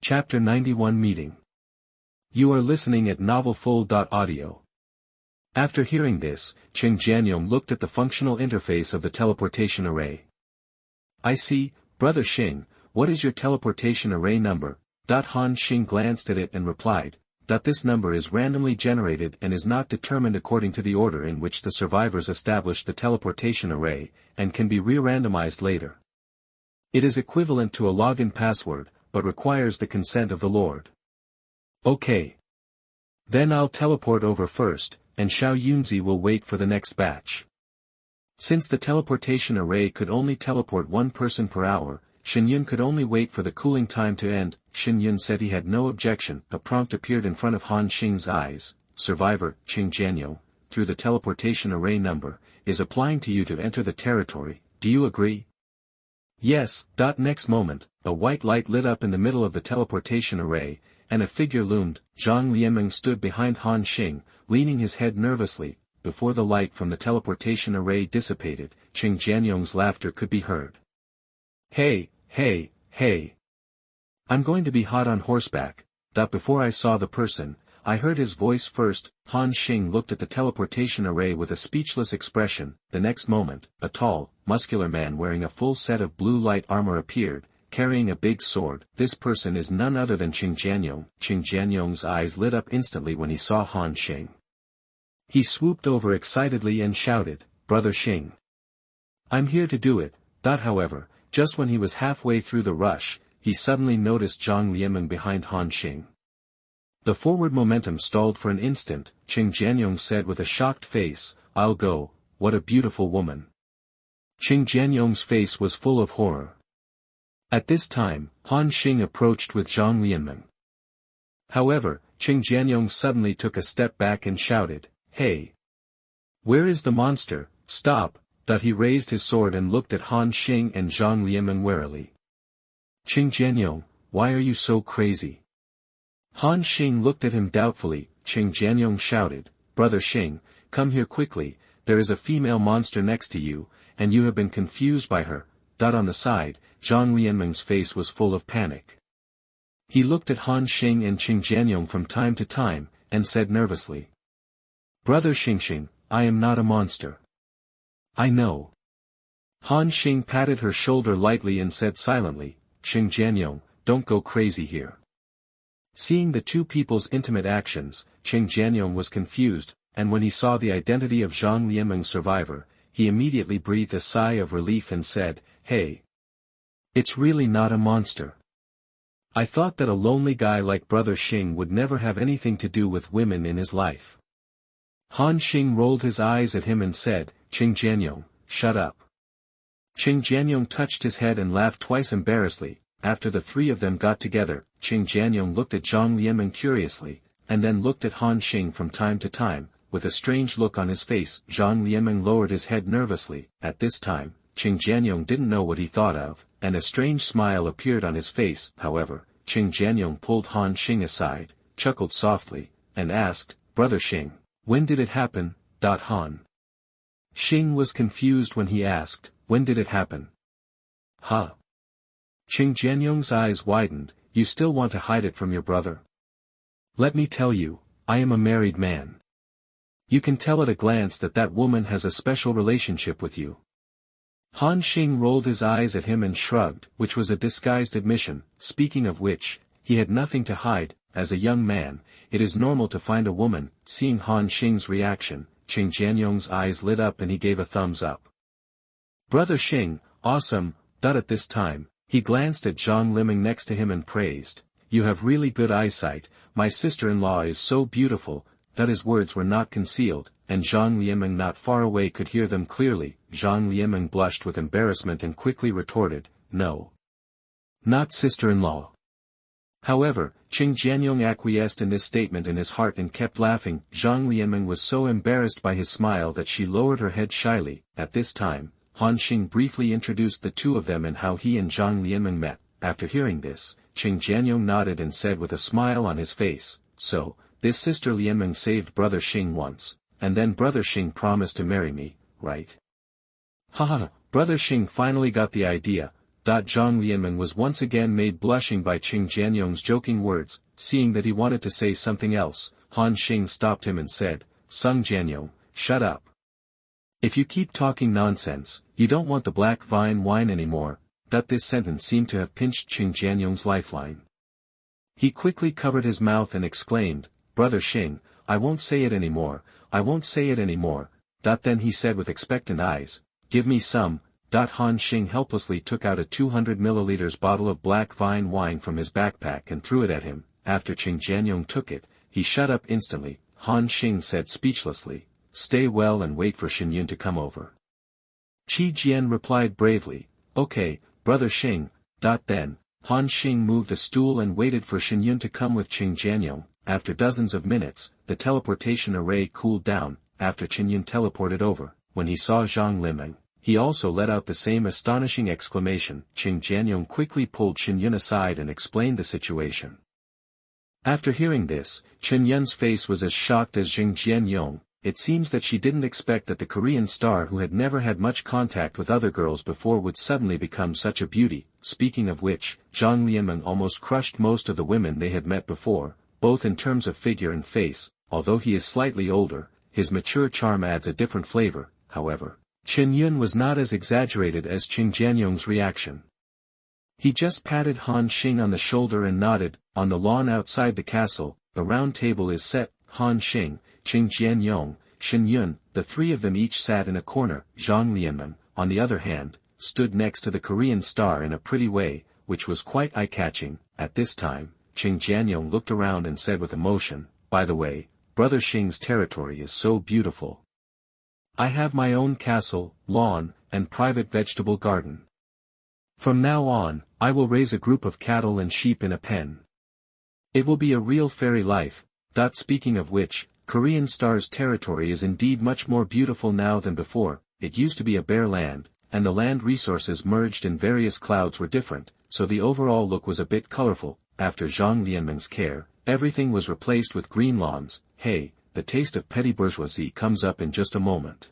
Chapter 91 Meeting. You are listening at novelfull.audio. After hearing this, Qing Jianyong looked at the functional interface of the teleportation array. I see, Brother Xing, what is your teleportation array number? Han Xing glanced at it and replied, this number is randomly generated and is not determined according to the order in which the survivors established the teleportation array, and can be re-randomized later. It is equivalent to a login password, but requires the consent of the Lord. Okay. Then I'll teleport over first, and Xiao Yunzi will wait for the next batch. Since the teleportation array could only teleport one person per hour, Xinyun could only wait for the cooling time to end. Xinyun said he had no objection. A prompt appeared in front of Han Xing's eyes. Survivor, Qing Jianyong, through the teleportation array number, is applying to you to enter the territory. Do you agree? Yes. Next moment, a white light lit up in the middle of the teleportation array, and a figure loomed. Zhang Lianmeng stood behind Han Xing, leaning his head nervously. Before the light from the teleportation array dissipated, Qing Jianyong's laughter could be heard. Hey, hey, hey. I'm going to be hot on horseback. Before I saw the person, I heard his voice first. Han Xing looked at the teleportation array with a speechless expression. The next moment, a tall, muscular man wearing a full set of blue light armor appeared, carrying a big sword. This person is none other than Qing Jianyong. Qing Jianyong's eyes lit up instantly when he saw Han Xing. He swooped over excitedly and shouted, Brother Xing. I'm here to do it. However, just when he was halfway through the rush, he suddenly noticed Zhang Lianmeng behind Han Xing. The forward momentum stalled for an instant. Qing Jianyong said with a shocked face, I'll go. What a beautiful woman. Qing Jianyong's face was full of horror. At this time, Han Xing approached with Zhang Lianmeng. However, Qing Jianyong suddenly took a step back and shouted, Hey! Where is the monster? Stop! He raised his sword and looked at Han Xing and Zhang Lianmeng warily. Qing Jianyong, why are you so crazy? Han Xing looked at him doubtfully. Qing Jianyong shouted, Brother Xing, come here quickly, there is a female monster next to you, and you have been confused by her. On the side, Zhang Lianmeng's face was full of panic. He looked at Han Xing and Qing Jianyong from time to time, and said nervously, Brother Xing, I am not a monster. I know. Han Xing patted her shoulder lightly and said silently, Qing Jianyong, don't go crazy here. Seeing the two people's intimate actions, Qing Jianyong was confused, and when he saw the identity of Zhang Lianmeng's survivor, he immediately breathed a sigh of relief and said, Hey! It's really not a monster. I thought that a lonely guy like Brother Xing would never have anything to do with women in his life. Han Xing rolled his eyes at him and said, Qing Jianyong, shut up. Qing Jianyong touched his head and laughed twice embarrassedly. After the three of them got together, Qing Jianyong looked at Zhang Lianmeng curiously, and then looked at Han Xing from time to time, with a strange look on his face. Zhang Lianmeng lowered his head nervously. At this time, Qing Jianyong didn't know what he thought of, and a strange smile appeared on his face. However, Qing Jianyong pulled Han Xing aside, chuckled softly, and asked, Brother Xing, when did it happen? Han Xing was confused when he asked, when did it happen? Huh? Qing Jianyong's eyes widened, you still want to hide it from your brother? Let me tell you, I am a married man. You can tell at a glance that woman has a special relationship with you. Han Xing rolled his eyes at him and shrugged, which was a disguised admission. Speaking of which, he had nothing to hide. As a young man, it is normal to find a woman. Seeing Han Xing's reaction, Qing Jianyong's eyes lit up and he gave a thumbs up. Brother Xing, awesome. At this time, he glanced at Zhang Lianmeng next to him and praised, you have really good eyesight, my sister-in-law is so beautiful. His words were not concealed, and Zhang Lianmeng not far away could hear them clearly. Zhang Lianmeng blushed with embarrassment and quickly retorted, no. Not sister-in-law. However, Qing Jianyong acquiesced in this statement in his heart and kept laughing. Zhang Lianmeng was so embarrassed by his smile that she lowered her head shyly. At this time, Han Xing briefly introduced the two of them and how he and Zhang Lianmeng met. After hearing this, Qing Jianyong nodded and said with a smile on his face, so, this sister Lianmeng saved Brother Xing once, and then Brother Xing promised to marry me, right? Haha, Brother Xing finally got the idea. Zhang Lianmeng was once again made blushing by Qing Jianyong's joking words. Seeing that he wanted to say something else, Han Xing stopped him and said, Sung Jianyong, shut up. If you keep talking nonsense, you don't want the black vine wine anymore. This sentence seemed to have pinched Qing Jianyong's lifeline. He quickly covered his mouth and exclaimed, Brother Xing, I won't say it anymore, I won't say it anymore. Then he said with expectant eyes, Give me some. Han Xing helplessly took out a 200 milliliters bottle of black vine wine from his backpack and threw it at him. After Qing Jianyong took it, he shut up instantly. Han Xing said speechlessly, Stay well and wait for Xinyun to come over. Qi Jian replied bravely, Okay, Brother Xing. Then, Han Xing moved a stool and waited for Xinyun to come with Qing Jianyong. After dozens of minutes, the teleportation array cooled down. After Xinyun teleported over, when he saw Zhang Lianmeng, he also let out the same astonishing exclamation. Qing Jianyong quickly pulled Xinyun aside and explained the situation. After hearing this, Xinyun's face was as shocked as Qing Jianyong. It seems that she didn't expect that the Korean star who had never had much contact with other girls before would suddenly become such a beauty. Speaking of which, Zhang Lianmeng almost crushed most of the women they had met before, both in terms of figure and face. Although he is slightly older, his mature charm adds a different flavor. However, Xinyun was not as exaggerated as Qing Jianyong's reaction. He just patted Han Xing on the shoulder and nodded. On the lawn outside the castle, the round table is set. Han Xing, Qing Jianyong, Xinyun, the three of them each sat in a corner. Zhang Lianmeng, on the other hand, stood next to the Korean star in a pretty way, which was quite eye-catching. At this time, Qing Jianyong looked around and said with emotion, By the way, Brother Xing's territory is so beautiful. I have my own castle, lawn, and private vegetable garden. From now on, I will raise a group of cattle and sheep in a pen. It will be a real fairy life. Speaking of which, Korean Star's territory is indeed much more beautiful now than before. It used to be a bare land, and the land resources merged in various clouds were different, so the overall look was a bit colorful. After Zhang Lianmeng's care, everything was replaced with green lawns. Hey, the taste of petty bourgeoisie comes up in just a moment.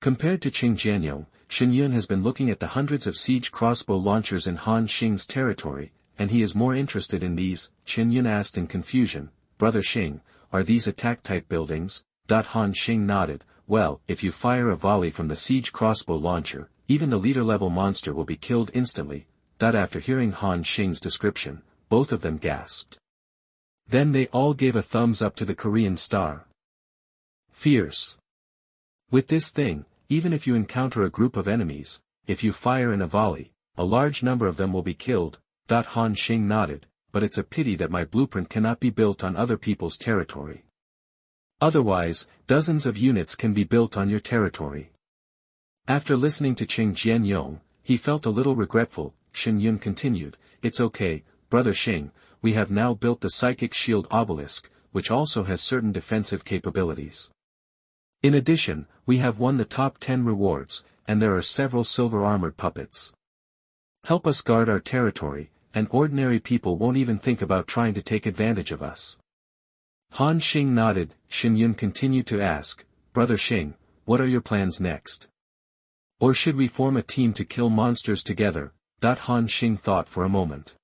Compared to Qing Jianyong, Xinyun has been looking at the hundreds of siege crossbow launchers in Han Xing's territory, and he is more interested in these. Xinyun asked in confusion, Brother Xing, are these attack-type buildings? Han Xing nodded, well, if you fire a volley from the siege crossbow launcher, even the leader-level monster will be killed instantly. After hearing Han Xing's description, both of them gasped. Then they all gave a thumbs up to the Korean star. Fierce. With this thing, even if you encounter a group of enemies, if you fire in a volley, a large number of them will be killed. Han Xing nodded, but it's a pity that my blueprint cannot be built on other people's territory. Otherwise, dozens of units can be built on your territory. After listening to Qing Jianyong, he felt a little regretful. Xinyun continued, It's okay, Brother Xing, we have now built the Psychic Shield Obelisk, which also has certain defensive capabilities. In addition, we have won the top 10 rewards, and there are several silver-armored puppets. Help us guard our territory, and ordinary people won't even think about trying to take advantage of us. Han Xing nodded. Xinyun continued to ask, Brother Xing, what are your plans next? Or should we form a team to kill monsters together? Han Xing thought for a moment.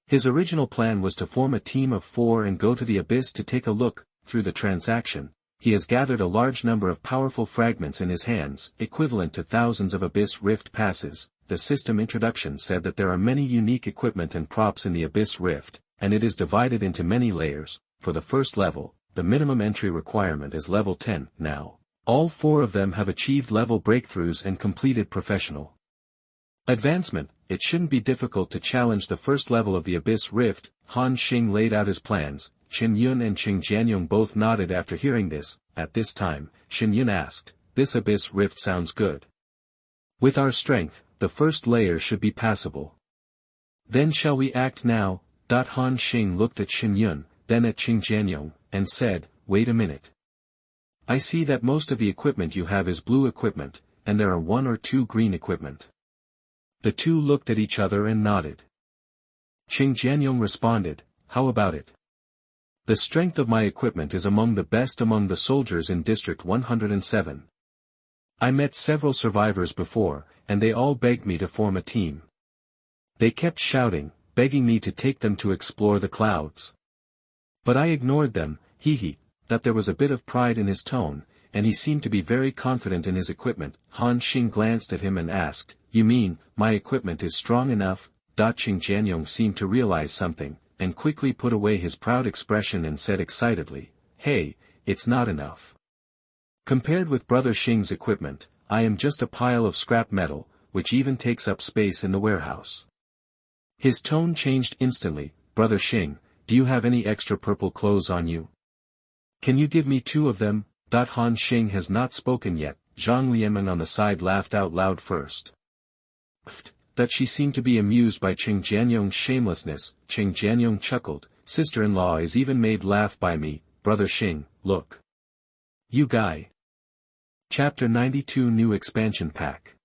His original plan was to form a team of 4 and go to the abyss to take a look. Through the transaction, he has gathered a large number of powerful fragments in his hands, equivalent to thousands of Abyss Rift passes. The system introduction said that there are many unique equipment and props in the Abyss Rift, and it is divided into many layers. For the first level, the minimum entry requirement is level 10. Now, all 4 of them have achieved level breakthroughs and completed professional advancement. It shouldn't be difficult to challenge the first level of the Abyss Rift. Han Xing laid out his plans. Xinyun and Qing Jianyong both nodded after hearing this. At this time, Xinyun asked, This Abyss Rift sounds good. With our strength, the first layer should be passable. Then shall we act now? Han Xing looked at Xinyun, then at Qing Jianyong, and said, Wait a minute. I see that most of the equipment you have is blue equipment, and there are 1 or 2 green equipment. The two looked at each other and nodded. Qing Jianyong responded, How about it? The strength of my equipment is among the best among the soldiers in District 107. I met several survivors before, and they all begged me to form a team. They kept shouting, begging me to take them to explore the clouds. But I ignored them, that there was a bit of pride in his tone, and he seemed to be very confident in his equipment. Han Xing glanced at him and asked, "You mean, my equipment is strong enough?" Qing Jianyong seemed to realize something, and quickly put away his proud expression and said excitedly, "Hey, it's not enough. Compared with Brother Xing's equipment, I am just a pile of scrap metal, which even takes up space in the warehouse." His tone changed instantly. "Brother Xing, do you have any extra purple clothes on you? Can you give me 2 of them?" Han Xing has not spoken yet. Zhang Lianmeng on the side laughed out loud first. That she seemed to be amused by Qing Jianyong's shamelessness. Qing Jianyong chuckled, "Sister-in-law is even made laugh by me, Brother Xing, look. You guy." Chapter 92 New Expansion Pack.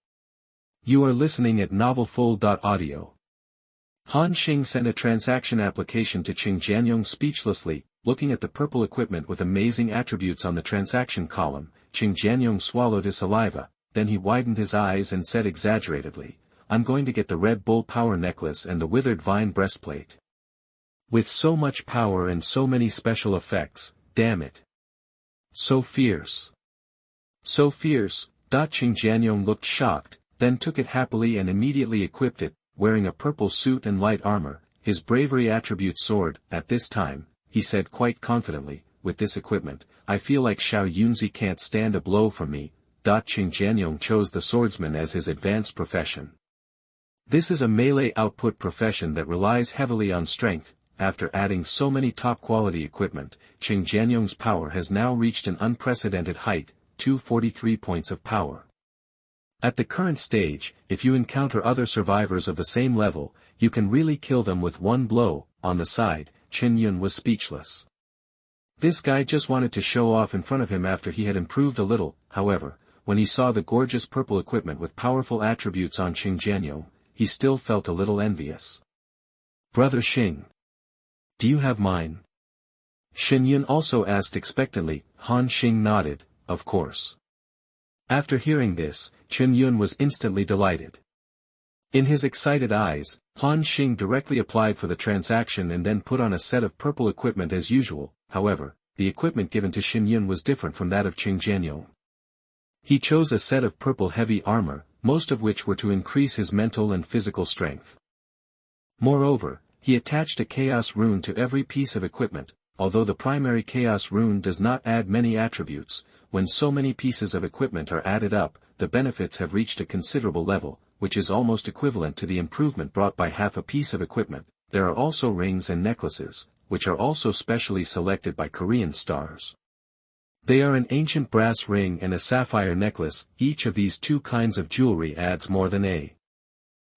You are listening at novelfull.audio. Han Xing sent a transaction application to Qing Jianyong speechlessly, looking at the purple equipment with amazing attributes on the transaction column. Qing Jianyong swallowed his saliva, then he widened his eyes and said exaggeratedly, "I'm going to get the Red Bull Power Necklace and the Withered Vine Breastplate. With so much power and so many special effects, damn it. So fierce. So fierce." Qing Jianyong looked shocked, then took it happily and immediately equipped it, wearing a purple suit and light armor. His bravery attribute soared. "At this time," he said quite confidently, "with this equipment, I feel like Xiao Yunzi can't stand a blow from me." Qing Jianyong chose the swordsman as his advanced profession. This is a melee output profession that relies heavily on strength. After adding so many top-quality equipment, Qing Jianyong's power has now reached an unprecedented height, 243 points of power. At the current stage, if you encounter other survivors of the same level, you can really kill them with one blow. On the side, Qin Yun was speechless. This guy just wanted to show off in front of him after he had improved a little. However, when he saw the gorgeous purple equipment with powerful attributes on Qing Jianyong, he still felt a little envious. "Brother Xing, do you have mine?" Qin Yun also asked expectantly. Han Xing nodded, "Of course." After hearing this, Qin Yun was instantly delighted. In his excited eyes, Han Xing directly applied for the transaction and then put on a set of purple equipment as usual. However, the equipment given to Qin Yun was different from that of Qing Jianyong. He chose a set of purple heavy armor, most of which were to increase his mental and physical strength. Moreover, he attached a chaos rune to every piece of equipment. Although the primary chaos rune does not add many attributes, when so many pieces of equipment are added up, the benefits have reached a considerable level, which is almost equivalent to the improvement brought by half a piece of equipment. There are also rings and necklaces, which are also specially selected by Korean stars. They are an ancient brass ring and a sapphire necklace. Each of these 2 kinds of jewelry adds more than a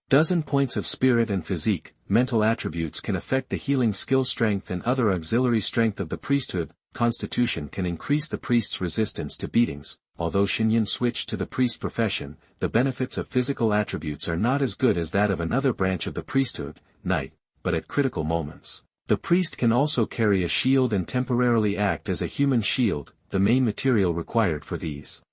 dozen points of spirit and physique. Mental attributes can affect the healing skill strength and other auxiliary strength of the priesthood. Constitution can increase the priest's resistance to beatings. Although Qin Yun switched to the priest profession, the benefits of physical attributes are not as good as that of another branch of the priesthood, knight, but at critical moments, the priest can also carry a shield and temporarily act as a human shield. The main material required for these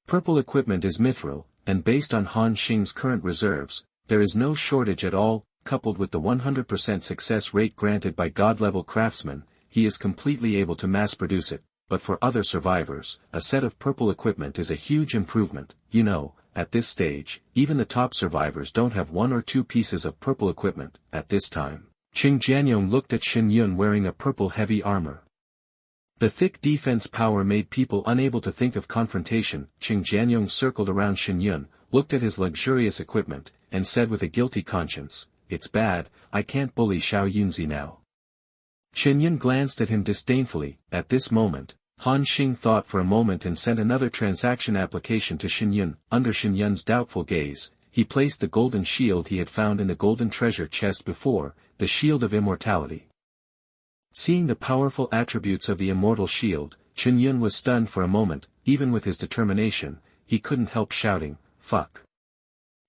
purple equipment is mithril, and based on Han Xing's current reserves, there is no shortage at all. Coupled with the 100% success rate granted by God-level Craftsman, he is completely able to mass-produce it. But for other survivors, a set of purple equipment is a huge improvement. At this stage, even the top survivors don't have 1 or 2 pieces of purple equipment. At this time, Qing Jianyong looked at Qin Yun wearing a purple heavy armor. The thick defense power made people unable to think of confrontation. Qing Jianyong circled around Qin Yun, looked at his luxurious equipment, and said with a guilty conscience, "It's bad, I can't bully Xiao Yunzi now." Qin Yun glanced at him disdainfully. At this moment, Han Xing thought for a moment and sent another transaction application to Qin Yun. Under Qin Yun's doubtful gaze, he placed the golden shield he had found in the golden treasure chest before, the shield of immortality. Seeing the powerful attributes of the immortal shield, Qin Yun was stunned for a moment. Even with his determination, he couldn't help shouting, "Fuck.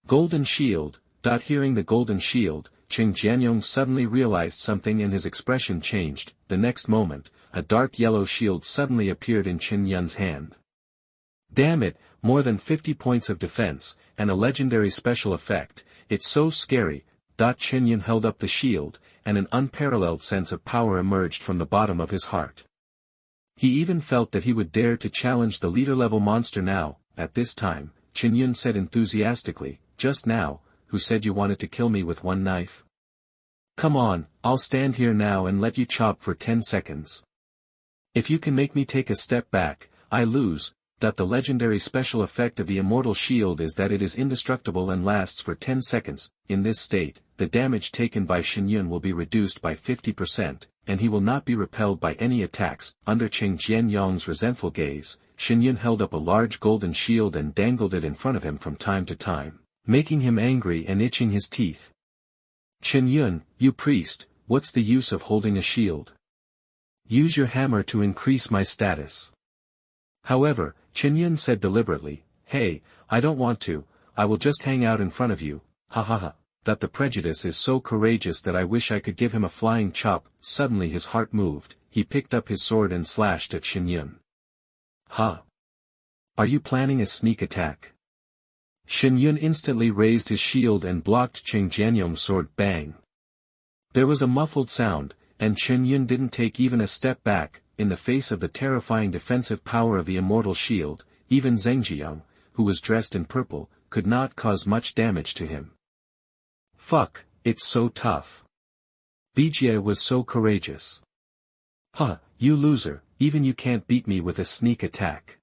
Golden shield." Hearing the golden shield, Qing Jianyong suddenly realized something and his expression changed. The next moment, a dark yellow shield suddenly appeared in Qin Yun's hand. "Damn it, more than 50 points of defense, and a legendary special effect, it's so scary." Qingyun held up the shield, and an unparalleled sense of power emerged from the bottom of his heart. He even felt that he would dare to challenge the leader-level monster now. At this time, Qingyun said enthusiastically, "Just now, who said you wanted to kill me with one knife? Come on, I'll stand here now and let you chop for 10 seconds. If you can make me take a step back, I lose." The legendary special effect of the immortal shield is that it is indestructible and lasts for 10 seconds. In this state, the damage taken by Qingyun will be reduced by 50%, and he will not be repelled by any attacks. Under Qing Jianyang's resentful gaze, Qingyun held up a large golden shield and dangled it in front of him from time to time, making him angry and itching his teeth. "Qingyun, you priest, what's the use of holding a shield? Use your hammer to increase my status." However, Qingyun said deliberately, "Hey, I don't want to, I will just hang out in front of you, ha ha ha." That the prejudice is so courageous that I wish I could give him a flying chop. Suddenly his heart moved, he picked up his sword and slashed at Qingyun. "Ha! Are you planning a sneak attack?" Qingyun instantly raised his shield and blocked Qing Jianyong's sword. Bang! There was a muffled sound, and Qingyun didn't take even a step back. In the face of the terrifying defensive power of the immortal shield, even Zhengjiyang, who was dressed in purple, could not cause much damage to him. "Fuck, it's so tough. Bijie was so courageous. Huh, you loser, even you can't beat me with a sneak attack."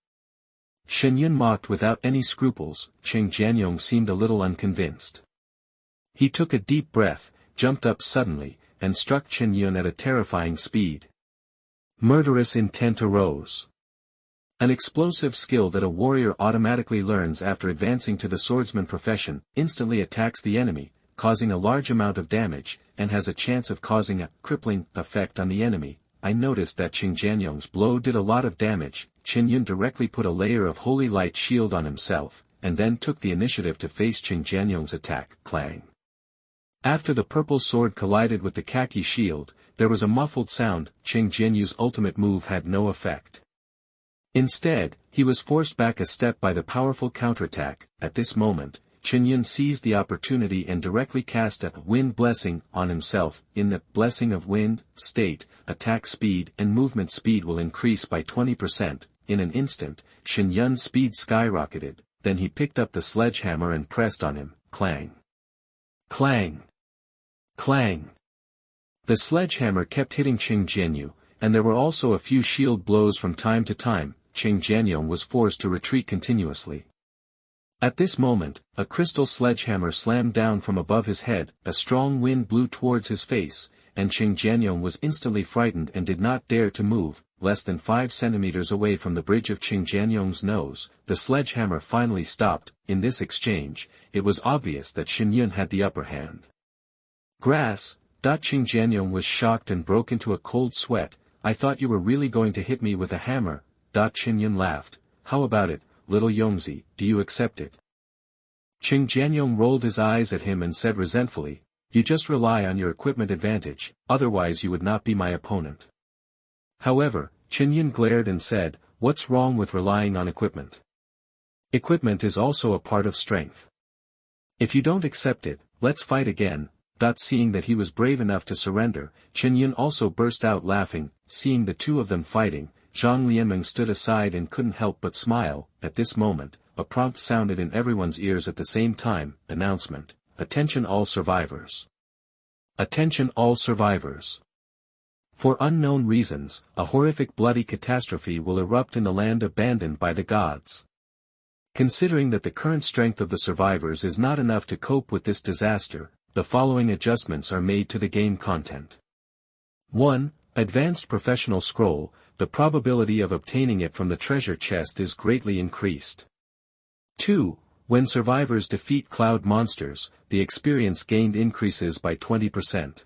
Qingyun mocked without any scruples. Qing Jianyong seemed a little unconvinced. He took a deep breath, jumped up suddenly, and struck Qingyun at a terrifying speed. Murderous intent arose. An explosive skill that a warrior automatically learns after advancing to the swordsman profession, instantly attacks the enemy, causing a large amount of damage, and has a chance of causing a crippling effect on the enemy. I noticed that Qing Jianyong's blow did a lot of damage. Qingyun directly put a layer of holy light shield on himself, and then took the initiative to face Qing Jianyong's attack. Clang. After the purple sword collided with the khaki shield, there was a muffled sound. Qing Jianyu's ultimate move had no effect. Instead, he was forced back a step by the powerful counterattack. At this moment, Qingyun seized the opportunity and directly cast a wind blessing on himself. In the blessing of wind state, attack speed and movement speed will increase by 20%. In an instant, Qingyun's speed skyrocketed, then he picked up the sledgehammer and pressed on him. Clang! Clang! Clang! The sledgehammer kept hitting Qing Jianyu, and there were also a few shield blows from time to time. Qing Jianyong was forced to retreat continuously. At this moment, a crystal sledgehammer slammed down from above his head, a strong wind blew towards his face, and Qing Jianyong was instantly frightened and did not dare to move. Less than 5 centimeters away from the bridge of Qing Jianyong's nose, the sledgehammer finally stopped. In this exchange, it was obvious that Qingyun had the upper hand. Grass! Qing Jianyong was shocked and broke into a cold sweat. "I thought you were really going to hit me with a hammer." Qingyun laughed. "How about it, little Yongzi, do you accept it?" Qing Jianyong rolled his eyes at him and said resentfully, "You just rely on your equipment advantage, otherwise you would not be my opponent." However, Qingyun glared and said, "What's wrong with relying on equipment? Equipment is also a part of strength. If you don't accept it, let's fight again." Seeing that he was brave enough to surrender, Qingyun also burst out laughing. Seeing the two of them fighting, Zhang Lianmeng stood aside and couldn't help but smile. At this moment, a prompt sounded in everyone's ears at the same time. Announcement: Attention all survivors. Attention all survivors. For unknown reasons, a horrific bloody catastrophe will erupt in the land abandoned by the gods. Considering that the current strength of the survivors is not enough to cope with this disaster, the following adjustments are made to the game content. 1. Advanced Professional Scroll. The probability of obtaining it from the treasure chest is greatly increased. 2. When survivors defeat cloud monsters, the experience gained increases by 20%.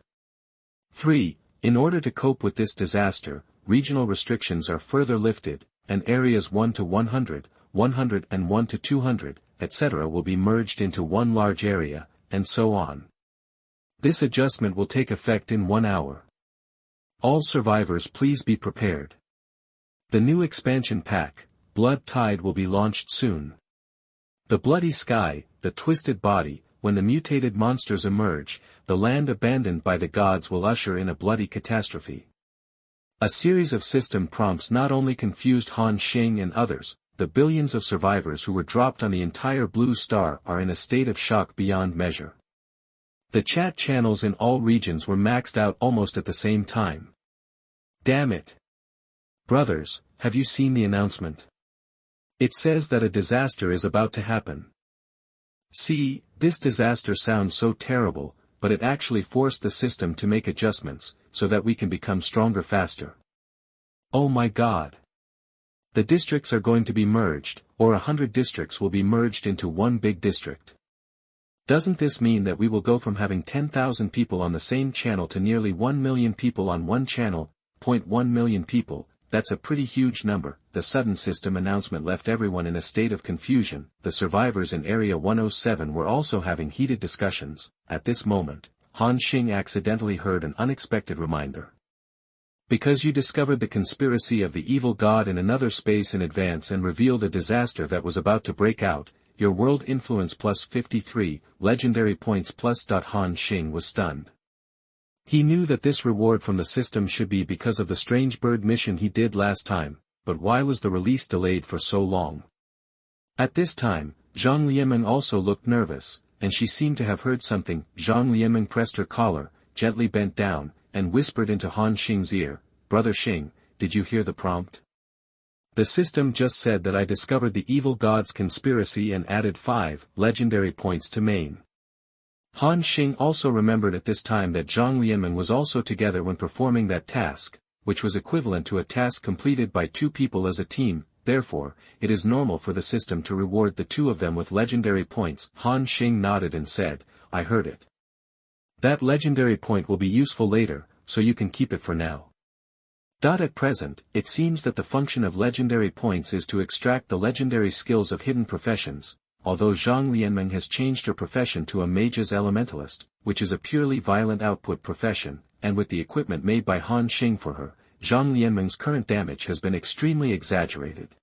3. In order to cope with this disaster, regional restrictions are further lifted, and areas 1 to 100, 100 and 1 to 200, etc. will be merged into one large area, and so on. This adjustment will take effect in 1 hour. All survivors please be prepared. The new expansion pack, Blood Tide, will be launched soon. The Bloody Sky, the Twisted Body, when the mutated monsters emerge, the land abandoned by the gods will usher in a bloody catastrophe. A series of system prompts not only confused Han Xing and others, the billions of survivors who were dropped on the entire Blue Star are in a state of shock beyond measure. The chat channels in all regions were maxed out almost at the same time. Damn it! Brothers, have you seen the announcement? It says that a disaster is about to happen. See, this disaster sounds so terrible, but it actually forced the system to make adjustments, so that we can become stronger faster. Oh my God! The districts are going to be merged, or 100 districts will be merged into one big district. Doesn't this mean that we will go from having 10,000 people on the same channel to nearly 1 million people on one channel? 0.1 million people, that's a pretty huge number. The sudden system announcement left everyone in a state of confusion. The survivors in Area 107 were also having heated discussions. At this moment, Han Xing accidentally heard an unexpected reminder. Because you discovered the conspiracy of the evil god in another space in advance and revealed a disaster that was about to break out, your world influence plus 53, legendary points plus. Han Xing was stunned. He knew that this reward from the system should be because of the strange bird mission he did last time, but why was the release delayed for so long? At this time, Zhang Lianmeng also looked nervous, and she seemed to have heard something. Zhang Lianmeng pressed her collar, gently bent down, and whispered into Han Xing's ear, "Brother Xing, did you hear the prompt? The system just said that I discovered the evil god's conspiracy and added 5 legendary points to main." Han Xing also remembered at this time that Zhang Lianmeng was also together when performing that task, which was equivalent to a task completed by 2 people as a team. Therefore, it is normal for the system to reward the 2 of them with legendary points. Han Xing nodded and said, "I heard it. That legendary point will be useful later, so you can keep it for now." At present, it seems that the function of legendary points is to extract the legendary skills of hidden professions, although Zhang Lianmeng has changed her profession to a mage's elementalist, which is a purely violent output profession, and with the equipment made by Han Xing for her, Zhang Lianmeng's current damage has been extremely exaggerated.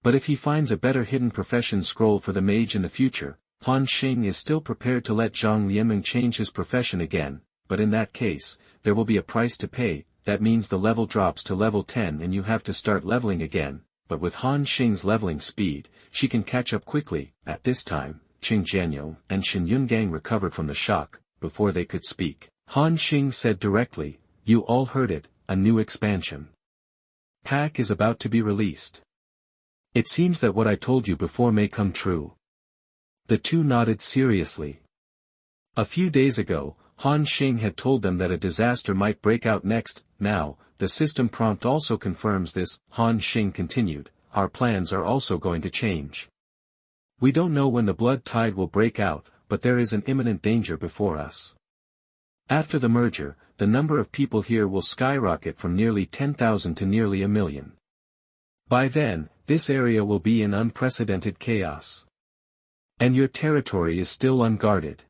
But if he finds a better hidden profession scroll for the mage in the future, Han Xing is still prepared to let Zhang Lianmeng change his profession again, but in that case, there will be a price to pay. That means the level drops to level 10 and you have to start leveling again, but with Han Xing's leveling speed, she can catch up quickly. At this time, Qing Jianyou and Shen Yungang recovered from the shock. Before they could speak, Han Xing said directly, "You all heard it, a new expansion pack is about to be released. It seems that what I told you before may come true." The 2 nodded seriously. A few days ago, Han Xing had told them that a disaster might break out next. Now, the system prompt also confirms this. Han Xing continued, "Our plans are also going to change. We don't know when the blood tide will break out, but there is an imminent danger before us. After the merger, the number of people here will skyrocket from nearly 10,000 to nearly 1 million. By then, this area will be in unprecedented chaos. And your territory is still unguarded.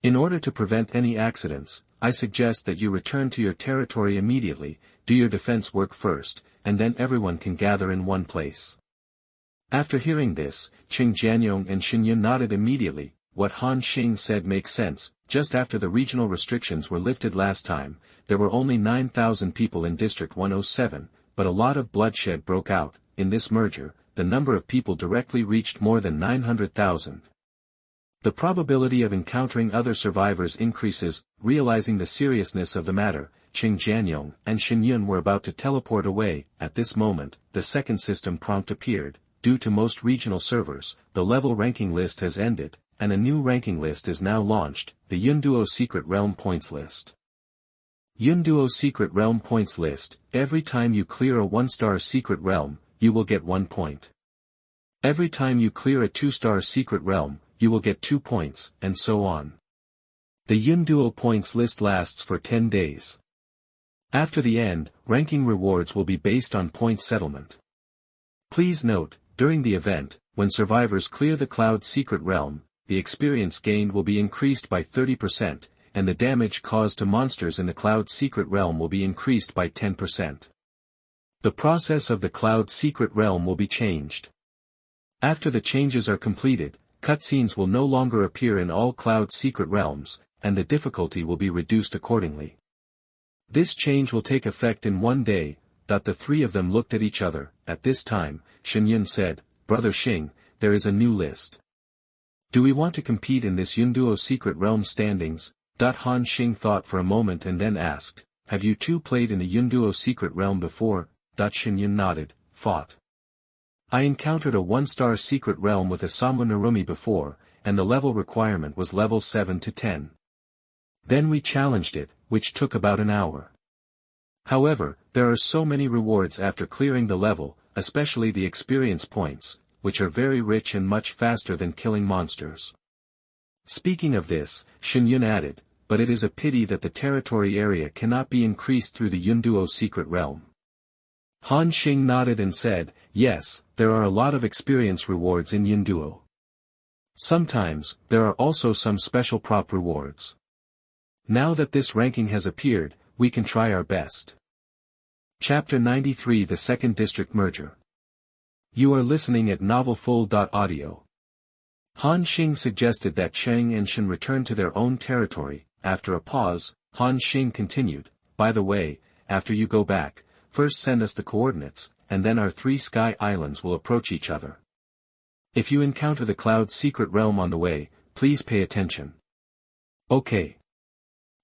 In order to prevent any accidents, I suggest that you return to your territory immediately, do your defense work first, and then everyone can gather in one place." After hearing this, Qing Jianyong and Shinyun nodded immediately. What Han Xing said makes sense. Just after the regional restrictions were lifted last time, there were only 9,000 people in District 107, but a lot of bloodshed broke out. In this merger, the number of people directly reached more than 900,000. The probability of encountering other survivors increases. Realizing the seriousness of the matter, Qing Jianyong and Shinyun were about to teleport away. At this moment, the second system prompt appeared. Due to most regional servers, the level ranking list has ended, and a new ranking list is now launched, the Yunduo Secret Realm Points List. Yunduo Secret Realm Points List. Every time you clear a 1-star secret realm, you will get 1 point. Every time you clear a 2-star secret realm, you will get 2 points, and so on. The Yunduo Points List lasts for 10 days. After the end, ranking rewards will be based on point settlement. Please note, during the event, when survivors clear the Cloud Secret Realm, the experience gained will be increased by 30%, and the damage caused to monsters in the Cloud Secret Realm will be increased by 10%. The process of the Cloud Secret Realm will be changed. After the changes are completed, cutscenes will no longer appear in all Cloud's secret realms, and the difficulty will be reduced accordingly. This change will take effect in one day. The three of them looked at each other. At this time, Shen said, "Brother Xing, there is a new list. Do we want to compete in this Yunduo secret realm standings?" Han Xing thought for a moment and then asked, "Have you two played in the Yunduo secret realm before?" Shen nodded, "Fought. I encountered a 1-star secret realm with a Samwa Narumi before, and the level requirement was level 7 to 10. Then we challenged it, which took about an hour. However, there are so many rewards after clearing the level, especially the experience points, which are very rich and much faster than killing monsters." Speaking of this, Shen added, "But it is a pity that the territory area cannot be increased through the Yunduo secret realm." Han Xing nodded and said, "Yes, there are a lot of experience rewards in Yunduo. Sometimes, there are also some special prop rewards. Now that this ranking has appeared, we can try our best." Chapter 93 The Second District Merger. You are listening at novelfull.audio. Han Xing suggested that Cheng and Shen return to their own territory. After a pause, Han Xing continued, "By the way, after you go back, first send us the coordinates, and then our 3 sky islands will approach each other. If you encounter the Cloud secret realm on the way, please pay attention." "Okay."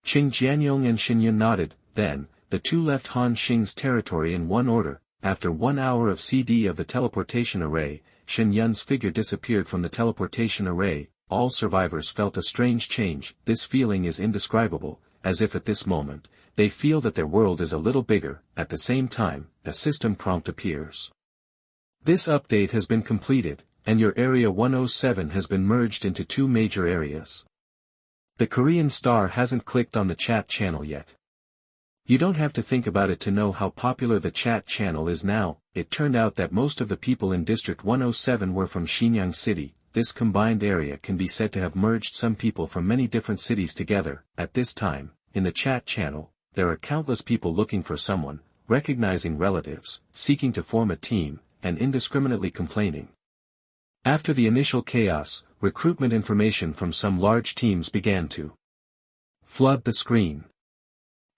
Qing Jianyong and Shen nodded. Then, the two left Han Xing's territory in one order. After 1 hour of CD of the teleportation array, Shen Yun's figure disappeared from the teleportation array. All survivors felt a strange change. This feeling is indescribable, as if at this moment, they feel that their world is a little bigger. At the same time, a system prompt appears. This update has been completed, and your Area 107 has been merged into 2 major areas. The Korean star hasn't clicked on the chat channel yet. You don't have to think about it to know how popular the chat channel is now. It turned out that most of the people in District 107 were from Xinyang City. This combined area can be said to have merged some people from many different cities together. At this time, in the chat channel, there are countless people looking for someone, recognizing relatives, seeking to form a team, and indiscriminately complaining. After the initial chaos, recruitment information from some large teams began to flood the screen.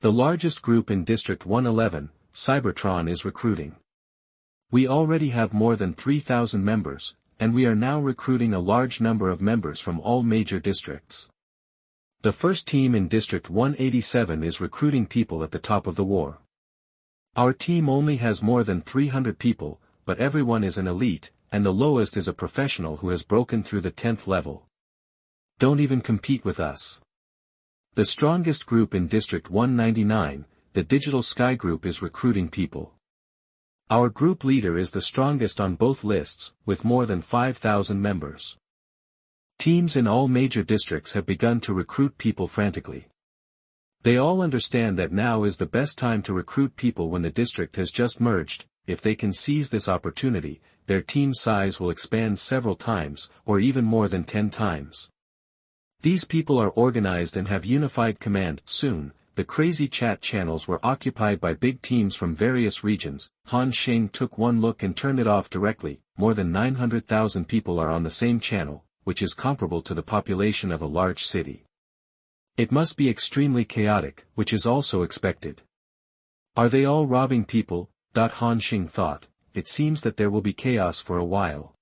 The largest group in District 111, Cybertron, is recruiting. "We already have more than 3,000 members, and we are now recruiting a large number of members from all major districts. The first team in District 187 is recruiting people at the top of the war. Our team only has more than 300 people, but everyone is an elite, and the lowest is a professional who has broken through the 10th level. Don't even compete with us." The strongest group in District 199, the Digital Sky Group, is recruiting people. Our group leader is the strongest on both lists, with more than 5,000 members. Teams in all major districts have begun to recruit people frantically. They all understand that now is the best time to recruit people when the district has just merged. If they can seize this opportunity, their team size will expand several times, or even more than 10 times. These people are organized and have unified command. Soon, the crazy chat channels were occupied by big teams from various regions. Han Xing took one look and turned it off directly. More than 900,000 people are on the same channel, which is comparable to the population of a large city. It must be extremely chaotic, which is also expected. Are they all robbing people? Han Xing thought. It seems that there will be chaos for a while.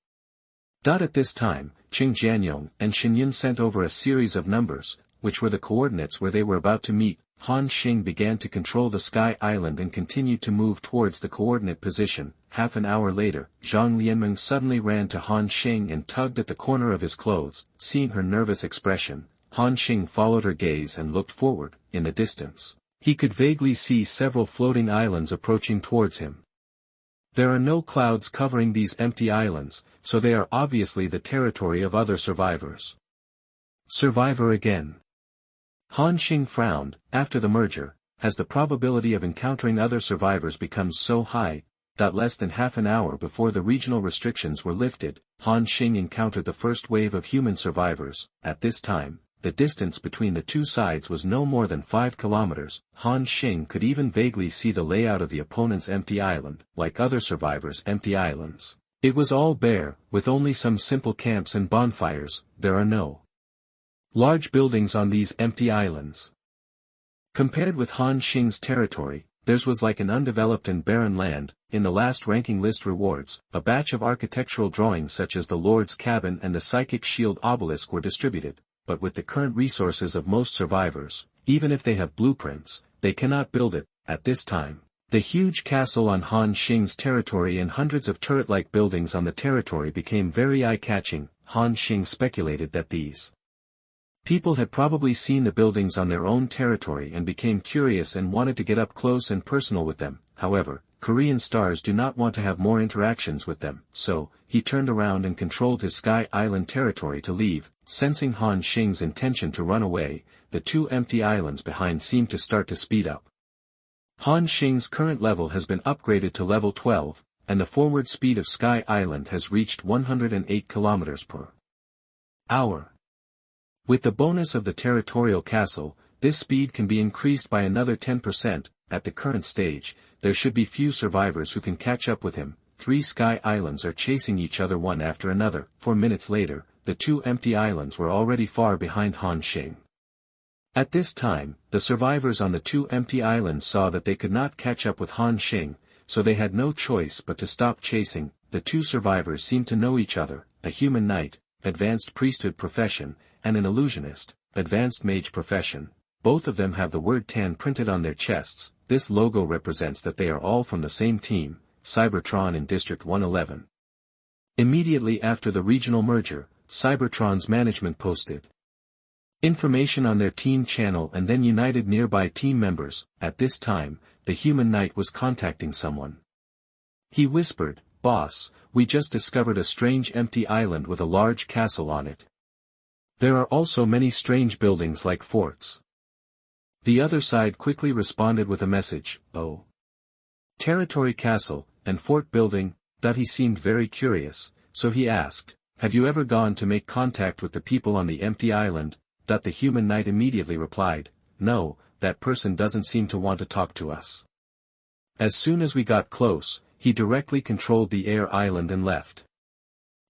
At this time, Qing Jianyong and Shen Yun sent over a series of numbers, which were the coordinates where they were about to meet. Han Xing began to control the Sky Island and continued to move towards the coordinate position. Half an hour later, Zhang Lianmeng suddenly ran to Han Xing and tugged at the corner of his clothes. Seeing her nervous expression, Han Xing followed her gaze and looked forward. In the distance, he could vaguely see several floating islands approaching towards him. There are no clouds covering these empty islands, so they are obviously the territory of other survivors. Survivor again. Han Xing frowned. After the merger, has the probability of encountering other survivors become so high? Less than half an hour before the regional restrictions were lifted, Han Xing encountered the first wave of human survivors. At this time, the distance between the two sides was no more than 5 kilometers. Han Xing could even vaguely see the layout of the opponent's empty island. Like other survivors' empty islands, It was all bare, with only some simple camps and bonfires. There are no large buildings on these empty islands. Compared with Han Xing's territory, theirs was like an undeveloped and barren land. In the last ranking list rewards, a batch of architectural drawings such as the Lord's Cabin and the Psychic Shield Obelisk were distributed, but with the current resources of most survivors, even if they have blueprints, they cannot build it, at this time. The huge castle on Han Xing's territory and hundreds of turret-like buildings on the territory became very eye-catching. Han Xing speculated that these people had probably seen the buildings on their own territory and became curious and wanted to get up close and personal with them. However, Korean stars do not want to have more interactions with them, so, he turned around and controlled his Sky Island territory to leave. Sensing Han Xing's intention to run away, the two empty islands behind seemed to start to speed up. Han Xing's current level has been upgraded to level 12, and the forward speed of Sky Island has reached 108 km per hour. With the bonus of the territorial castle, this speed can be increased by another 10%. At the current stage, there should be few survivors who can catch up with him. 3 Sky Islands are chasing each other one after another. 4 minutes later, the two empty islands were already far behind Han Xing. At this time, the survivors on the two empty islands saw that they could not catch up with Han Xing, so they had no choice but to stop chasing. The two survivors seemed to know each other, a human knight, advanced priesthood profession, and an illusionist, advanced mage profession. Both of them have the word Tan printed on their chests. This logo represents that they are all from the same team, Cybertron in District 111. Immediately after the regional merger, Cybertron's management posted information on their team channel and then united nearby team members. At this time, the human knight was contacting someone. He whispered, "Boss, we just discovered a strange empty island with a large castle on it. There are also many strange buildings like forts." The other side quickly responded with a message, "Oh. Territory castle, and fort building." That he seemed very curious, so he asked, "Have you ever gone to make contact with the people on the empty island?" That the human knight immediately replied, "No, that person doesn't seem to want to talk to us." As soon as we got close, he directly controlled the air island and left.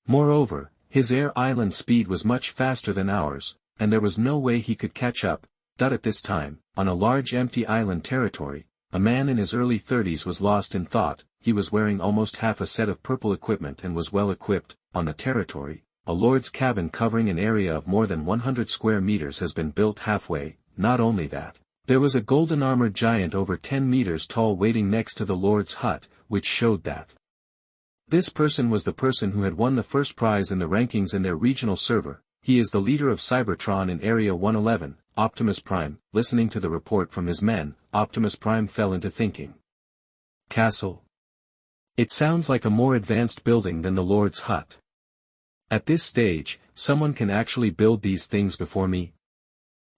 Moreover, his air island speed was much faster than ours, and there was no way he could catch up. At this time, on a large empty island territory, a man in his early 30s was lost in thought. He was wearing almost half a set of purple equipment and was well equipped. On the territory, a lord's cabin covering an area of more than 100 square meters has been built halfway. Not only that, there was a golden armored giant over 10 meters tall waiting next to the lord's hut, which showed that this person was the person who had won the first prize in the rankings in their regional server. He is the leader of Cybertron in Area 111, Optimus Prime. Listening to the report from his men, Optimus Prime fell into thinking. Castle? It sounds like a more advanced building than the Lord's hut. At this stage, someone can actually build these things before me?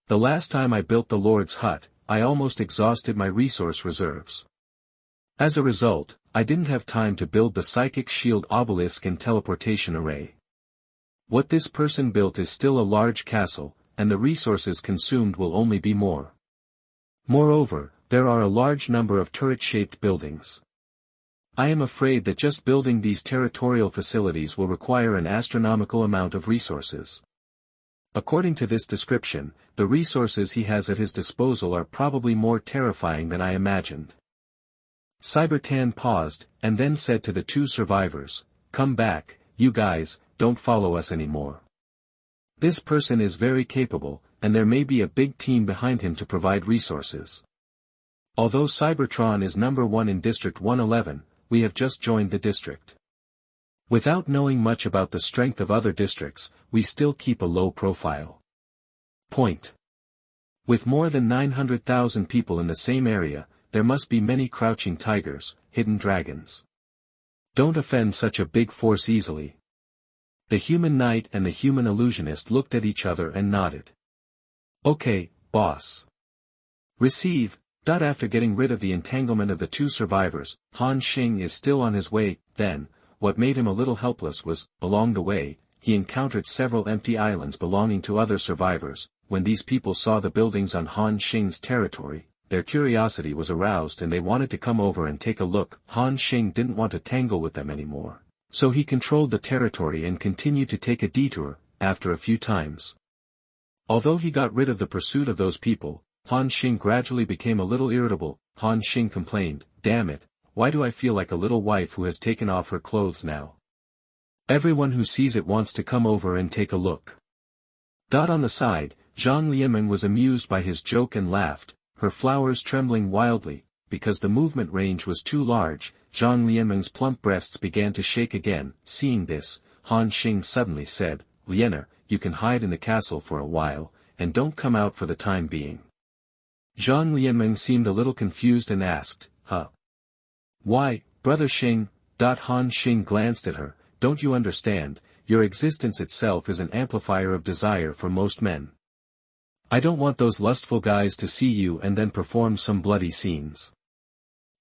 The last time I built the Lord's hut, I almost exhausted my resource reserves. As a result, I didn't have time to build the Psychic Shield Obelisk and Teleportation Array. What this person built is still a large castle, and the resources consumed will only be more. Moreover, there are a large number of turret-shaped buildings. I am afraid that just building these territorial facilities will require an astronomical amount of resources. According to this description, the resources he has at his disposal are probably more terrifying than I imagined. Cybertan paused, and then said to the two survivors, "Come back, you guys, don't follow us anymore. This person is very capable, and there may be a big team behind him to provide resources." Although Cybertron is number 1 in District 111, we have just joined the district. Without knowing much about the strength of other districts, we still keep a low profile. Point. With more than 900,000 people in the same area, there must be many crouching tigers, hidden dragons. Don't offend such a big force easily. The human knight and the human illusionist looked at each other and nodded. "Okay, boss. Receive." After getting rid of the entanglement of the two survivors, Han Xing is still on his way. Then, what made him a little helpless was, along the way, he encountered several empty islands belonging to other survivors. When these people saw the buildings on Han Xing's territory, their curiosity was aroused and they wanted to come over and take a look. Han Xing didn't want to tangle with them anymore, So he controlled the territory and continued to take a detour, after a few times. Although he got rid of the pursuit of those people, Han Xing gradually became a little irritable. Han Xing complained, "Damn it, why do I feel like a little wife who has taken off her clothes now? Everyone who sees it wants to come over and take a look." On the side, Zhang Lianmeng was amused by his joke and laughed, her flowers trembling wildly. Because the movement range was too large, Zhang Lianmeng's plump breasts began to shake again. Seeing this, Han Xing suddenly said, "Lianer, you can hide in the castle for a while, and don't come out for the time being." Zhang Lianmeng seemed a little confused and asked, "Huh? Why, Brother Xing?" Han Xing glanced at her, "Don't you understand, your existence itself is an amplifier of desire for most men. I don't want those lustful guys to see you and then perform some bloody scenes."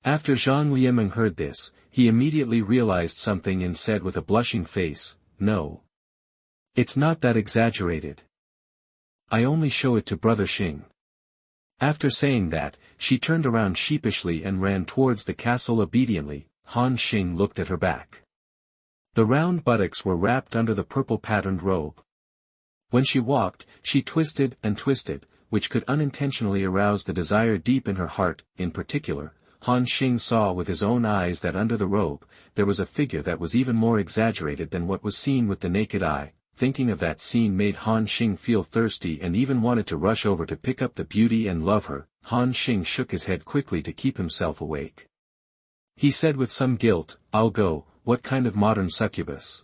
After Zhang Lianmeng heard this, he immediately realized something and said with a blushing face, "No. It's not that exaggerated. I only show it to Brother Xing." After saying that, she turned around sheepishly and ran towards the castle obediently. Han Xing looked at her back. The round buttocks were wrapped under the purple-patterned robe. When she walked, she twisted and twisted, which could unintentionally arouse the desire deep in her heart. In particular, Han Xing saw with his own eyes that under the robe, there was a figure that was even more exaggerated than what was seen with the naked eye. Thinking of that scene made Han Xing feel thirsty and even wanted to rush over to pick up the beauty and love her. Han Xing shook his head quickly to keep himself awake. He said with some guilt, "I'll go, what kind of modern succubus?"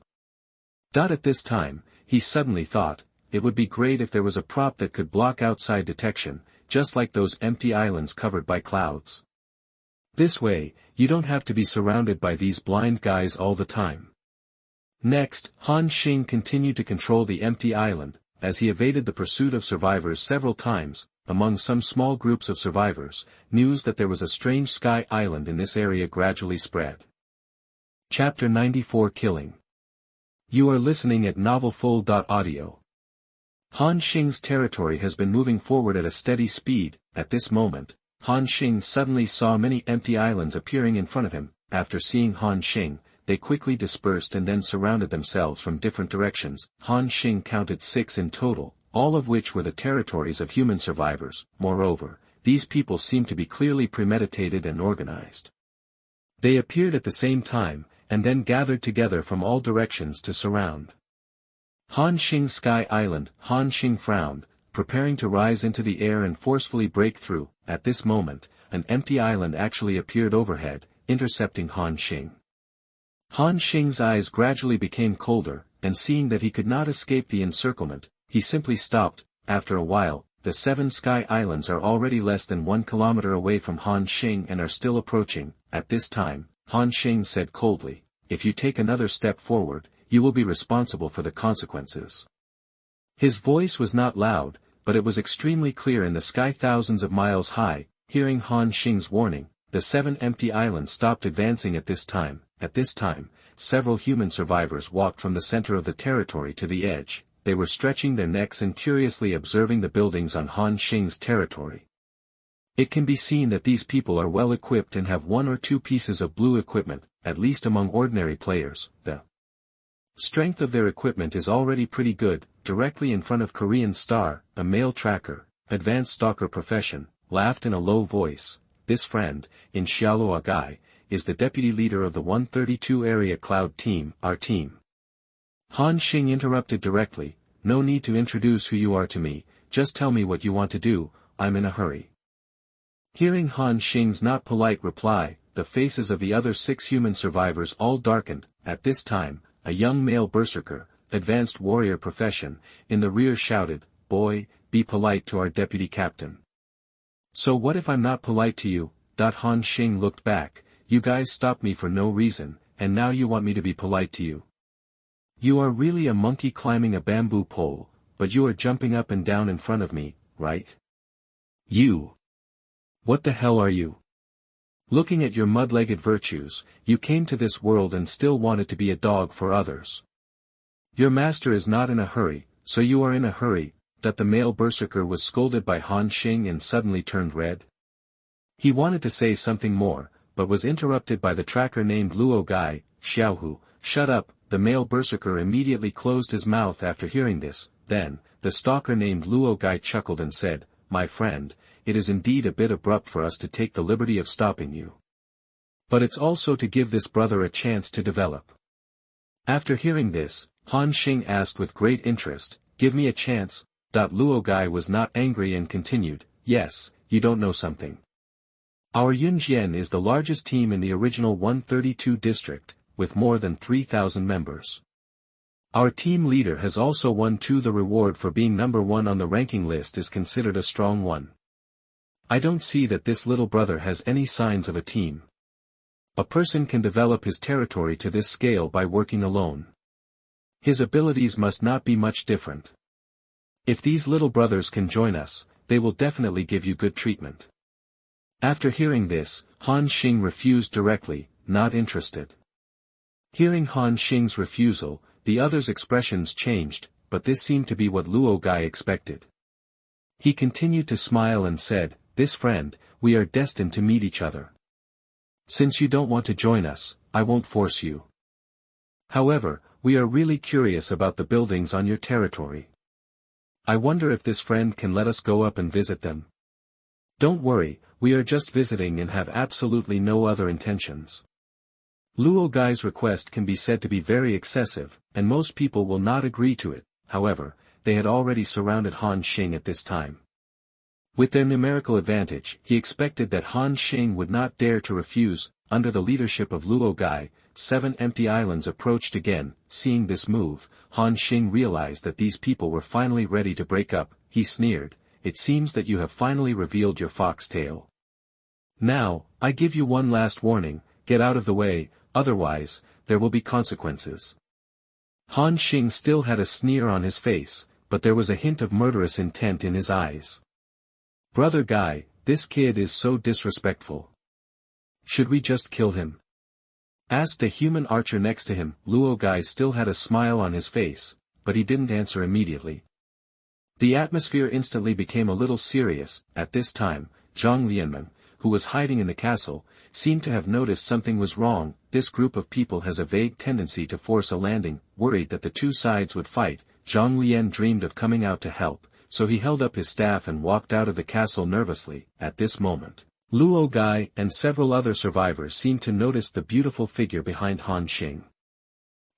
At this time, he suddenly thought, it would be great if there was a prop that could block outside detection, just like those empty islands covered by clouds. This way, you don't have to be surrounded by these blind guys all the time. Next, Han Xing continued to control the empty island, as he evaded the pursuit of survivors several times. Among some small groups of survivors, news that there was a strange sky island in this area gradually spread. Chapter 94 Killing. You are listening at novelfull.audio. Han Xing's territory has been moving forward at a steady speed. At this moment, Han Xing suddenly saw many empty islands appearing in front of him. After seeing Han Xing, they quickly dispersed and then surrounded themselves from different directions. Han Xing counted 6 in total, all of which were the territories of human survivors. Moreover, these people seemed to be clearly premeditated and organized. They appeared at the same time, and then gathered together from all directions to surround Han Xing's sky island. Han Xing frowned, preparing to rise into the air and forcefully break through. At this moment, an empty island actually appeared overhead, intercepting Han Xing. Han Xing's eyes gradually became colder, and seeing that he could not escape the encirclement, he simply stopped. After a while, the 7 sky islands are already less than 1 kilometer away from Han Xing and are still approaching. At this time, Han Xing said coldly, "If you take another step forward, you will be responsible for the consequences." His voice was not loud, but it was extremely clear in the sky thousands of miles high. Hearing Han Xing's warning, the 7 empty islands stopped advancing at this time. At this time, several human survivors walked from the center of the territory to the edge. They were stretching their necks and curiously observing the buildings on Han Xing's territory. It can be seen that these people are well equipped and have 1 or 2 pieces of blue equipment, at least among ordinary players. The strength of their equipment is already pretty good. Directly in front of Korean Star, a male tracker, advanced stalker profession, laughed in a low voice. This friend, in Xiaoyang, is the deputy leader of the 132 area cloud team, our team. Han Xing interrupted directly, "No need to introduce who you are to me, just tell me what you want to do, I'm in a hurry." Hearing Han Xing's not polite reply, the faces of the other 6 human survivors all darkened. At this time, a young male berserker, advanced warrior profession, in the rear shouted, "Boy, be polite to our deputy captain." "So what if I'm not polite to you?" Han Xing looked back, "You guys stopped me for no reason, and now you want me to be polite to you. You are really a monkey climbing a bamboo pole, but you are jumping up and down in front of me, right? You. What the hell are you? Looking at your mud-legged virtues, you came to this world and still wanted to be a dog for others. Your master is not in a hurry, so you are in a hurry." The male berserker was scolded by Han Xing and suddenly turned red. He wanted to say something more, but was interrupted by the tracker named Luo Gai, Xiaohu, shut up." The male berserker immediately closed his mouth after hearing this. Then, the stalker named Luo Gai chuckled and said, "My friend, it is indeed a bit abrupt for us to take the liberty of stopping you. But it's also to give this brother a chance to develop." After hearing this, Han Xing asked with great interest, "Give me a chance?" Luo Gai was not angry and continued, "Yes, you don't know something. Our Yunjian is the largest team in the original 132 district, with more than 3,000 members. Our team leader has also won too. The reward for being number one on the ranking list is considered a strong one. I don't see that this little brother has any signs of a team. A person can develop his territory to this scale by working alone. His abilities must not be much different. If these little brothers can join us, they will definitely give you good treatment." After hearing this, Han Xing refused directly, not interested. Hearing Han Xing's refusal, the others' expressions changed, but this seemed to be what Luo Gai expected. He continued to smile and said, "This friend, we are destined to meet each other. Since you don't want to join us, I won't force you. However, we are really curious about the buildings on your territory. I wonder if this friend can let us go up and visit them." "Don't worry, we are just visiting and have absolutely no other intentions." Luo Gai's request can be said to be very excessive, and most people will not agree to it. However, they had already surrounded Han Xing at this time. With their numerical advantage, he expected that Han Xing would not dare to refuse. Under the leadership of Luo Gai, 7 empty islands approached again. Seeing this move, Han Xing realized that these people were finally ready to break up. He sneered, "It seems that you have finally revealed your foxtail. Now, I give you one last warning, get out of the way, otherwise, there will be consequences." Han Xing still had a sneer on his face, but there was a hint of murderous intent in his eyes. "Brother Gai, this kid is so disrespectful. Should we just kill him?" asked a human archer next to him. Luo Gai still had a smile on his face, but he didn't answer immediately. The atmosphere instantly became a little serious. At this time, Zhang Lianmeng, who was hiding in the castle, seemed to have noticed something was wrong. This group of people has a vague tendency to force a landing. Worried that the two sides would fight, Zhang Lian dreamed of coming out to help, so he held up his staff and walked out of the castle nervously. At this moment, Luo Gai and several other survivors seemed to notice the beautiful figure behind Han Xing.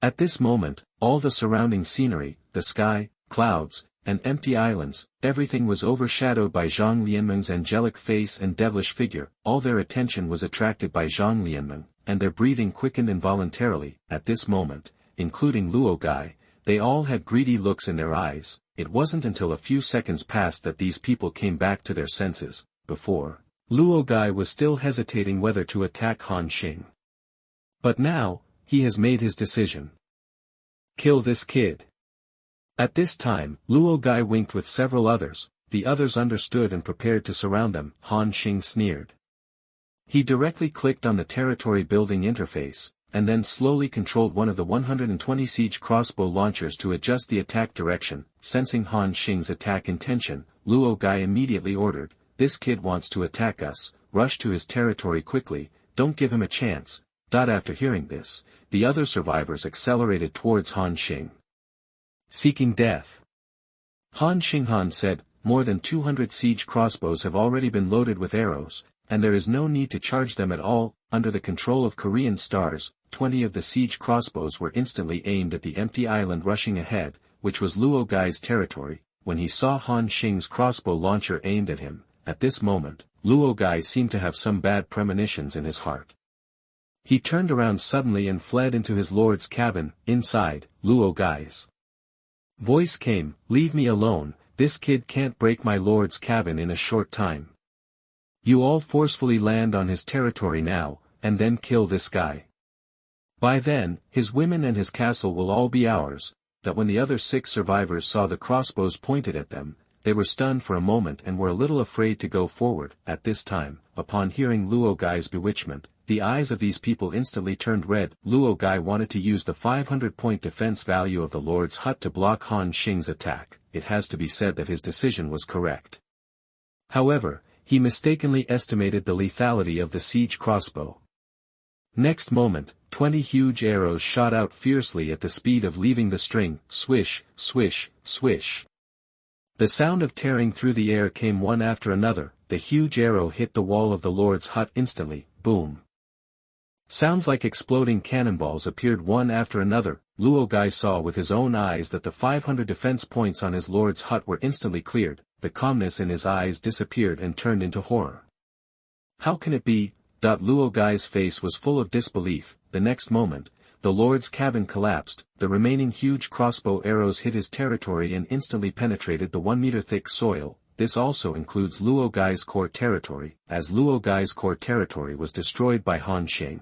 At this moment, all the surrounding scenery, the sky, clouds, and empty islands, everything was overshadowed by Zhang Lianmeng's angelic face and devilish figure. All their attention was attracted by Zhang Lianmeng, and their breathing quickened involuntarily. At this moment, including Luo Gai, they all had greedy looks in their eyes. It wasn't until a few seconds passed that these people came back to their senses. Before, Luo Gai was still hesitating whether to attack Han Xing. But now, he has made his decision. Kill this kid. At this time, Luo Gai winked with several others. The others understood and prepared to surround them. Han Xing sneered. He directly clicked on the territory building interface, and then slowly controlled one of the 120 siege crossbow launchers to adjust the attack direction. Sensing Han Xing's attack intention, Luo Gai immediately ordered, "This kid wants to attack us, rush to his territory quickly, don't give him a chance." After hearing this, the other survivors accelerated towards Han Xing. Seeking death. Han Xinghan said, "More than 200 siege crossbows have already been loaded with arrows, and there is no need to charge them at all." Under the control of Korean stars, 20 of the siege crossbows were instantly aimed at the empty island rushing ahead, which was Luo Gai's territory. When he saw Han Xing's crossbow launcher aimed at him, at this moment, Luo Gai seemed to have some bad premonitions in his heart. He turned around suddenly and fled into his lord's cabin. Inside, Luo Gai's voice came, "Leave me alone, this kid can't break my lord's cabin in a short time. You all forcefully land on his territory now, and then kill this guy. By then, his women and his castle will all be ours." That when the other 6 survivors saw the crossbows pointed at them, they were stunned for a moment and were a little afraid to go forward. At this time, upon hearing Luo Gai's bewitchment, the eyes of these people instantly turned red. Luo Gai wanted to use the 500-point defense value of the Lord's hut to block Han Xing's attack. It has to be said that his decision was correct. However, he mistakenly estimated the lethality of the siege crossbow. Next moment, 20 huge arrows shot out fiercely at the speed of leaving the string, swish, swish, swish. The sound of tearing through the air came one after another. The huge arrow hit the wall of the Lord's hut instantly, boom. Sounds like exploding cannonballs appeared one after another. Luo Gai saw with his own eyes that the 500 defense points on his Lord's hut were instantly cleared. The calmness in his eyes disappeared and turned into horror. How can it be? Luo Gai's face was full of disbelief. The next moment, the Lord's cabin collapsed. The remaining huge crossbow arrows hit his territory and instantly penetrated the 1 meter thick soil. This also includes Luo Gai's core territory, as Luo Gai's core territory was destroyed by Han Xing.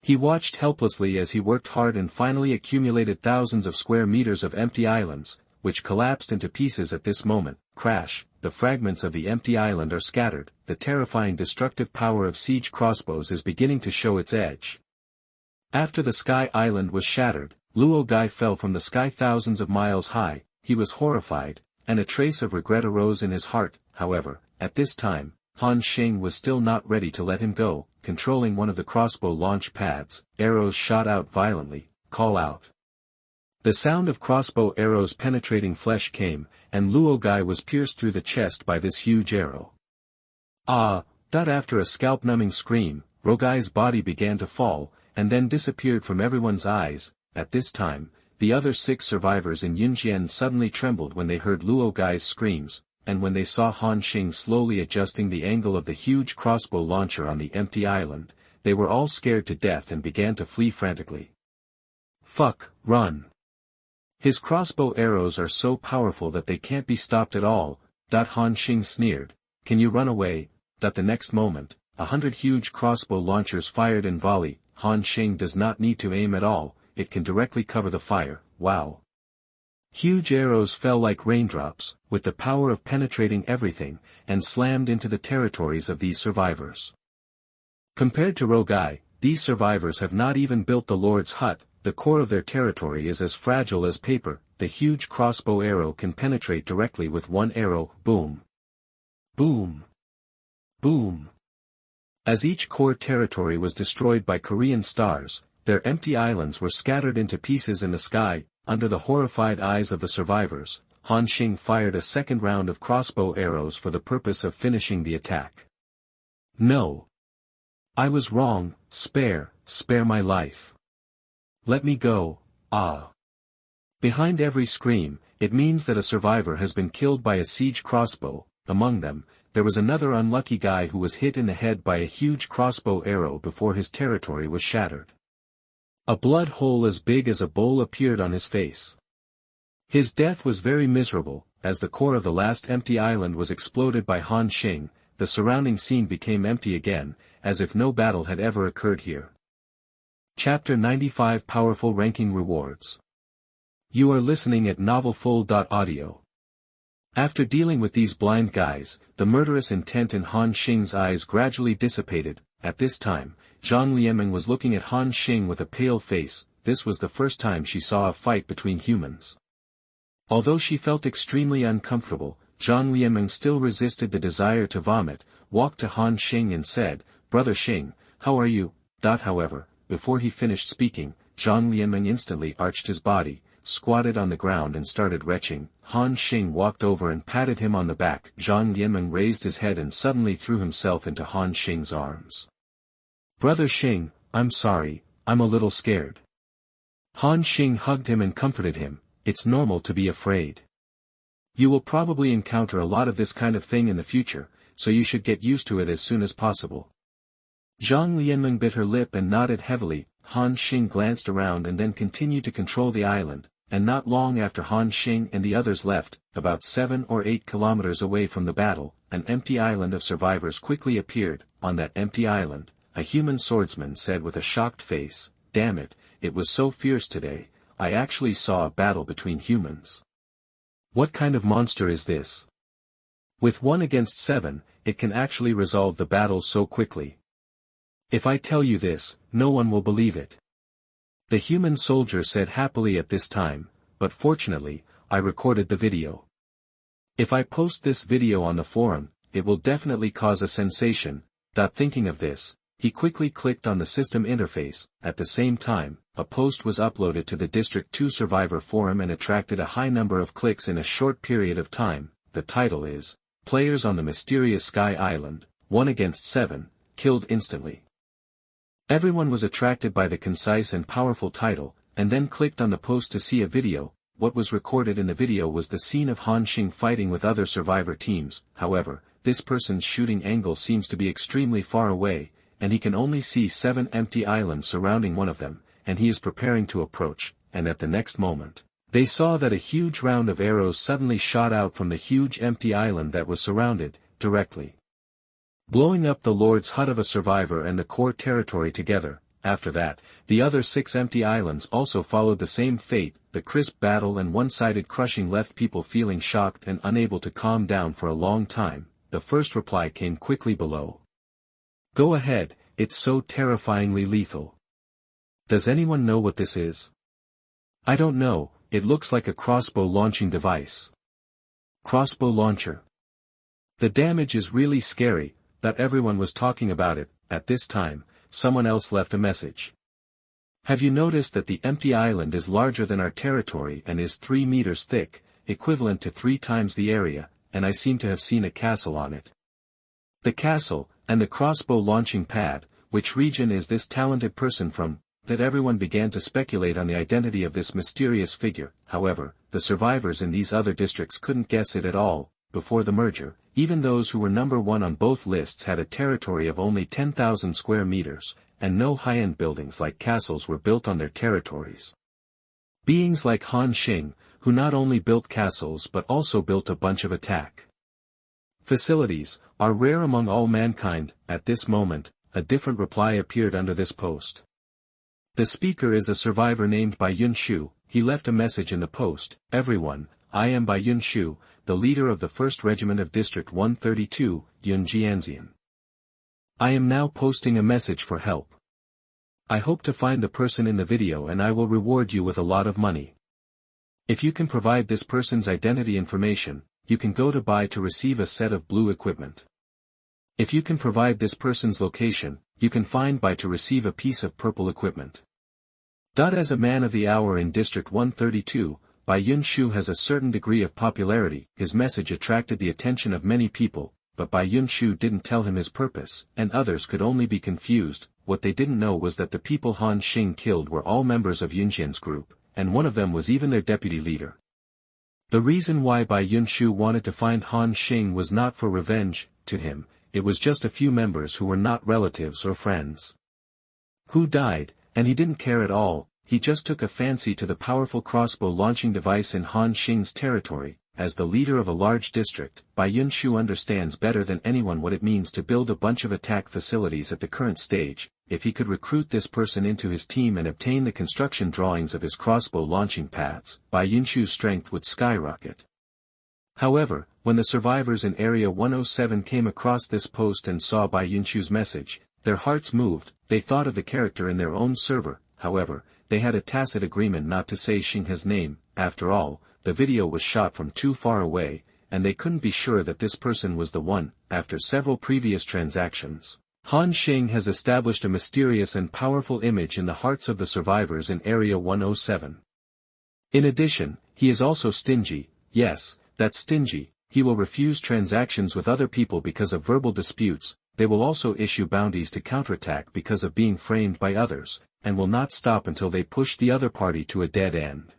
He watched helplessly as he worked hard and finally accumulated thousands of square meters of empty islands, which collapsed into pieces at this moment. Crash, the fragments of the empty island are scattered. The terrifying destructive power of siege crossbows is beginning to show its edge. After the sky island was shattered, Luo Gai fell from the sky thousands of miles high. He was horrified, and a trace of regret arose in his heart. However, at this time, Han Xing was still not ready to let him go. Controlling one of the crossbow launch pads, arrows shot out violently. Call out. The sound of crossbow arrows penetrating flesh came, and Luo Gai was pierced through the chest by this huge arrow. After a scalp-numbing scream, Luo Gai's body began to fall, and then disappeared from everyone's eyes. At this time, the other 6 survivors in Yunjian suddenly trembled when they heard Luo Gai's screams, and when they saw Han Xing slowly adjusting the angle of the huge crossbow launcher on the empty island. They were all scared to death and began to flee frantically. Fuck, run. His crossbow arrows are so powerful that they can't be stopped at all. Han Xing sneered. Can you run away? The next moment, 100 huge crossbow launchers fired in volley. Han Xing does not need to aim at all, it can directly cover the fire. Wow. Huge arrows fell like raindrops, with the power of penetrating everything, and slammed into the territories of these survivors. Compared to Luo Gai, these survivors have not even built the Lord's hut. The core of their territory is as fragile as paper. The huge crossbow arrow can penetrate directly with one arrow. Boom. Boom. Boom. As each core territory was destroyed by Korean stars, their empty islands were scattered into pieces in the sky. Under the horrified eyes of the survivors, Han Xing fired a second round of crossbow arrows for the purpose of finishing the attack. No. I was wrong. Spare my life. Let me go. Behind every scream, it means that a survivor has been killed by a siege crossbow. Among them, there was another unlucky guy who was hit in the head by a huge crossbow arrow before his territory was shattered. A blood hole as big as a bowl appeared on his face. His death was very miserable. As the core of the last empty island was exploded by Han Xing, the surrounding scene became empty again, as if no battle had ever occurred here. Chapter 95 Powerful Ranking Rewards. You are listening at novelfull.audio. After dealing with these blind guys, the murderous intent in Han Xing's eyes gradually dissipated. At this time, Zhang Lianmeng was looking at Han Xing with a pale face. This was the first time she saw a fight between humans. Although she felt extremely uncomfortable, Zhang Lianmeng still resisted the desire to vomit, walked to Han Xing and said, "Brother Xing, how are you?" However, before he finished speaking, Zhang Lianmeng instantly arched his body, squatted on the ground and started retching. Han Xing walked over and patted him on the back. Zhang Lianmeng raised his head and suddenly threw himself into Han Xing's arms. "Brother Xing, I'm sorry, I'm a little scared." Han Xing hugged him and comforted him. "It's normal to be afraid. You will probably encounter a lot of this kind of thing in the future, so you should get used to it as soon as possible." Zhang Lianmeng bit her lip and nodded heavily. Han Xing glanced around and then continued to control the island, and not long after Han Xing and the others left, about 7 or 8 kilometers away from the battle, an empty island of survivors quickly appeared. On that empty island, a human swordsman said with a shocked face, "Damn it, it was so fierce today, I actually saw a battle between humans. What kind of monster is this? With 1 against 7, it can actually resolve the battle so quickly. If I tell you this, no one will believe it." The human soldier said happily at this time, "But fortunately, I recorded the video. If I post this video on the forum, it will definitely cause a sensation." Thinking of this, He quickly clicked on the system interface. At the same time, a post was uploaded to the District 2 Survivor forum and attracted a high number of clicks in a short period of time. The title is, "Players on the Mysterious Sky Island, 1 against 7, killed instantly." Everyone was attracted by the concise and powerful title, and then clicked on the post to see a video. What was recorded in the video was the scene of Han Xing fighting with other survivor teams. However, this person's shooting angle seems to be extremely far away, and he can only see 7 empty islands surrounding one of them, and he is preparing to approach, and at the next moment, they saw that a huge round of arrows suddenly shot out from the huge empty island that was surrounded, directly blowing up the Lord's hut of a survivor and the core territory together. After that, the other 6 empty islands also followed the same fate. The crisp battle and one-sided crushing left people feeling shocked and unable to calm down for a long time. The first reply came quickly below. "Go ahead, it's so terrifyingly lethal. Does anyone know what this is?" "I don't know, it looks like a crossbow launching device." "Crossbow launcher. The damage is really scary," but everyone was talking about it. At this time, someone else left a message. "Have you noticed that the empty island is larger than our territory and is 3 meters thick, equivalent to 3 times the area, and I seem to have seen a castle on it." The castle, and the crossbow launching pad, which region is this talented person from? That everyone began to speculate on the identity of this mysterious figure. However, the survivors in these other districts couldn't guess it at all. Before the merger, even those who were number 1 on both lists had a territory of only 10,000 square meters, and no high-end buildings like castles were built on their territories. Beings like Han Xing, who not only built castles but also built a bunch of attack facilities, are rare among all mankind. At this moment, a different reply appeared under this post. The speaker is a survivor named Bai Yunshu. He left a message in the post. "Everyone, I am Bai Yunshu, the leader of the 1st Regiment of District 132, Yunjianxian. I am now posting a message for help. I hope to find the person in the video and I will reward you with a lot of money. If you can provide this person's identity information, you can go to buy to receive a set of blue equipment. If you can provide this person's location, you can find buy to receive a piece of purple equipment." As a man of the hour in District 132, Bai Yunshu has a certain degree of popularity. His message attracted the attention of many people, but Bai Yunshu didn't tell him his purpose, and others could only be confused. What they didn't know was that the people Han Xing killed were all members of Yunjian's group, and one of them was even their deputy leader. The reason why Bai Yunshu wanted to find Han Xing was not for revenge. To him, it was just a few members who were not relatives or friends who died, and he didn't care at all. He just took a fancy to the powerful crossbow launching device in Han Xing's territory. As the leader of a large district, Bai Yunshu understands better than anyone what it means to build a bunch of attack facilities at the current stage. If he could recruit this person into his team and obtain the construction drawings of his crossbow launching pads, Bai Yunshu's strength would skyrocket. However, when the survivors in Area 107 came across this post and saw Bai Yunshu's message, their hearts moved. They thought of the character in their own server. However, they had a tacit agreement not to say Xinghe's name. After all, the video was shot from too far away, and they couldn't be sure that this person was the one. After several previous transactions, Han Xing has established a mysterious and powerful image in the hearts of the survivors in Area 107. In addition, he is also stingy. Yes, that's stingy. He will refuse transactions with other people because of verbal disputes. They will also issue bounties to counterattack because of being framed by others, and will not stop until they push the other party to a dead end.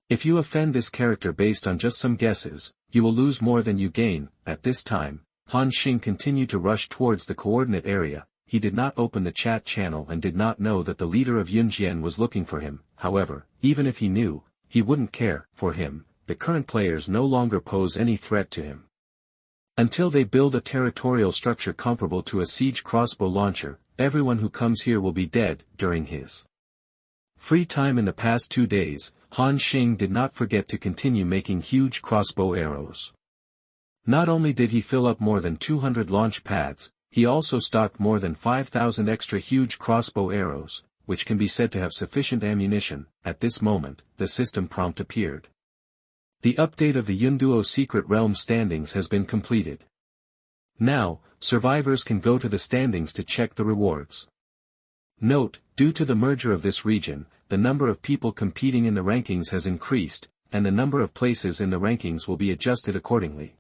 If you offend this character based on just some guesses, you will lose more than you gain. At this time, Han Xing continued to rush towards the coordinate area. He did not open the chat channel and did not know that the leader of Yunjian was looking for him. However, even if he knew, he wouldn't care. For him, the current players no longer pose any threat to him. Until they build a territorial structure comparable to a siege crossbow launcher, everyone who comes here will be dead. During his free time in the past 2 days, Han Xing did not forget to continue making huge crossbow arrows. Not only did he fill up more than 200 launch pads, he also stocked more than 5,000 extra huge crossbow arrows, which can be said to have sufficient ammunition. At this moment, the system prompt appeared. The update of the Yunduo Secret Realm standings has been completed. Now, survivors can go to the standings to check the rewards. Note, due to the merger of this region, the number of people competing in the rankings has increased, and the number of places in the rankings will be adjusted accordingly.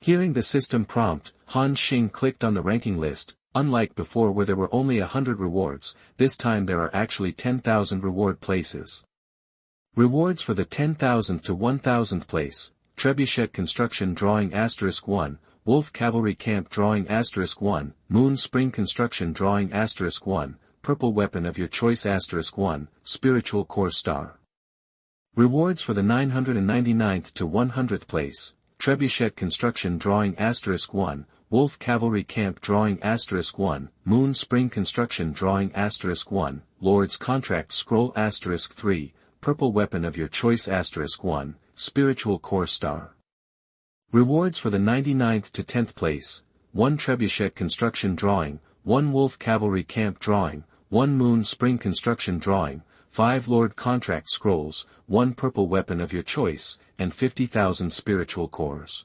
Hearing the system prompt, Han Xing clicked on the ranking list. Unlike before where there were only 100 rewards, this time there are actually 10,000 reward places. Rewards for the 10,000th to 1,000th place: Trebuchet Construction Drawing *1, Wolf Cavalry Camp Drawing *1, Moon Spring Construction Drawing *1, Purple Weapon of your choice *1, Spiritual Core Star. Rewards for the 999th to 100th place: Trebuchet Construction Drawing *1, Wolf Cavalry Camp Drawing *1, Moon Spring Construction Drawing *1, Lord's Contract Scroll *3, Purple Weapon of your choice *1, Spiritual Core Star. Rewards for the 99th to 10th place: 1 Trebuchet Construction Drawing, 1 Wolf Cavalry Camp Drawing, 1 Moon Spring Construction Drawing, 5 Lord Contract Scrolls, 1 Purple Weapon of your choice, and 50,000 Spiritual Cores.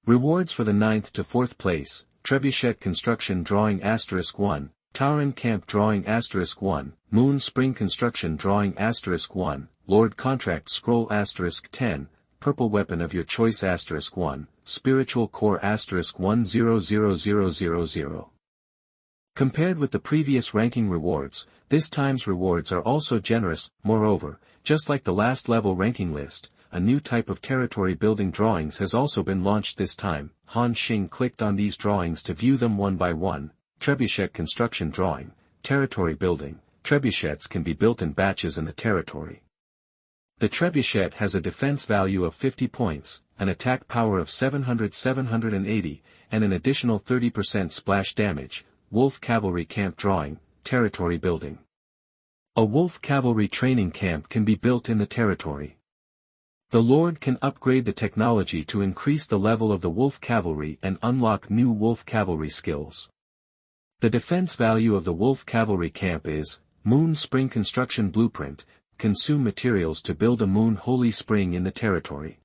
Rewards for the 9th to 4th place: Trebuchet Construction Drawing *1, Tauren Camp Drawing *1, Moon Spring Construction Drawing *1, Lord Contract Scroll *10, Purple Weapon of your choice *1, Spiritual Core *1000000. Compared with the previous ranking rewards, this time's rewards are also generous. Moreover, just like the last level ranking list, a new type of territory building drawings has also been launched this time. Han Xing clicked on these drawings to view them one by one. Trebuchet Construction Drawing, Territory Building. Trebuchets can be built in batches in the territory. The trebuchet has a defense value of 50 points, an attack power of 700-780, and an additional 30% splash damage. Wolf Cavalry Camp Drawing, Territory Building. A Wolf Cavalry training camp can be built in the territory. The Lord can upgrade the technology to increase the level of the Wolf Cavalry and unlock new Wolf Cavalry skills. The defense value of the Wolf Cavalry camp is: Moon Spring Construction Blueprint, consume materials to build a Moon Holy Spring in the territory.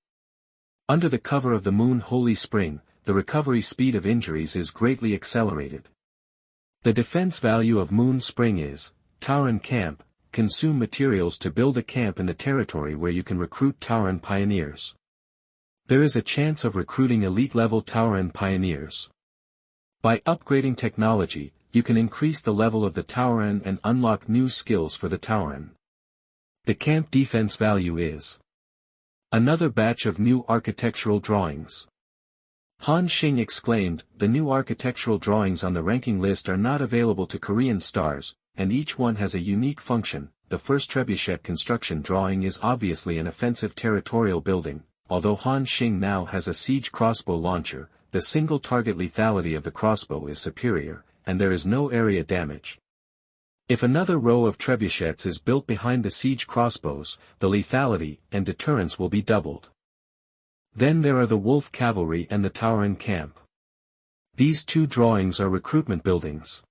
Under the cover of the Moon Holy Spring, the recovery speed of injuries is greatly accelerated. The defense value of Moon Spring is: Tauren Camp, consume materials to build a camp in the territory where you can recruit Tauren pioneers. There is a chance of recruiting elite-level Tauren pioneers. By upgrading technology, you can increase the level of the Tauren and unlock new skills for the Tauren. The camp defense value is another batch of new architectural drawings. Han Xing exclaimed, the new architectural drawings on the ranking list are not available to Korean stars, and each one has a unique function. The first trebuchet construction drawing is obviously an offensive territorial building. Although Han Xing now has a siege crossbow launcher, the single target lethality of the crossbow is superior, and there is no area damage. If another row of trebuchets is built behind the siege crossbows, the lethality and deterrence will be doubled. Then there are the Wolf Cavalry and the Tauren Camp. These two drawings are recruitment buildings.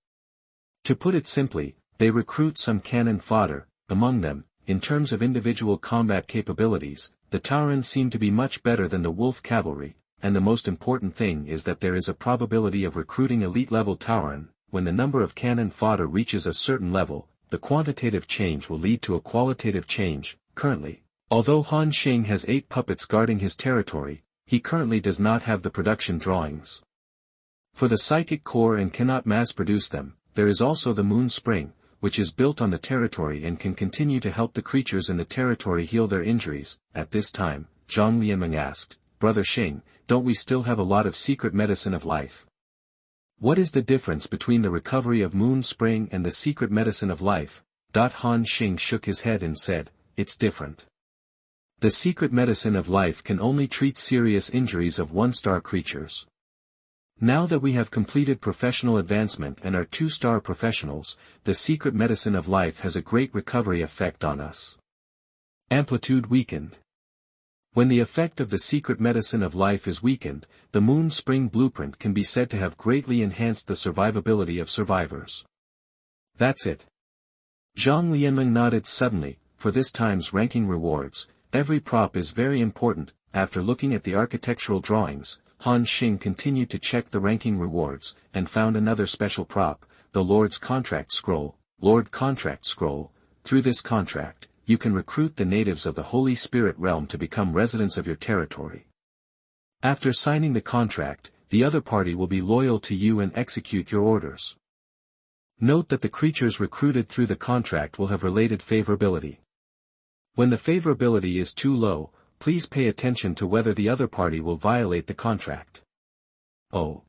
To put it simply, they recruit some cannon fodder. Among them, in terms of individual combat capabilities, the Tauren seem to be much better than the Wolf Cavalry, and the most important thing is that there is a probability of recruiting elite-level Tauren. When the number of cannon fodder reaches a certain level, the quantitative change will lead to a qualitative change. Currently, although Han Xing has 8 puppets guarding his territory, he currently does not have the production drawings for the psychic core and cannot mass-produce them. There is also the Moon Spring, which is built on the territory and can continue to help the creatures in the territory heal their injuries. At this time, Zhang Lianmeng asked, Brother Xing, don't we still have a lot of secret medicine of life? What is the difference between the recovery of Moon Spring and the secret medicine of life? Han Xing shook his head and said, it's different. The secret medicine of life can only treat serious injuries of 1-star creatures. Now that we have completed professional advancement and are 2-star professionals, the secret medicine of life has a great recovery effect on us. Amplitude weakened. When the effect of the secret medicine of life is weakened, the Moon Spring blueprint can be said to have greatly enhanced the survivability of survivors. That's it. Zhang Lianmeng nodded suddenly. For this time's ranking rewards, every prop is very important. After looking at the architectural drawings, Han Xing continued to check the ranking rewards, and found another special prop, the Lord's Contract Scroll. Lord Contract Scroll. Through this contract, you can recruit the natives of the Holy Spirit realm to become residents of your territory. After signing the contract, the other party will be loyal to you and execute your orders. Note that the creatures recruited through the contract will have related favorability. When the favorability is too low, please pay attention to whether the other party will violate the contract. Oh.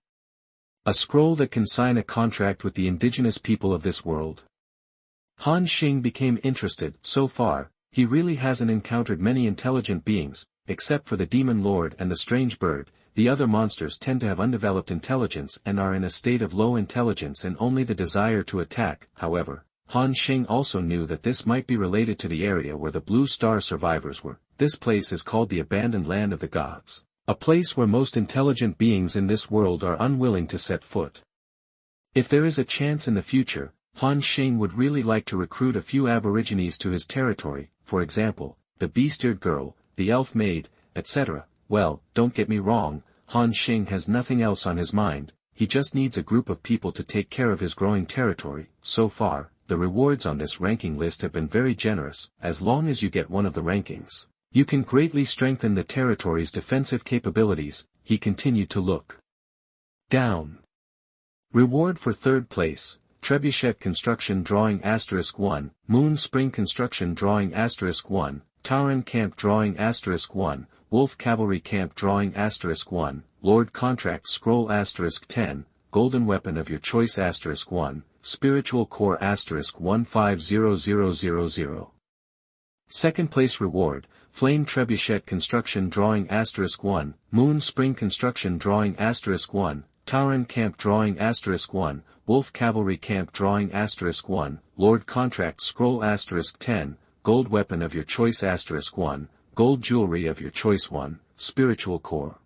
A scroll that can sign a contract with the indigenous people of this world. Han Xing became interested. So far, he really hasn't encountered many intelligent beings, except for the Demon Lord and the strange bird. The other monsters tend to have undeveloped intelligence and are in a state of low intelligence and only the desire to attack. However, Han Xing also knew that this might be related to the area where the Blue Star survivors were. This place is called the Abandoned Land of the Gods, a place where most intelligent beings in this world are unwilling to set foot. If there is a chance in the future, Han Xing would really like to recruit a few aborigines to his territory, for example, the Beast-eared Girl, the Elf Maid, etc. Well, don't get me wrong, Han Xing has nothing else on his mind, he just needs a group of people to take care of his growing territory. So far, the rewards on this ranking list have been very generous. As long as you get one of the rankings, you can greatly strengthen the territory's defensive capabilities. He continued to look down. Reward for third place, Trebuchet Construction Drawing *1, Moon Spring Construction Drawing *1, Tauren Camp Drawing *1, Wolf Cavalry Camp Drawing *1, Lord Contract Scroll *10, Golden Weapon of your choice *1, Spiritual Core *150000. Second place reward, Flame Trebuchet Construction Drawing *1, Moon Spring Construction Drawing *1, Tauren Camp Drawing *1, Wolf Cavalry Camp Drawing *1, Lord Contract Scroll *10, Gold Weapon of your choice *1, Gold Jewelry of your choice 1, Spiritual Core.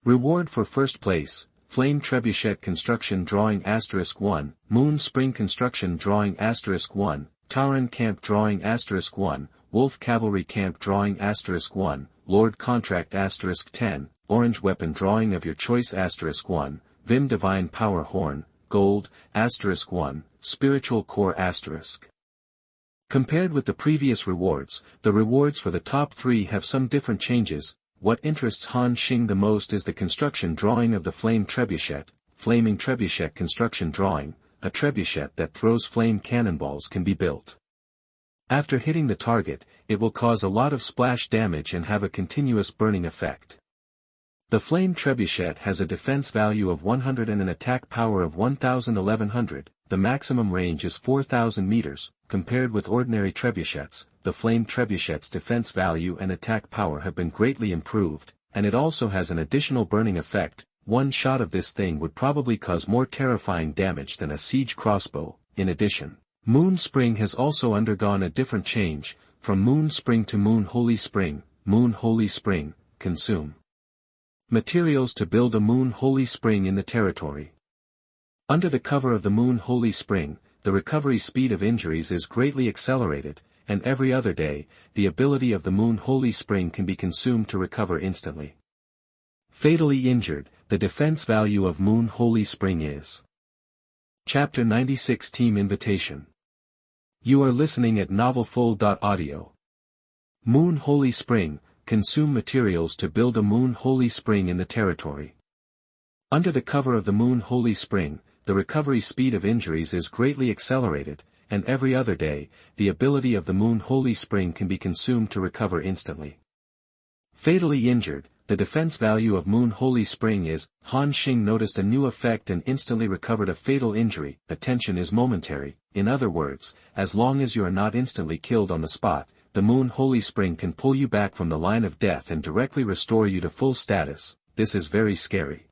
Reward for first place, Flame Trebuchet Construction Drawing *1, Moon Spring Construction Drawing *1, Tauren Camp Drawing *1, Wolf Cavalry Camp Drawing *1, Lord Contract *10, Orange Weapon Drawing of your choice *1, Vim Divine Power Horn, Gold, *1, Spiritual Core *. Compared with the previous rewards, the rewards for the top three have some different changes. What interests Han Xing the most is the construction drawing of the Flame Trebuchet. Flaming Trebuchet Construction Drawing, a trebuchet that throws flame cannonballs can be built. After hitting the target, it will cause a lot of splash damage and have a continuous burning effect. The Flame Trebuchet has a defense value of 100 and an attack power of 1100. The maximum range is 4,000 meters. Compared with ordinary trebuchets, the Flame Trebuchet's defense value and attack power have been greatly improved, and it also has an additional burning effect. One shot of this thing would probably cause more terrifying damage than a siege crossbow. In addition, Moon Spring has also undergone a different change, from Moon Spring to Moon Holy Spring. Moon Holy Spring, consume materials to build a Moon Holy Spring in the territory. Under the cover of the Moon Holy Spring, the recovery speed of injuries is greatly accelerated, and every other day, the ability of the Moon Holy Spring can be consumed to recover instantly. Fatally injured, the defense value of Moon Holy Spring is. Chapter 96 Team Invitation. You are listening at novelfull.audio. Moon Holy Spring, consume materials to build a Moon Holy Spring in the territory. Under the cover of the Moon Holy Spring, the recovery speed of injuries is greatly accelerated, and every other day, the ability of the Moon Holy Spring can be consumed to recover instantly. Fatally injured, the defense value of Moon Holy Spring is. Han Xing noticed a new effect and instantly recovered a fatal injury. Attention is momentary. In other words, as long as you are not instantly killed on the spot, the Moon Holy Spring can pull you back from the line of death and directly restore you to full status. This is very scary.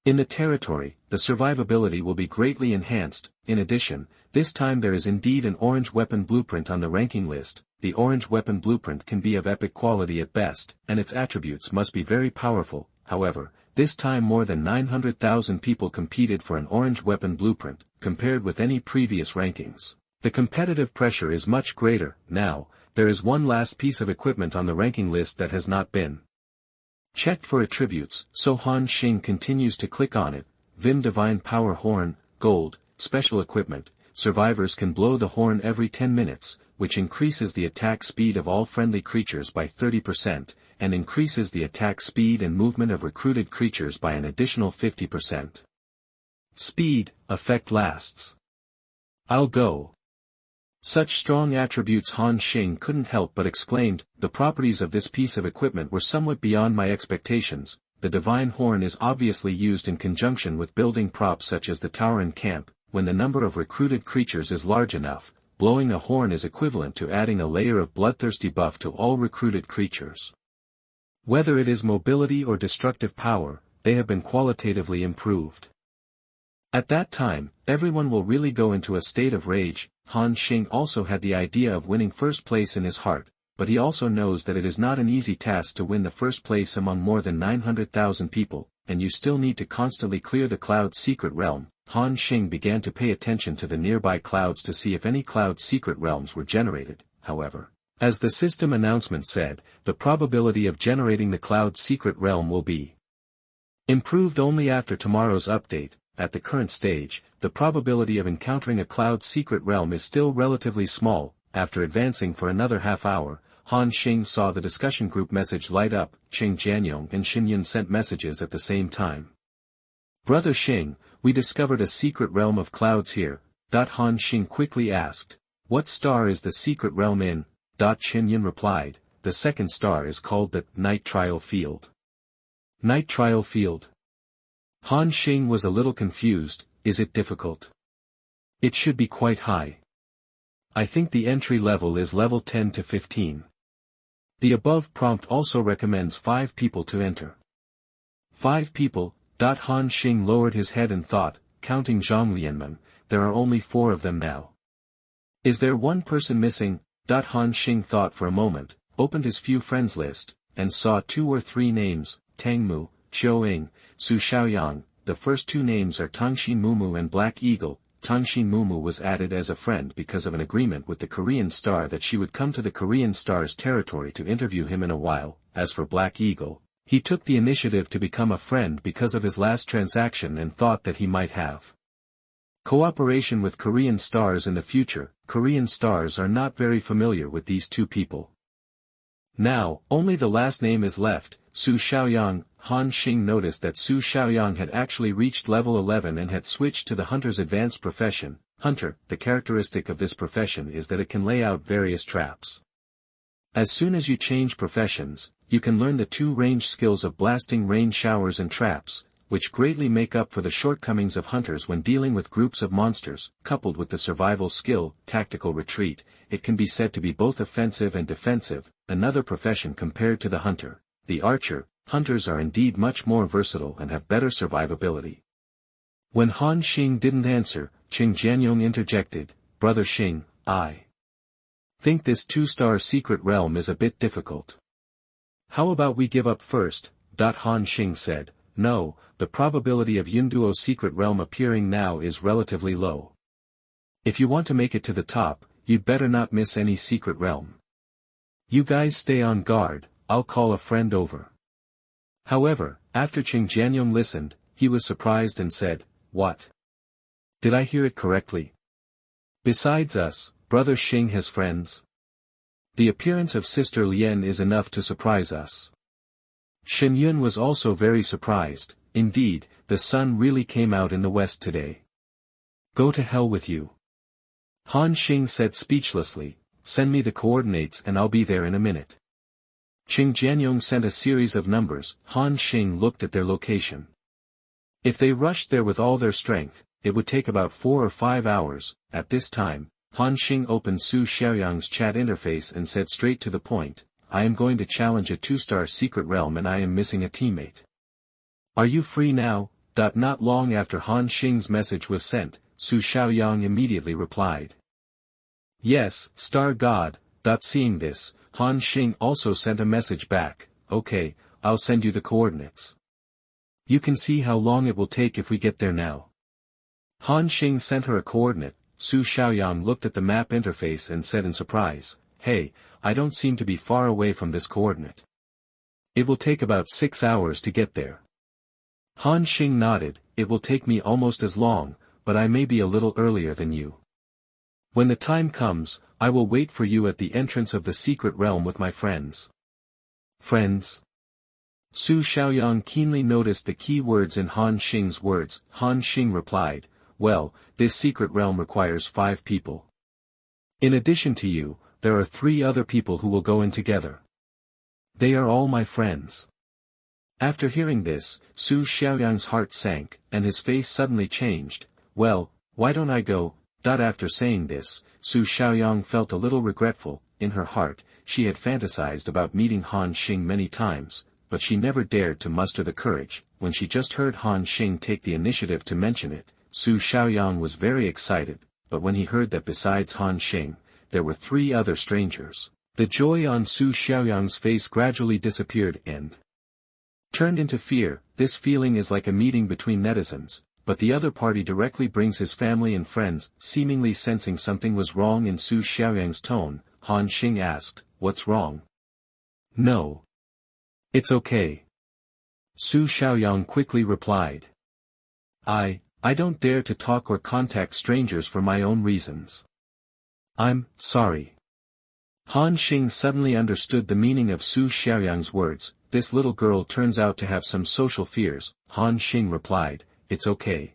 In the territory, the survivability will be greatly enhanced. In addition, this time there is indeed an orange weapon blueprint on the ranking list. The orange weapon blueprint can be of epic quality at best, and its attributes must be very powerful. However, this time more than 900,000 people competed for an orange weapon blueprint, compared with any previous rankings. The competitive pressure is much greater. Now, there is one last piece of equipment on the ranking list that has not been Checked for attributes, so Han Xing continues to click on it. Vim Divine Power Horn, Gold, Special Equipment. Survivors can blow the horn every 10 minutes, which increases the attack speed of all friendly creatures by 30%, and increases the attack speed and movement of recruited creatures by an additional 50%. Speed, effect lasts. I'll go. Such strong attributes Han Xing couldn't help but exclaimed. The properties of this piece of equipment were somewhat beyond my expectations. The divine horn is obviously used in conjunction with building props such as the tower and camp. When the number of recruited creatures is large enough, blowing a horn is equivalent to adding a layer of bloodthirsty buff to all recruited creatures. Whether it is mobility or destructive power, they have been qualitatively improved. At that time, everyone will really go into a state of rage. Han Xing also had the idea of winning first place in his heart, but he also knows that it is not an easy task to win the first place among more than 900,000 people, and you still need to constantly clear the cloud's secret realm. Han Xing began to pay attention to the nearby clouds to see if any cloud secret realms were generated, however. As the system announcement said, the probability of generating the cloud secret realm will be improved only after tomorrow's update. At the current stage, the probability of encountering a cloud secret realm is still relatively small. After advancing for another half hour, Han Xing saw the discussion group message light up. Qing Jianyong and Xinyun sent messages at the same time. Brother Xing, we discovered a secret realm of clouds here. Han Xing quickly asked, what star is the secret realm in? Xinyun replied, the second star is called the Night Trial Field. Night Trial Field. Han Xing was a little confused. Is it difficult? It should be quite high. I think the entry level is level 10 to 15. The above prompt also recommends 5 people to enter. 5 people. Han Xing lowered his head and thought, counting Zhang Lianmen, there are only 4 of them now. Is there one person missing? Han Xing thought for a moment, opened his few friends list, and saw 2 or 3 names, Tangmu, Qiuing, Su Xiaoyang. The first 2 names are Tangxin Mumu and Black Eagle. Tangxin Mumu was added as a friend because of an agreement with the Korean Star that she would come to the Korean Star's territory to interview him in a while. As for Black Eagle, he took the initiative to become a friend because of his last transaction and thought that he might have cooperation with Korean Stars in the future. Korean Stars are not very familiar with these 2 people. Now, only the last name is left, Su Xiaoyang. Han Xing noticed that Su Xiaoyang had actually reached level 11 and had switched to the hunter's advanced profession. Hunter, the characteristic of this profession is that it can lay out various traps. As soon as you change professions, you can learn the 2 range skills of blasting rain showers and traps, which greatly make up for the shortcomings of hunters when dealing with groups of monsters. Coupled with the survival skill, tactical retreat, it can be said to be both offensive and defensive, another profession compared to the hunter. The archer. Hunters are indeed much more versatile and have better survivability. When Han Xing didn't answer, Qing Jianyong interjected, Brother Xing, I think this 2-star secret realm is a bit difficult. How about we give up first? Han Xing said, no, the probability of Yunduo's secret realm appearing now is relatively low. If you want to make it to the top, you'd better not miss any secret realm. You guys stay on guard, I'll call a friend over. However, after Qing Jianyong listened, he was surprised and said, what? Did I hear it correctly? Besides us, Brother Xing has friends? The appearance of Sister Lian is enough to surprise us. Xinyun was also very surprised. Indeed, the sun really came out in the west today. Go to hell with you. Han Xing said speechlessly, send me the coordinates and I'll be there in a minute. Qing Jianyong sent a series of numbers. Han Xing looked at their location. If they rushed there with all their strength, it would take about 4 or 5 hours. At this time, Han Xing opened Su Xiaoyang's chat interface and said straight to the point, I am going to challenge a 2-star secret realm and I am missing a teammate. Are you free now? Not long after Han Xing's message was sent, Su Xiaoyang immediately replied. Yes, Star God. Seeing this, Han Xing also sent a message back, okay, I'll send you the coordinates. You can see how long it will take if we get there now. Han Xing sent her a coordinate. Su Xiaoyang looked at the map interface and said in surprise, hey, I don't seem to be far away from this coordinate. It will take about 6 hours to get there. Han Xing nodded. It will take me almost as long, but I may be a little earlier than you. When the time comes, I will wait for you at the entrance of the secret realm with my friends. Friends? Su Xiaoyang keenly noticed the key words in Han Xing's words. Han Xing replied, well, this secret realm requires 5 people. In addition to you, there are 3 other people who will go in together. They are all my friends. After hearing this, Su Xiaoyang's heart sank, and his face suddenly changed. Well, why don't I go? After saying this, Su Xiaoyang felt a little regretful. In her heart, she had fantasized about meeting Han Xing many times, but she never dared to muster the courage. When she just heard Han Xing take the initiative to mention it, Su Xiaoyang was very excited, but when he heard that besides Han Xing, there were 3 other strangers, the joy on Su Xiaoyang's face gradually disappeared and turned into fear. This feeling is like a meeting between netizens, but the other party directly brings his family and friends. Seemingly sensing something was wrong in Su Xiaoyang's tone, Han Xing asked, what's wrong? No. It's okay. Su Xiaoyang quickly replied. I don't dare to talk or contact strangers for my own reasons. I'm sorry. Han Xing suddenly understood the meaning of Su Xiaoyang's words. This little girl turns out to have some social fears. Han Xing replied, it's okay.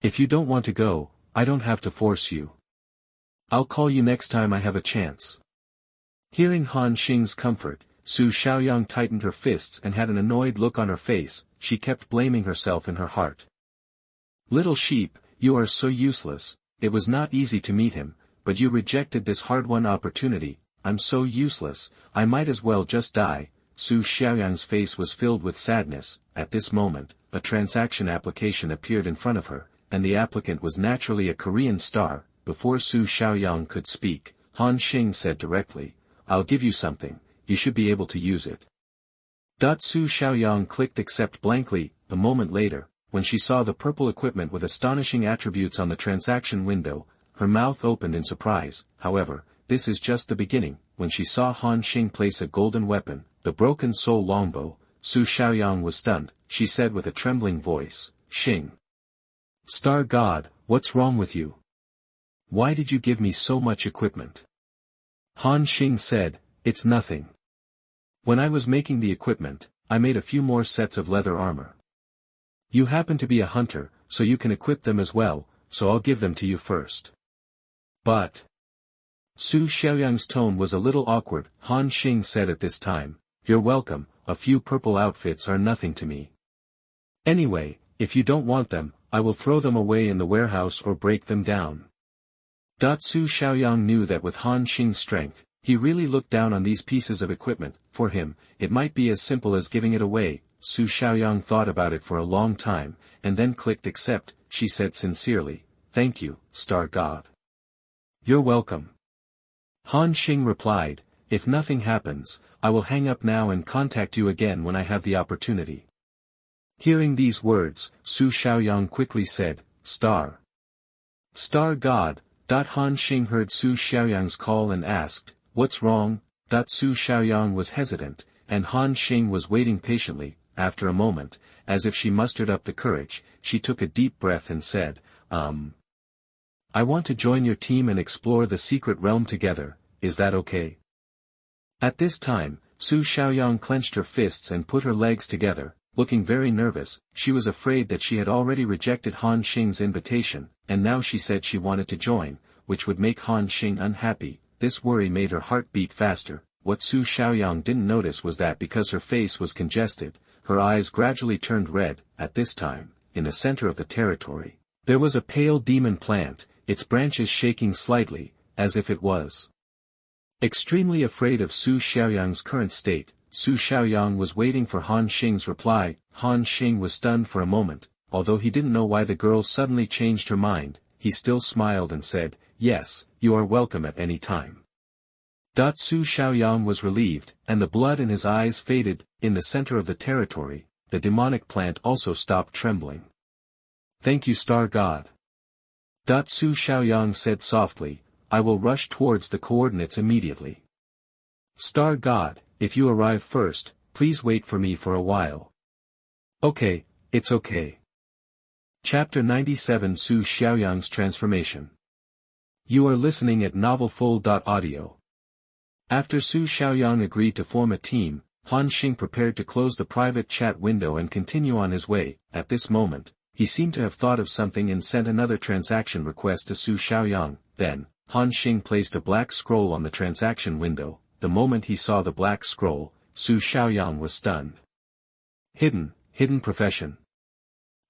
If you don't want to go, I don't have to force you. I'll call you next time I have a chance. Hearing Han Xing's comfort, Su Xiaoyang tightened her fists and had an annoyed look on her face. She kept blaming herself in her heart. Little sheep, you are so useless. It was not easy to meet him, but you rejected this hard-won opportunity. I'm so useless, I might as well just die. Su Xiaoyang's face was filled with sadness. At this moment, a transaction application appeared in front of her, and the applicant was naturally a Korean star. Before Su Xiaoyang could speak, Han Xing said directly, I'll give you something, you should be able to use it. Su Xiaoyang clicked accept blankly. A moment later, when she saw the purple equipment with astonishing attributes on the transaction window, her mouth opened in surprise. However, this is just the beginning. When she saw Han Xing place a golden weapon, the broken soul longbow, Su Xiaoyang was stunned. She said with a trembling voice, Xing. Star God, what's wrong with you? Why did you give me so much equipment? Han Xing said, it's nothing. When I was making the equipment, I made a few more sets of leather armor. You happen to be a hunter, so you can equip them as well, so I'll give them to you first. But Su Xiaoyang's tone was a little awkward. Han Xing said at this time, you're welcome, a few purple outfits are nothing to me. Anyway, if you don't want them, I will throw them away in the warehouse or break them down. Su Xiaoyang knew that with Han Xing's strength, he really looked down on these pieces of equipment. For him, it might be as simple as giving it away. Su Xiaoyang thought about it for a long time, and then clicked accept. She said sincerely, thank you, Star God. You're welcome. Han Xing replied, if nothing happens, I will hang up now and contact you again when I have the opportunity. Hearing these words, Su Xiaoyang quickly said, Star God. Han Xing heard Su Xiaoyang's call and asked, what's wrong? Su Xiaoyang was hesitant, and Han Xing was waiting patiently. After a moment, as if she mustered up the courage, she took a deep breath and said, I want to join your team and explore the secret realm together, is that okay? At this time, Su Xiaoyang clenched her fists and put her legs together, looking very nervous. She was afraid that she had already rejected Han Xing's invitation, and now she said she wanted to join, which would make Han Xing unhappy. This worry made her heart beat faster. What Su Xiaoyang didn't notice was that because her face was congested, her eyes gradually turned red. At this time, in the center of the territory, there was a pale demon plant, its branches shaking slightly, as if it was extremely afraid of Su Xiaoyang's current state. Su Xiaoyang was waiting for Han Xing's reply. Han Xing was stunned for a moment. Although he didn't know why the girl suddenly changed her mind, he still smiled and said, yes, you are welcome at any time. Su Xiaoyang was relieved, and the blood in his eyes faded. In the center of the territory, the demonic plant also stopped trembling. Thank you, Star God. Su Xiaoyang said softly, I will rush towards the coordinates immediately. Star God, if you arrive first, please wait for me for a while. Okay, it's okay. Chapter 97 Su Xiaoyang's Transformation. You are listening at novelfull.audio. After Su Xiaoyang agreed to form a team, Han Xing prepared to close the private chat window and continue on his way. At this moment, he seemed to have thought of something and sent another transaction request to Su Xiaoyang. Then, Han Xing placed a black scroll on the transaction window. The moment he saw the black scroll, Su Xiaoyang was stunned. Hidden profession.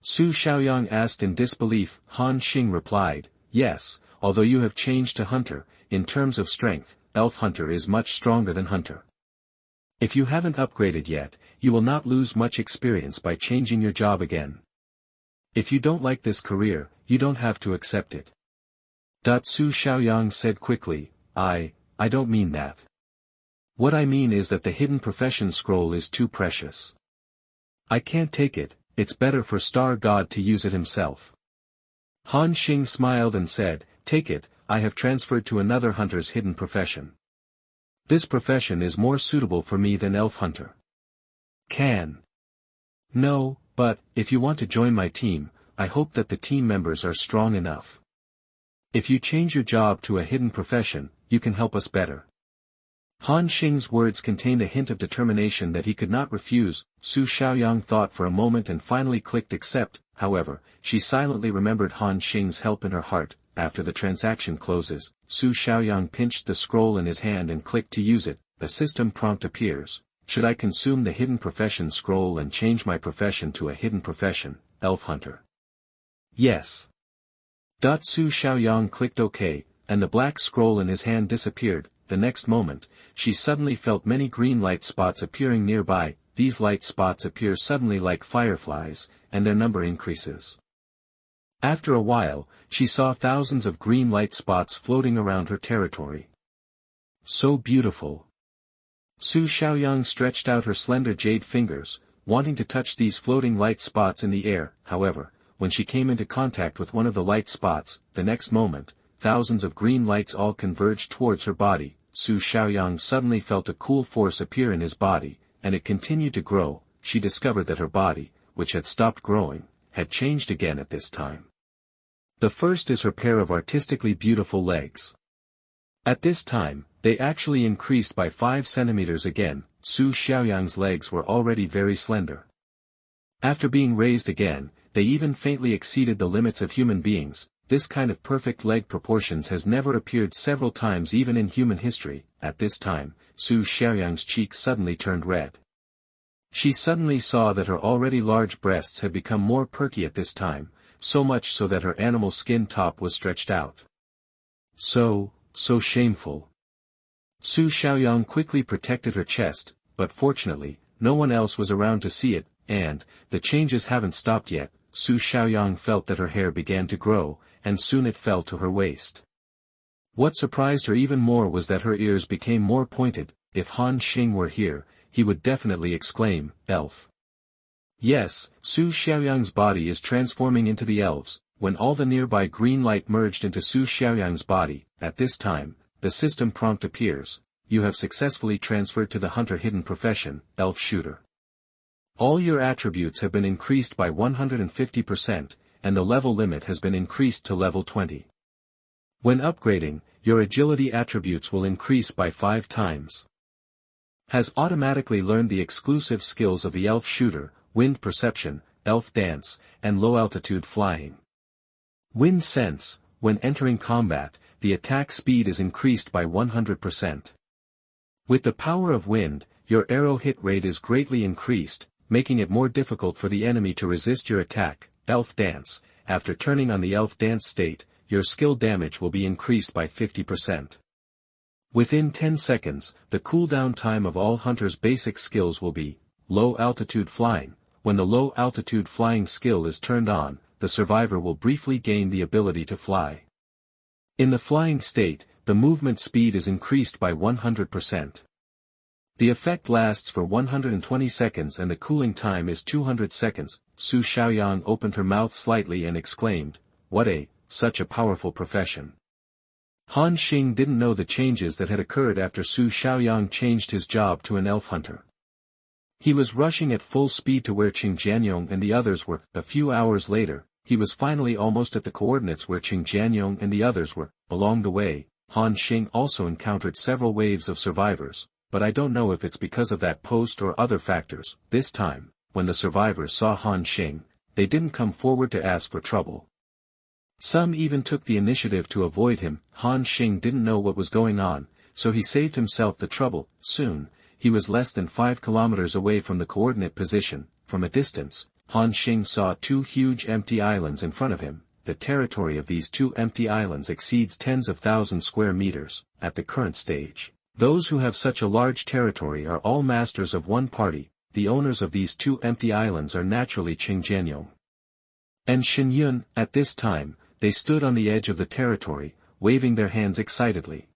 Su Xiaoyang asked in disbelief. Han Xing replied, yes, although you have changed to hunter, in terms of strength, elf hunter is much stronger than hunter. If you haven't upgraded yet, you will not lose much experience by changing your job again. If you don't like this career, you don't have to accept it. Su Xiaoyang said quickly, I don't mean that. What I mean is that the hidden profession scroll is too precious. I can't take it, it's better for Star God to use it himself. Han Xing smiled and said, take it, I have transferred to another hunter's hidden profession. This profession is more suitable for me than elf hunter. No, but, if you want to join my team, I hope that the team members are strong enough. If you change your job to a hidden profession, you can help us better. Han Xing's words contained a hint of determination that he could not refuse. Su Xiaoyang thought for a moment and finally clicked accept. However, she silently remembered Han Xing's help in her heart. After the transaction closes, Su Xiaoyang pinched the scroll in his hand and clicked to use it. A system prompt appears. Should I consume the hidden profession scroll and change my profession to a hidden profession, elf hunter? Yes. Su Xiaoyang clicked OK, and the black scroll in his hand disappeared. The next moment, she suddenly felt many green light spots appearing nearby. These light spots appear suddenly like fireflies, and their number increases. After a while, she saw thousands of green light spots floating around her territory. So beautiful. Su Xiaoyang stretched out her slender jade fingers, wanting to touch these floating light spots in the air. However, when she came into contact with one of the light spots, the next moment, thousands of green lights all converged towards her body. Su Xiaoyang suddenly felt a cool force appear in his body, and it continued to grow. She discovered that her body, which had stopped growing, had changed again at this time. The first is her pair of artistically beautiful legs. At this time, they actually increased by 5 centimeters again. Su Xiaoyang's legs were already very slender. After being raised again, they even faintly exceeded the limits of human beings. This kind of perfect leg proportions has never appeared several times even in human history. At this time, Su Xiaoyang's cheeks suddenly turned red. She suddenly saw that her already large breasts had become more perky at this time, so much so that her animal skin top was stretched out. So shameful. Su Xiaoyang quickly protected her chest, but fortunately, no one else was around to see it, and, the changes haven't stopped yet. Su Xiaoyang felt that her hair began to grow, and soon it fell to her waist. What surprised her even more was that her ears became more pointed. If Han Xing were here, he would definitely exclaim, elf. Yes, Su Xiaoyang's body is transforming into the elves. When all the nearby green light merged into Su Xiaoyang's body, at this time, the system prompt appears. You have successfully transferred to the hunter hidden profession, elf shooter. All your attributes have been increased by 150%, and the level limit has been increased to level 20. When upgrading, your agility attributes will increase by 5 times. Has automatically learned the exclusive skills of the elf shooter, wind perception, elf dance, and low-altitude flying. Wind sense. When entering combat, the attack speed is increased by 100%. With the power of wind, your arrow hit rate is greatly increased, making it more difficult for the enemy to resist your attack. Elf dance. After turning on the elf dance state, your skill damage will be increased by 50%. Within 10 seconds, the cooldown time of all hunters' basic skills will be low-altitude flying. When the low-altitude flying skill is turned on, the survivor will briefly gain the ability to fly. In the flying state, the movement speed is increased by 100%. The effect lasts for 120 seconds and the cooling time is 200 seconds. Su Xiaoyang opened her mouth slightly and exclaimed, such a powerful profession. Han Xing didn't know the changes that had occurred after Su Xiaoyang changed his job to an elf hunter. He was rushing at full speed to where Qing Jianyong and the others were. A few hours later, he was finally almost at the coordinates where Qing Jianyong and the others were. Along the way, Han Xing also encountered several waves of survivors, but I don't know if it's because of that post or other factors. This time, when the survivors saw Han Xing, they didn't come forward to ask for trouble. Some even took the initiative to avoid him. Han Xing didn't know what was going on, so he saved himself the trouble. Soon, he was less than 5 kilometers away from the coordinate position. From a distance, Han Xing saw 2 huge empty islands in front of him. The territory of these 2 empty islands exceeds tens of thousands square meters. At the current stage, those who have such a large territory are all masters of one party. The owners of these 2 empty islands are naturally Qing Jianyong and Shen Yun. At this time, they stood on the edge of the territory, waving their hands excitedly.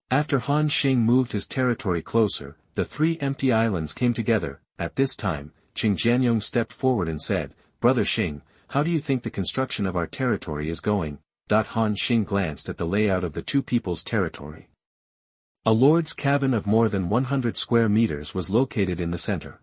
After Han Xing moved his territory closer, the 3 empty islands came together. At this time, Qing Jianyong stepped forward and said, "Brother Xing, how do you think the construction of our territory is going?" Han Xing glanced at the layout of the 2 people's territory. A lord's cabin of more than 100 square meters was located in the center.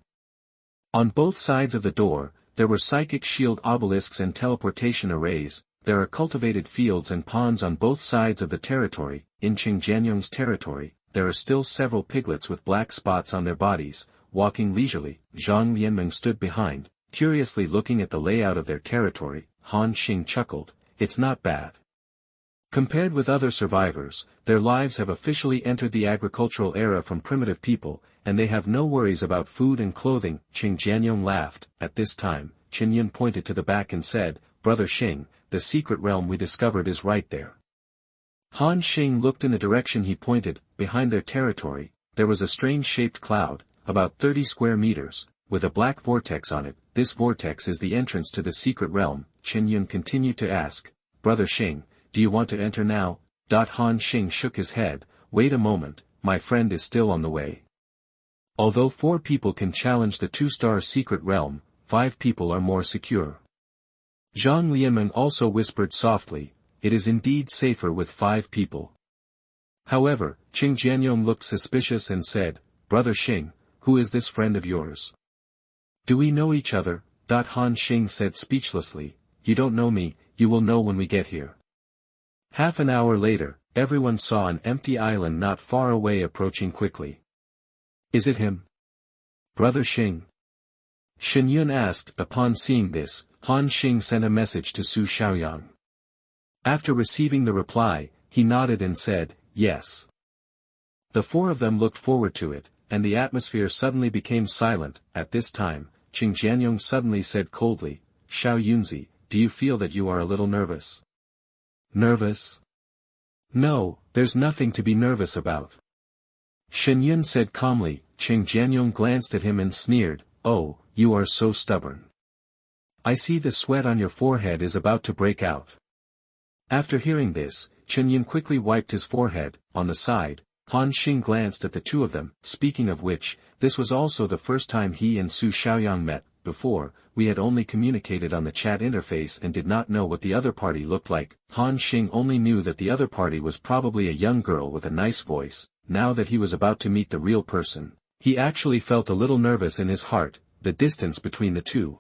On both sides of the door, there were psychic shield obelisks and teleportation arrays. There are cultivated fields and ponds on both sides of the territory. In Qing Jianyong's territory, there are still several piglets with black spots on their bodies, walking leisurely. Zhang Lianmeng stood behind, curiously looking at the layout of their territory. Han Xing chuckled, "It's not bad. Compared with other survivors, their lives have officially entered the agricultural era from primitive people, and they have no worries about food and clothing." Qing Jianyong laughed. At this time, Qin Yun pointed to the back and said, "Brother Xing, the secret realm we discovered is right there." Han Xing looked in the direction he pointed. Behind their territory, there was a strange-shaped cloud, about 30 square meters, with a black vortex on it. This vortex is the entrance to the secret realm. Qin Yun continued to ask, "Brother Xing, do you want to enter now?" Han Xing shook his head. "Wait a moment, my friend is still on the way." Although 4 people can challenge the 2-star secret realm, 5 people are more secure. Zhang Lianmeng also whispered softly, "It is indeed safer with 5 people." However, Qing Jianyong looked suspicious and said, "Brother Xing, who is this friend of yours? Do we know each other?" Han Xing said speechlessly, "You don't know me, you will know when we get here." Half an hour later, everyone saw an empty island not far away approaching quickly. "Is it him? Brother Xing?" Shen Yun asked. Upon seeing this, Han Xing sent a message to Su Xiaoyang. After receiving the reply, he nodded and said, "Yes." The 4 of them looked forward to it, and the atmosphere suddenly became silent. At this time, Qing Jianyong suddenly said coldly, "Xiao Yunzi, do you feel that you are a little nervous?" "Nervous? No, there's nothing to be nervous about." Shen Yun said calmly. Qing Jianyong glanced at him and sneered, "Oh, you are so stubborn. I see the sweat on your forehead is about to break out." After hearing this, Qin Yun quickly wiped his forehead. On the side, Han Xing glanced at the 2 of them. Speaking of which, this was also the first time he and Su Xiaoyang met. Before, we had only communicated on the chat interface and did not know what the other party looked like. Han Xing only knew that the other party was probably a young girl with a nice voice. Now that he was about to meet the real person, he actually felt a little nervous in his heart. The distance between the 2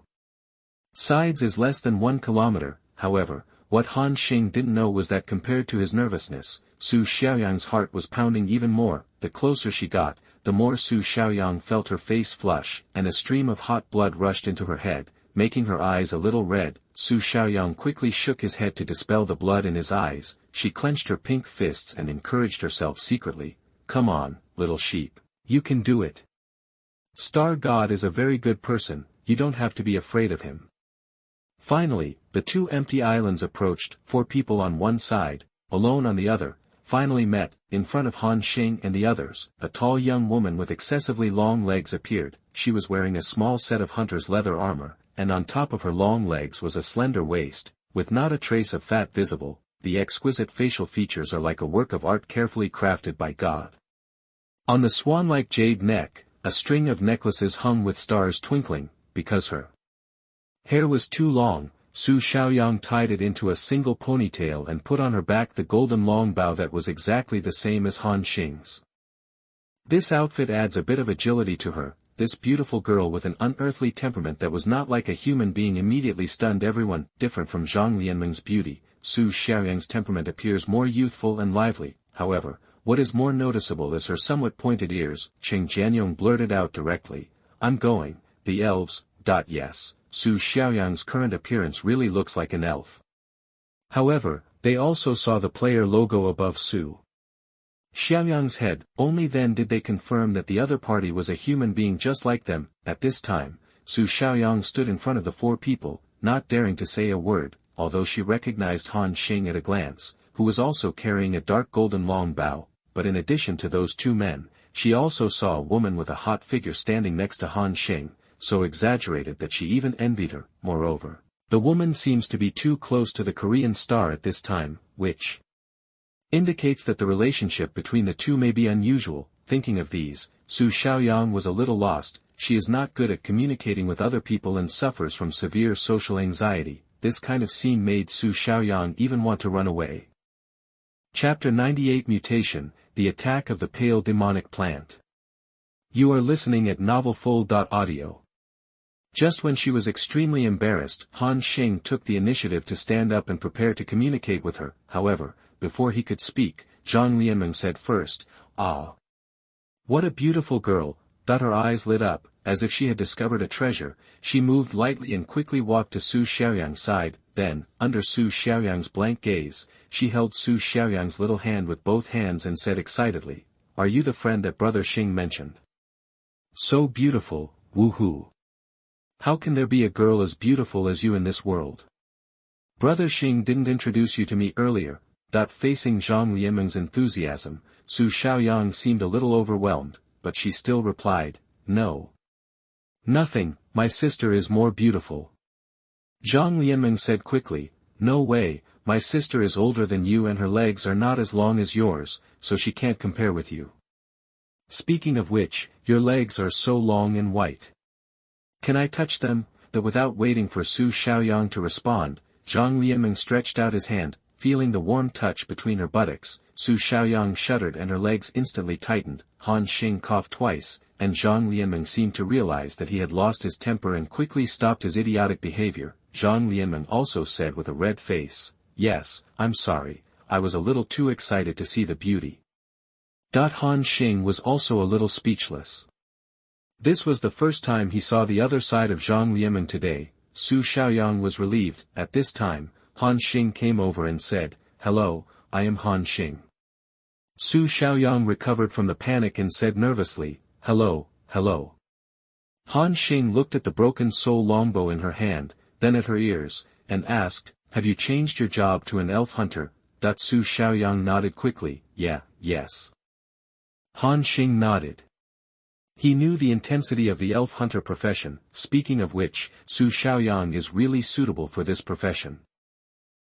sides is less than 1 kilometer. However, what Han Xing didn't know was that compared to his nervousness, Su Xiaoyang's heart was pounding even more. The closer she got, the more Su Xiaoyang felt her face flush, and a stream of hot blood rushed into her head, making her eyes a little red. Su Xiaoyang quickly shook his head to dispel the blood in his eyes. She clenched her pink fists and encouraged herself secretly, "Come on, little sheep. You can do it. Star God is a very good person, you don't have to be afraid of him." Finally, the 2 empty islands approached. 4 people on one side, alone on the other, finally met. In front of Han Xing and the others, a tall young woman with excessively long legs appeared. She was wearing a small set of hunter's leather armor, and on top of her long legs was a slender waist, with not a trace of fat visible. The exquisite facial features are like a work of art carefully crafted by God. On the swan-like jade neck, a string of necklaces hung with stars twinkling. Because her hair was too long, Su Xiaoyang tied it into a single ponytail and put on her back the golden long bow that was exactly the same as Han Xing's. This outfit adds a bit of agility to her. this beautiful girl with an unearthly temperament that was not like a human being immediately stunned everyone. Different from Zhang Lianmeng's beauty, Su Xiaoyang's temperament appears more youthful and lively. However, what is more noticeable is her somewhat pointed ears. Qing Jianyong blurted out directly, "I'm going, the elves." Yes, Su Xiaoyang's current appearance really looks like an elf. However, they also saw the player logo above Su Xiaoyang's head. Only then did they confirm that the other party was a human being just like them. At this time, Su Xiaoyang stood in front of the four people, not daring to say a word, although she recognized Han Xing at a glance, who was also carrying a dark golden long bow. But in addition to those two men, she also saw a woman with a hot figure standing next to Han Xing, so exaggerated that she even envied her. Moreover, the woman seems to be too close to the Korean star at this time, which indicates that the relationship between the two may be unusual. Thinking of these, Su Xiaoyang was a little lost. She is not good at communicating with other people and suffers from severe social anxiety. This kind of scene made Su Xiaoyang even want to run away. Chapter 98 Mutation, The Attack of the Pale Demonic Plant. You are listening at novelfull.audio. Just when she was extremely embarrassed, Han Xing took the initiative to stand up and prepare to communicate with her. However, before he could speak, Zhang Lianmeng said first, "Ah! What a beautiful girl." Her eyes lit up, as if she had discovered a treasure. She moved lightly and quickly walked to Su Xiaoyang's side. Then, under Su Xiaoyang's blank gaze, she held Su Xiaoyang's little hand with both hands and said excitedly, "Are you the friend that Brother Xing mentioned? So beautiful, woohoo! How can there be a girl as beautiful as you in this world? Brother Xing didn't introduce you to me earlier." Facing Zhang Lianmeng's enthusiasm, Su Xiaoyang seemed a little overwhelmed, but she still replied, "No. Nothing, my sister is more beautiful." Zhang Lianmeng said quickly, "No way, my sister is older than you and her legs are not as long as yours, so she can't compare with you. Speaking of which, your legs are so long and white. Can I touch them?" Without waiting for Su Xiaoyang to respond, Zhang Lianmeng stretched out his hand. Feeling the warm touch between her buttocks, Su Xiaoyang shuddered and her legs instantly tightened. Han Xing coughed twice, and Zhang Lianmeng seemed to realize that he had lost his temper and quickly stopped his idiotic behavior. Zhang Lianmeng also said with a red face, "Yes, I'm sorry, I was a little too excited to see the beauty." Han Xing was also a little speechless. This was the first time he saw the other side of Zhang Lianmeng today. Su Xiaoyang was relieved. At this time, Han Xing came over and said, "Hello, I am Han Xing." Su Xiaoyang recovered from the panic and said nervously, "Hello, hello." Han Xing looked at the broken soul longbow in her hand, then at her ears, and asked, "Have you changed your job to an elf hunter?" Su Xiaoyang nodded quickly, Yes. Han Xing nodded. He knew the intensity of the elf hunter profession. Speaking of which, Su Xiaoyang is really suitable for this profession.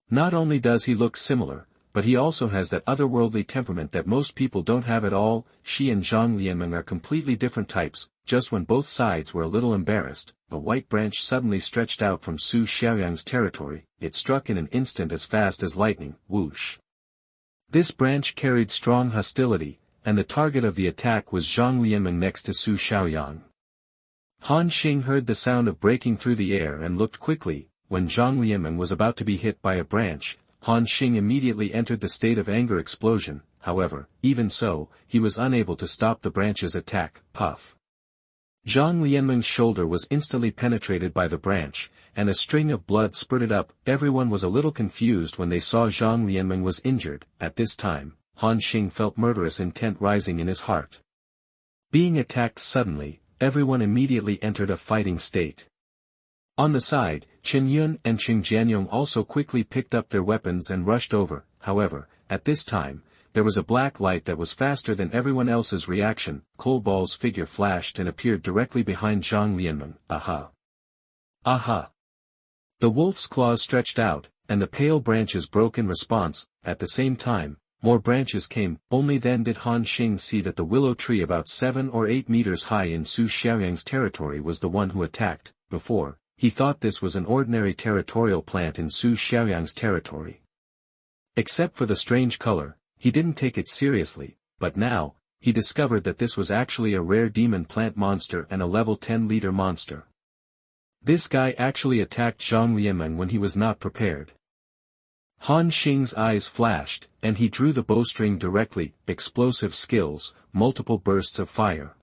Not only does he look similar, but he also has that otherworldly temperament that most people don't have at all. She and Zhang Lianmeng are completely different types. Just when both sides were a little embarrassed, a white branch suddenly stretched out from Su Xiaoyang's territory. It struck in an instant as fast as lightning. Whoosh! This branch carried strong hostility, and the target of the attack was Zhang Lianmeng next to Su Xiaoyang. Han Xing heard the sound of breaking through the air and looked quickly. When Zhang Lianmeng was about to be hit by a branch, Han Xing immediately entered the state of anger explosion. However, even so, he was unable to stop the branch's attack. Puff! Zhang Lianmeng's shoulder was instantly penetrated by the branch, and a string of blood spurted up. Everyone was a little confused when they saw Zhang Lianmeng was injured. At this time, Han Xing felt murderous intent rising in his heart. Being attacked suddenly, everyone immediately entered a fighting state. On the side, Chen Yun and Qing Jianyong also quickly picked up their weapons and rushed over. However, at this time, there was a black light that was faster than everyone else's reaction. Kolbal's figure flashed and appeared directly behind Zhang Lianmeng. Aha! Aha! The wolf's claws stretched out, and the pale branches broke in response. At the same time, more branches came. Only then did Han Xing see that the willow tree about 7 or 8 meters high in Su Xiaoyang's territory was the one who attacked. Before, he thought this was an ordinary territorial plant in Su Xiaoyang's territory. Except for the strange color, he didn't take it seriously, but now, he discovered that this was actually a rare demon plant monster and a level 10 leader monster. This guy actually attacked Zhang Lianmeng when he was not prepared. Han Xing's eyes flashed, and he drew the bowstring directly, explosive skills, multiple bursts of fire.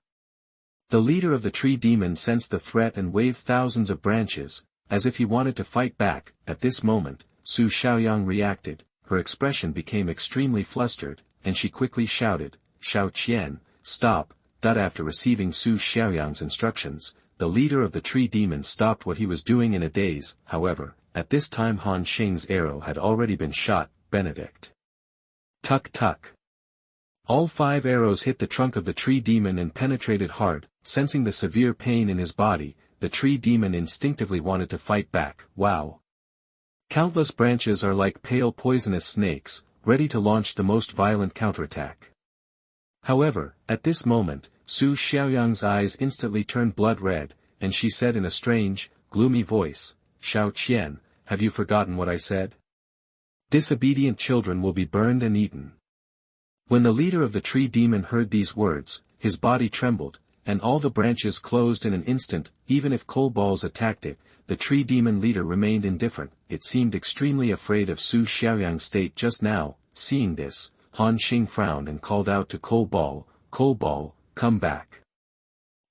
The leader of the tree demon sensed the threat and waved thousands of branches, as if he wanted to fight back. At this moment, Su Xiaoyang reacted, her expression became extremely flustered, and she quickly shouted, "Xiao Qian, stop!" After receiving Su Xiaoyang's instructions, the leader of the tree demon stopped what he was doing in a daze. However, at this time Han Xing's arrow had already been shot. Benedict. Tuck tuck. All 5 arrows hit the trunk of the tree demon and penetrated hard. Sensing the severe pain in his body, the tree demon instinctively wanted to fight back. Wow! Countless branches are like pale poisonous snakes, ready to launch the most violent counterattack. However, at this moment, Su Xiaoyang's eyes instantly turned blood red, and she said in a strange, gloomy voice, "Xiao Qian, have you forgotten what I said? Disobedient children will be burned and eaten." When the leader of the tree demon heard these words, his body trembled, and all the branches closed in an instant. Even if coal balls attacked it, the tree demon leader remained indifferent. It seemed extremely afraid of Su Xiaoyang's state just now. Seeing this, Han Xing frowned and called out to Coal Ball, come back.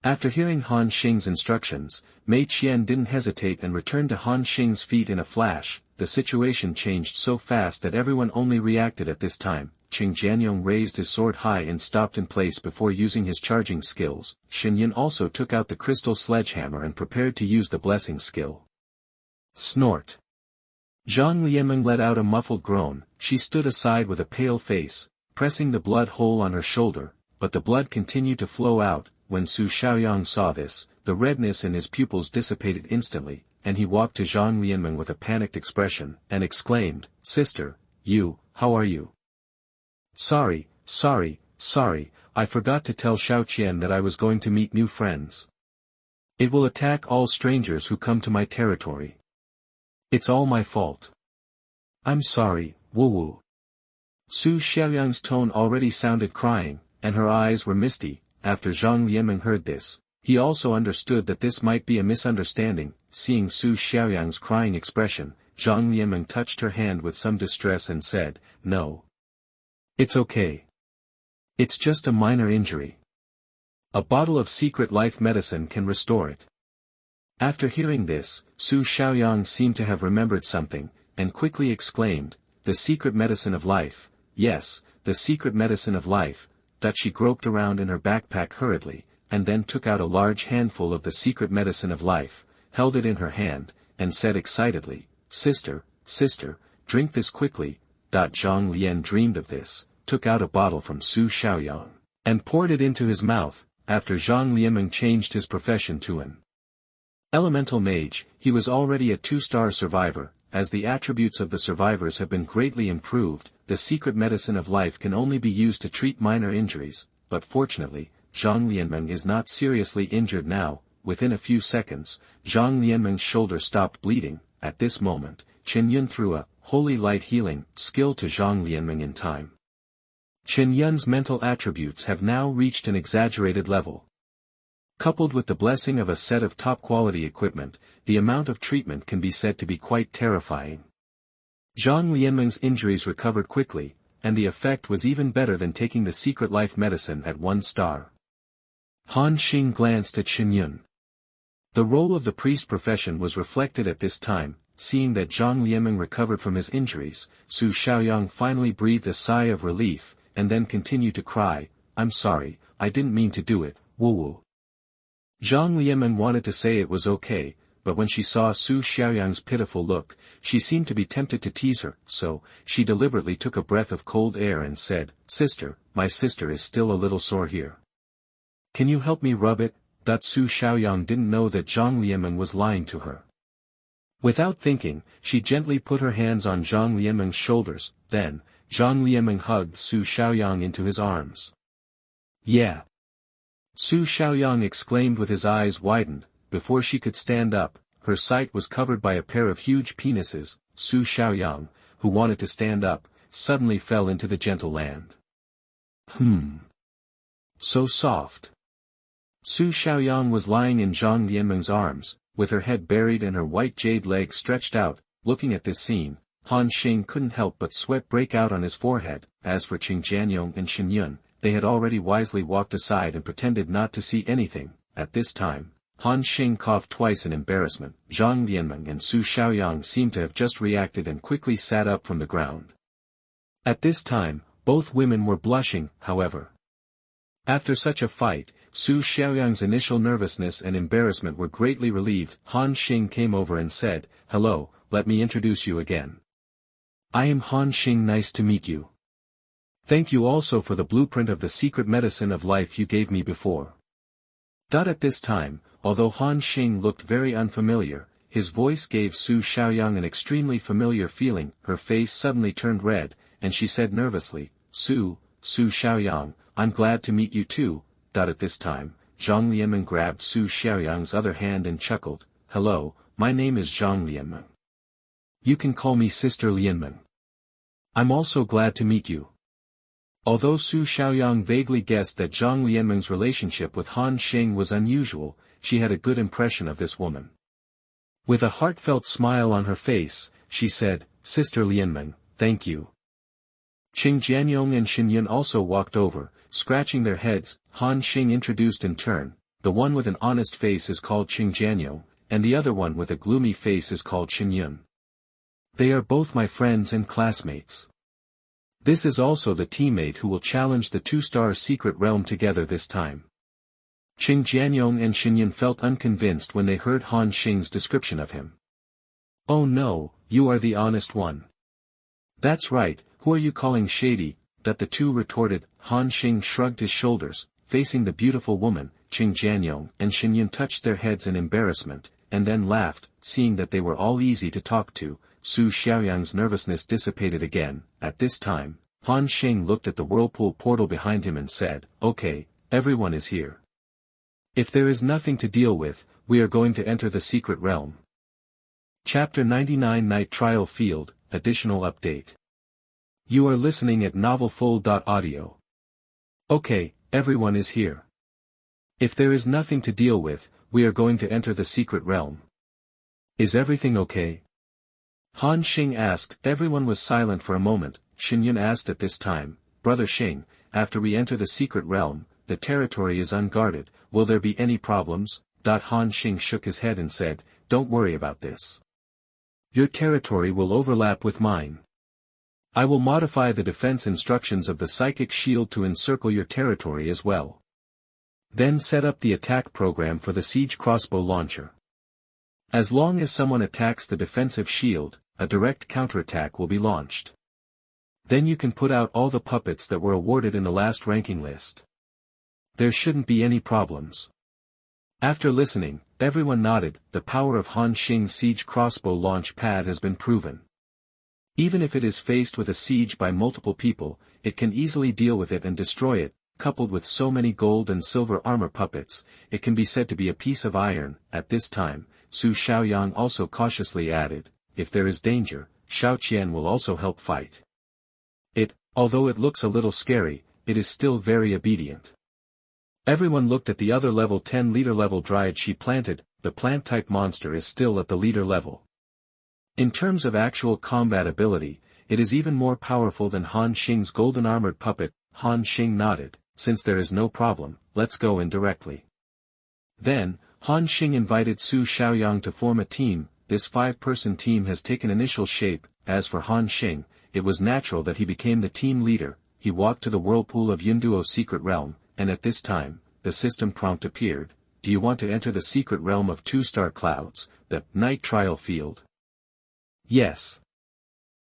After hearing Han Xing's instructions, Mei Qian didn't hesitate and returned to Han Xing's feet in a flash. The situation changed so fast that everyone only reacted at this time. Qing Jianyong raised his sword high and stopped in place before using his charging skills. Xinyan also took out the crystal sledgehammer and prepared to use the blessing skill. Snort. Zhang Lianmeng let out a muffled groan. She stood aside with a pale face, pressing the blood hole on her shoulder, but the blood continued to flow out. When Su Xiaoyang saw this, the redness in his pupils dissipated instantly, and he walked to Zhang Lianmeng with a panicked expression, and exclaimed, "Sister, how are you? Sorry, I forgot to tell Xiao Qian that I was going to meet new friends. It will attack all strangers who come to my territory. It's all my fault. I'm sorry, woo." Su Xiaoyang's tone already sounded crying, and her eyes were misty. After Zhang Lianmeng heard this, he also understood that this might be a misunderstanding. Seeing Su Xiaoyang's crying expression, Zhang Lianmeng touched her hand with some distress and said, "No. It's okay. It's just a minor injury. A bottle of secret life medicine can restore it." After hearing this, Su Xiaoyang seemed to have remembered something, and quickly exclaimed, "The secret medicine of life, yes, the secret medicine of life." She groped around in her backpack hurriedly, and then took out a large handful of the secret medicine of life, held it in her hand, and said excitedly, Sister, drink this quickly." Zhang Lian dreamed of this, took out a bottle from Su Xiaoyang, and poured it into his mouth. After Zhang Lianmeng changed his profession to an elemental mage, he was already a 2-star survivor. As the attributes of the survivors have been greatly improved, the secret medicine of life can only be used to treat minor injuries, but fortunately, Zhang Lianmeng is not seriously injured now. Within a few seconds, Zhang Lianmeng's shoulder stopped bleeding. At this moment, Qin Yun threw a holy light healing skill to Zhang Lianmeng in time. Qin Yun's mental attributes have now reached an exaggerated level. Coupled with the blessing of a set of top-quality equipment, the amount of treatment can be said to be quite terrifying. Zhang Lianmeng's injuries recovered quickly, and the effect was even better than taking the secret life medicine at 1 star. Han Xing glanced at Qin Yun. The role of the priest profession was reflected at this time. Seeing that Zhang Lianmeng recovered from his injuries, Su Xiaoyang finally breathed a sigh of relief, and then continued to cry, "I'm sorry, I didn't mean to do it, woo." Zhang Lianmeng wanted to say it was okay, but when she saw Su Xiaoyang's pitiful look, she seemed to be tempted to tease her, so she deliberately took a breath of cold air and said, "Sister, my sister is still a little sore here. Can you help me rub it?" Su Xiaoyang didn't know that Zhang Lianmeng was lying to her. Without thinking, she gently put her hands on Zhang Lianmeng's shoulders. Then, Zhang Lianmeng hugged Su Xiaoyang into his arms. "Yeah!" Su Xiaoyang exclaimed with his eyes widened. Before she could stand up, her sight was covered by a pair of huge penises. Su Xiaoyang, who wanted to stand up, suddenly fell into the gentle land. So soft. Su Xiaoyang was lying in Zhang Lianmeng's arms, with her head buried and her white jade legs stretched out. Looking at this scene, Han Xing couldn't help but sweat break out on his forehead. As for Qing Jianyong and Shen Yun, they had already wisely walked aside and pretended not to see anything. At this time, Han Xing coughed twice in embarrassment. Zhang Lianmeng and Su Xiaoyang seemed to have just reacted and quickly sat up from the ground. At this time, both women were blushing, however. After such a fight, Su Xiaoyang's initial nervousness and embarrassment were greatly relieved. Han Xing came over and said, "Hello, let me introduce you again. I am Han Xing, nice to meet you. Thank you also for the blueprint of the secret medicine of life you gave me before." At this time, although Han Xing looked very unfamiliar, his voice gave Su Xiaoyang an extremely familiar feeling. Her face suddenly turned red, and she said nervously, Su Xiaoyang, I'm glad to meet you too." At this time, Zhang Lianmeng grabbed Su Xiaoyang's other hand and chuckled, "Hello, my name is Zhang Lianmeng. You can call me Sister Lianmeng. I'm also glad to meet you." Although Su Xiaoyang vaguely guessed that Zhang Lianmeng's relationship with Han Xing was unusual, she had a good impression of this woman. With a heartfelt smile on her face, she said, "Sister Lianmeng, thank you." Qing Jianyong and Shen Yun also walked over, scratching their heads. Han Xing introduced in turn, the one with an honest face is called Qing Jianyong, and the other one with a gloomy face is called Shen Yun. They are both my friends and classmates. This is also the teammate who will challenge the two-star secret realm together this time. Qing Jianyong and Shen Yun felt unconvinced when they heard Han Xing's description of him. "Oh no, you are the honest one." "That's right, who are you calling shady?" The two retorted. Han Xing shrugged his shoulders, facing the beautiful woman. Qing Jianyong and Shen Yun touched their heads in embarrassment, and then laughed, seeing that they were all easy to talk to. Su Xiaoyang's nervousness dissipated again. At this time, Han Xing looked at the whirlpool portal behind him and said, "Okay, everyone is here. If there is nothing to deal with, we are going to enter the secret realm." Chapter 99 Night Trial Field, Additional Update. You are listening at novelfull.audio. Okay, everyone is here. If there is nothing to deal with, we are going to enter the secret realm. Is everything okay? Han Xing asked. Everyone was silent for a moment. Shen Yun asked at this time, "Brother Xing, after we enter the secret realm, the territory is unguarded, will there be any problems?" Han Xing shook his head and said, "Don't worry about this. Your territory will overlap with mine. I will modify the defense instructions of the psychic shield to encircle your territory as well. Then set up the attack program for the siege crossbow launcher. As long as someone attacks the defensive shield, a direct counterattack will be launched. Then you can put out all the puppets that were awarded in the last ranking list. There shouldn't be any problems." After listening, everyone nodded. The power of Han Xing's siege crossbow launch pad has been proven. Even if it is faced with a siege by multiple people, it can easily deal with it and destroy it. Coupled with so many gold and silver armor puppets, it can be said to be a piece of iron. At this time, Su Xiaoyang also cautiously added, "If there is danger, Xiao Qian will also help fight. Although it looks a little scary, it is still very obedient." Everyone looked at the other level 10 leader level dryad she planted. The plant-type monster is still at the leader level. In terms of actual combat ability, it is even more powerful than Han Xing's golden armored puppet. Han Xing nodded. "Since there is no problem, let's go in directly." Then, Han Xing invited Su Xiaoyang to form a team. This 5-person team has taken initial shape. As for Han Xing, it was natural that he became the team leader. He walked to the whirlpool of Yunduo secret realm, and at this time, the system prompt appeared. "Do you want to enter the secret realm of 2-star clouds, the night trial field?" "Yes."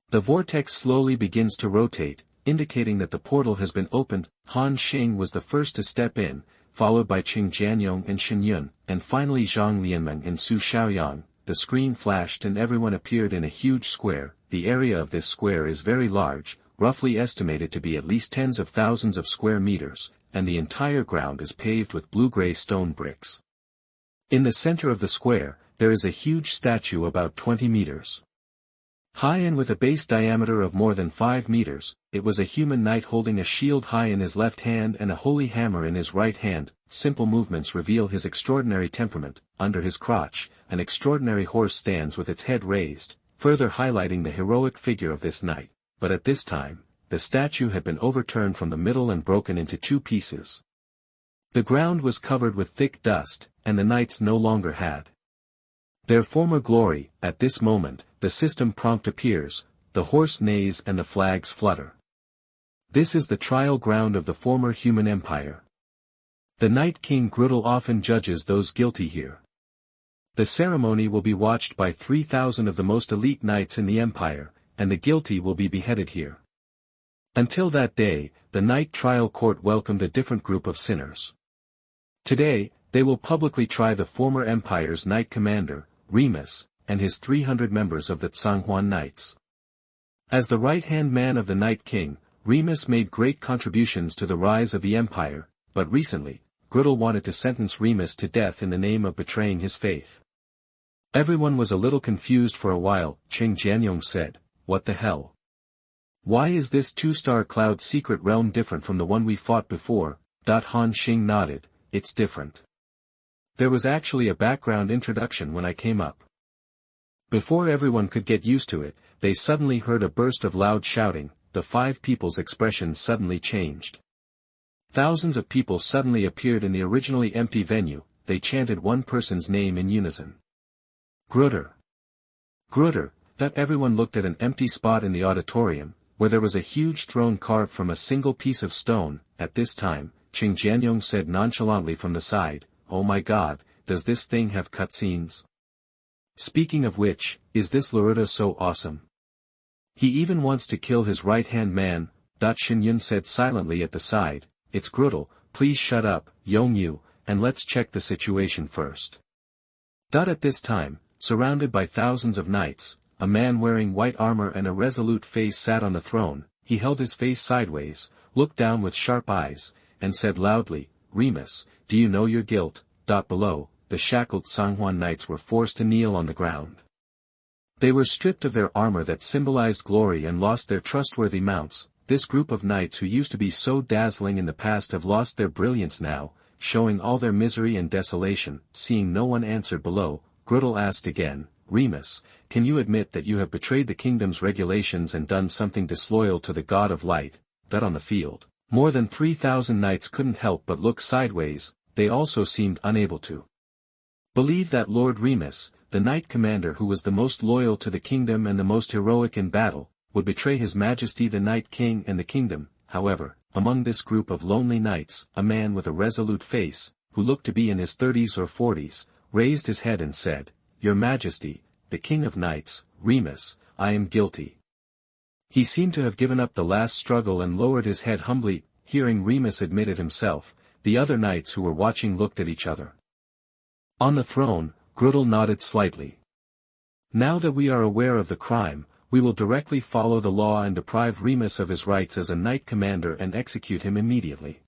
The vortex slowly begins to rotate, indicating that the portal has been opened. Han Xing was the first to step in, followed by Qing Jianyong and Shen Yun, and finally Zhang Lianmeng and Su Xiaoyang. The screen flashed and everyone appeared in a huge square. The area of this square is very large, roughly estimated to be at least tens of thousands of square meters, and the entire ground is paved with blue-gray stone bricks. In the center of the square, there is a huge statue about 20 meters High and with a base diameter of more than 5 meters, it was a human knight holding a shield high in his left hand and a holy hammer in his right hand. Simple movements reveal his extraordinary temperament. Under his crotch, an extraordinary horse stands with its head raised, further highlighting the heroic figure of this knight. But at this time, the statue had been overturned from the middle and broken into 2 pieces. The ground was covered with thick dust, and the knights no longer had their former glory. At this moment, the system prompt appears, the horse neighs and the flags flutter. This is the trial ground of the former human empire. The Night King Grudel often judges those guilty here. The ceremony will be watched by 3,000 of the most elite knights in the empire, and the guilty will be beheaded here. Until that day, the Night Trial Court welcomed a different group of sinners. Today, they will publicly try the former empire's Knight Commander, Remus, and his 300 members of the Zhanghuan Knights. As the right-hand man of the Night King, Remus made great contributions to the rise of the empire, but recently, Grudel wanted to sentence Remus to death in the name of betraying his faith. Everyone was a little confused for a while. Qing Jianyong said, "What the hell? Why is this 2-star cloud secret realm different from the one we fought before?" Han Xing nodded, "It's different. There was actually a background introduction when I came up. Before everyone could get used to it, they suddenly heard a burst of loud shouting. The 5 people's expressions suddenly changed. Thousands of people suddenly appeared in the originally empty venue. They chanted one person's name in unison. Grutter. Grutter. Everyone looked at an empty spot in the auditorium, where there was a huge throne carved from a single piece of stone. At this time, Qing Jianyong said nonchalantly from the side, "Oh my god, does this thing have cutscenes? Speaking of which, is this Laruta so awesome? He even wants to kill his right-hand man." Shinyun said silently at the side, "It's Grudel, please shut up, Yongyu, and let's check the situation first." At this time, surrounded by thousands of knights, a man wearing white armor and a resolute face sat on the throne. He held his face sideways, looked down with sharp eyes, and said loudly, "Remus, do you know your guilt?" Below, the shackled Zhanghuan knights were forced to kneel on the ground. They were stripped of their armor that symbolized glory and lost their trustworthy mounts. This group of knights who used to be so dazzling in the past have lost their brilliance now, showing all their misery and desolation. Seeing no one answered below, Grudel asked again, "Remus, can you admit that you have betrayed the kingdom's regulations and done something disloyal to the God of Light?" On the field, more than 3,000 knights couldn't help but look sideways. They also seemed unable to believe that Lord Remus, the knight commander who was the most loyal to the kingdom and the most heroic in battle, would betray His Majesty the Night King and the kingdom. However, among this group of lonely knights, a man with a resolute face, who looked to be in his 30s or 40s, raised his head and said, "Your Majesty, the King of Knights, Remus, I am guilty." He seemed to have given up the last struggle and lowered his head humbly. Hearing Remus admit it himself, the other knights who were watching looked at each other. On the throne, Grudel nodded slightly. "Now that we are aware of the crime, we will directly follow the law and deprive Remus of his rights as a knight commander and execute him immediately."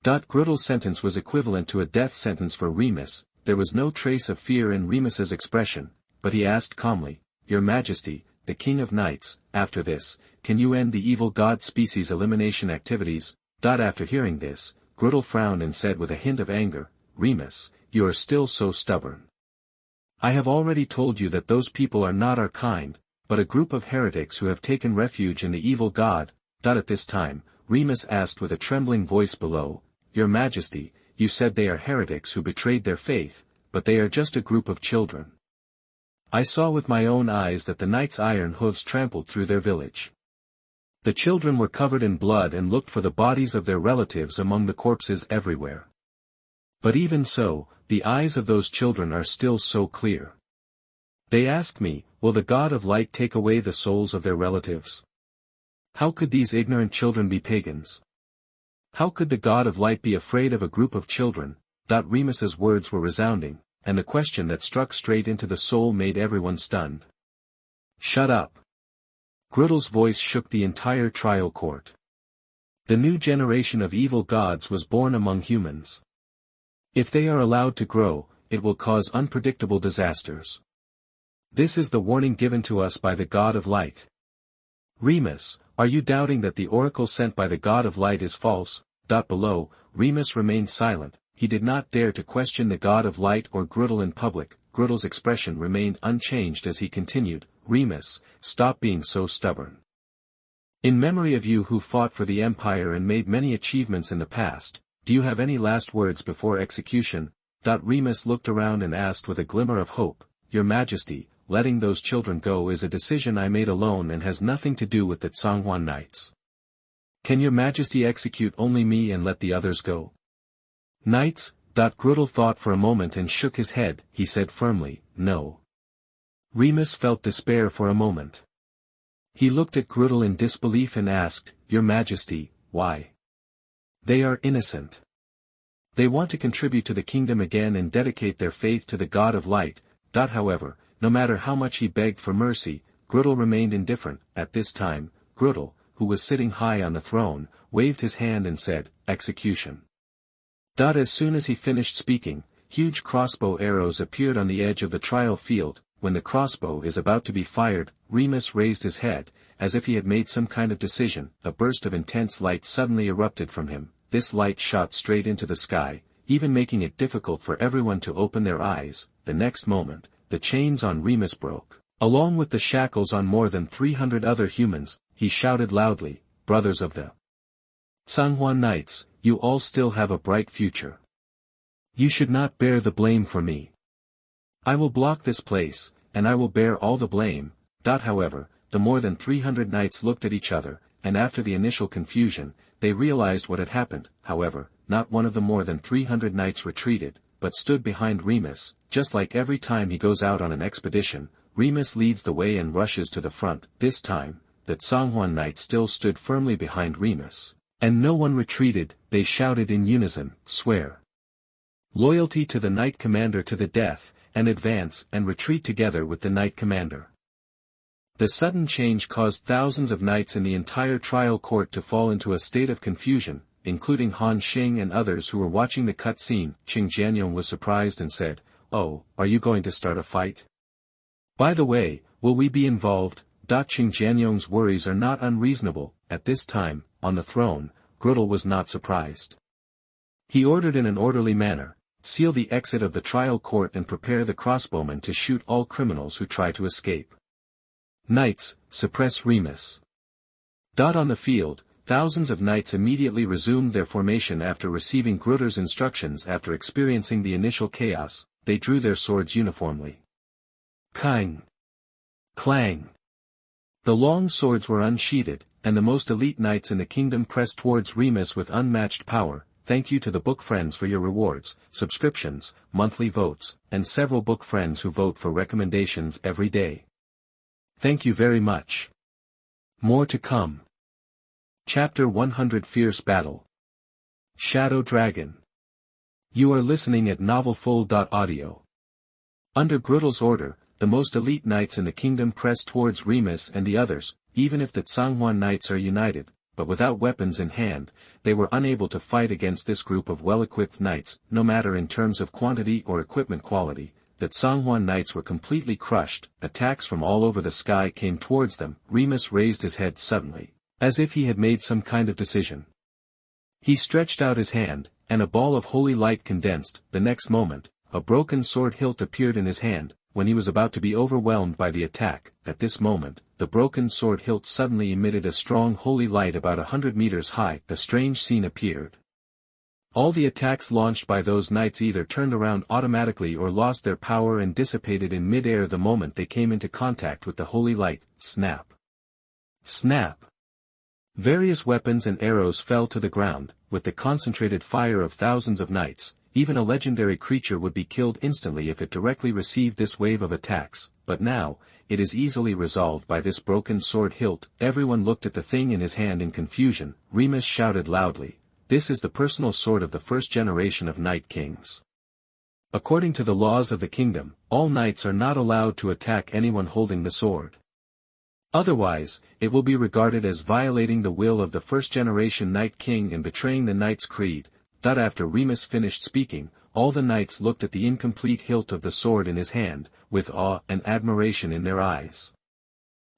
Grudel's sentence was equivalent to a death sentence for Remus. There was no trace of fear in Remus's expression, but he asked calmly, "Your Majesty, the King of Knights, after this, can you end the evil god species elimination activities?" After hearing this, Grudel frowned and said with a hint of anger, "Remus, you are still so stubborn. I have already told you that those people are not our kind, but a group of heretics who have taken refuge in the evil god." At this time, Remus asked with a trembling voice below, "Your Majesty, you said they are heretics who betrayed their faith, but they are just a group of children. I saw with my own eyes that the knights' iron hooves trampled through their village. The children were covered in blood and looked for the bodies of their relatives among the corpses everywhere. But even so, the eyes of those children are still so clear. They asked me, will the God of Light take away the souls of their relatives? How could these ignorant children be pagans? How could the God of Light be afraid of a group of children?" Remus's words were resounding, and the question that struck straight into the soul made everyone stunned. "Shut up." Grudel's voice shook the entire trial court. The new generation of evil gods was born among humans. If they are allowed to grow, it will cause unpredictable disasters. This is the warning given to us by the God of Light. Remus, are you doubting that the oracle sent by the God of Light is false? Below, Remus remained silent. He did not dare to question the God of Light or Grudel in public. Grudel's expression remained unchanged as he continued, Remus, stop being so stubborn. In memory of you who fought for the Empire and made many achievements in the past, do you have any last words before execution? Remus looked around and asked with a glimmer of hope, Your Majesty, letting those children go is a decision I made alone and has nothing to do with the Zhanghuan Knights. Can your Majesty execute only me and let the others go? Knights? Grudel thought for a moment and shook his head. He said firmly, no. Remus felt despair for a moment. He looked at Grudel in disbelief and asked, Your Majesty, why? They are innocent. They want to contribute to the kingdom again and dedicate their faith to the God of Light. However, no matter how much he begged for mercy, Grudel remained indifferent. At this time, Grudel, who was sitting high on the throne, waved his hand and said, Execution. As soon as he finished speaking, huge crossbow arrows appeared on the edge of the trial field. When the crossbow is about to be fired, Remus raised his head, as if he had made some kind of decision. A burst of intense light suddenly erupted from him. This light shot straight into the sky, even making it difficult for everyone to open their eyes. The next moment, the chains on Remus broke. Along with the shackles on more than 300 other humans, he shouted loudly, Brothers of the Zhanghuan Knights, you all still have a bright future. You should not bear the blame for me. I will block this place, and I will bear all the blame. However, the more than 300 knights looked at each other, and after the initial confusion, they realized what had happened. However, not one of the more than 300 knights retreated, but stood behind Remus. Just like every time he goes out on an expedition, Remus leads the way and rushes to the front. This time, the Zhanghuan Knights still stood firmly behind Remus. And no one retreated. They shouted in unison, Swear loyalty to the Knight Commander to the death, and advance and retreat together with the Knight Commander. The sudden change caused thousands of knights in the entire trial court to fall into a state of confusion, including Han Xing and others who were watching the cutscene. Qing Jianyong was surprised and said, Oh, are you going to start a fight? By the way, will we be involved? Qing Jianyong's worries are not unreasonable. At this time, on the throne, Grudel was not surprised. He ordered in an orderly manner, seal the exit of the trial court and prepare the crossbowmen to shoot all criminals who try to escape. Knights, suppress Remus. On the field, thousands of knights immediately resumed their formation after receiving Grudel's instructions. After experiencing the initial chaos, they drew their swords uniformly. Kang! Clang! The long swords were unsheathed, and the most elite knights in the kingdom pressed towards Remus with unmatched power. Thank you to the book friends for your rewards, subscriptions, monthly votes, and several book friends who vote for recommendations every day. Thank you very much. More to come. Chapter 100 Fierce Battle. Shadow Dragon. You are listening at novelfull.audio. Under Grudel's order, the most elite knights in the kingdom pressed towards Remus and the others. Even if the Zhanghuan Knights are united, but without weapons in hand, they were unable to fight against this group of well-equipped knights. No matter in terms of quantity or equipment quality, the Zhanghuan Knights were completely crushed. Attacks from all over the sky came towards them. Remus raised his head suddenly, as if he had made some kind of decision. He stretched out his hand, and a ball of holy light condensed. The next moment, a broken sword hilt appeared in his hand. When he was about to be overwhelmed by the attack, at this moment, the broken sword hilt suddenly emitted a strong holy light about 100 meters high. A strange scene appeared. All the attacks launched by those knights either turned around automatically or lost their power and dissipated in mid-air the moment they came into contact with the holy light. Snap! Snap! Various weapons and arrows fell to the ground. With the concentrated fire of thousands of knights, even a legendary creature would be killed instantly if it directly received this wave of attacks. But now, it is easily resolved by this broken sword hilt. Everyone looked at the thing in his hand in confusion. Remus shouted loudly, This is the personal sword of the first generation of Night Kings. According to the laws of the kingdom, all knights are not allowed to attack anyone holding the sword. Otherwise, it will be regarded as violating the will of the first generation Night King and betraying the Knight's creed. After Remus finished speaking, all the knights looked at the incomplete hilt of the sword in his hand, with awe and admiration in their eyes.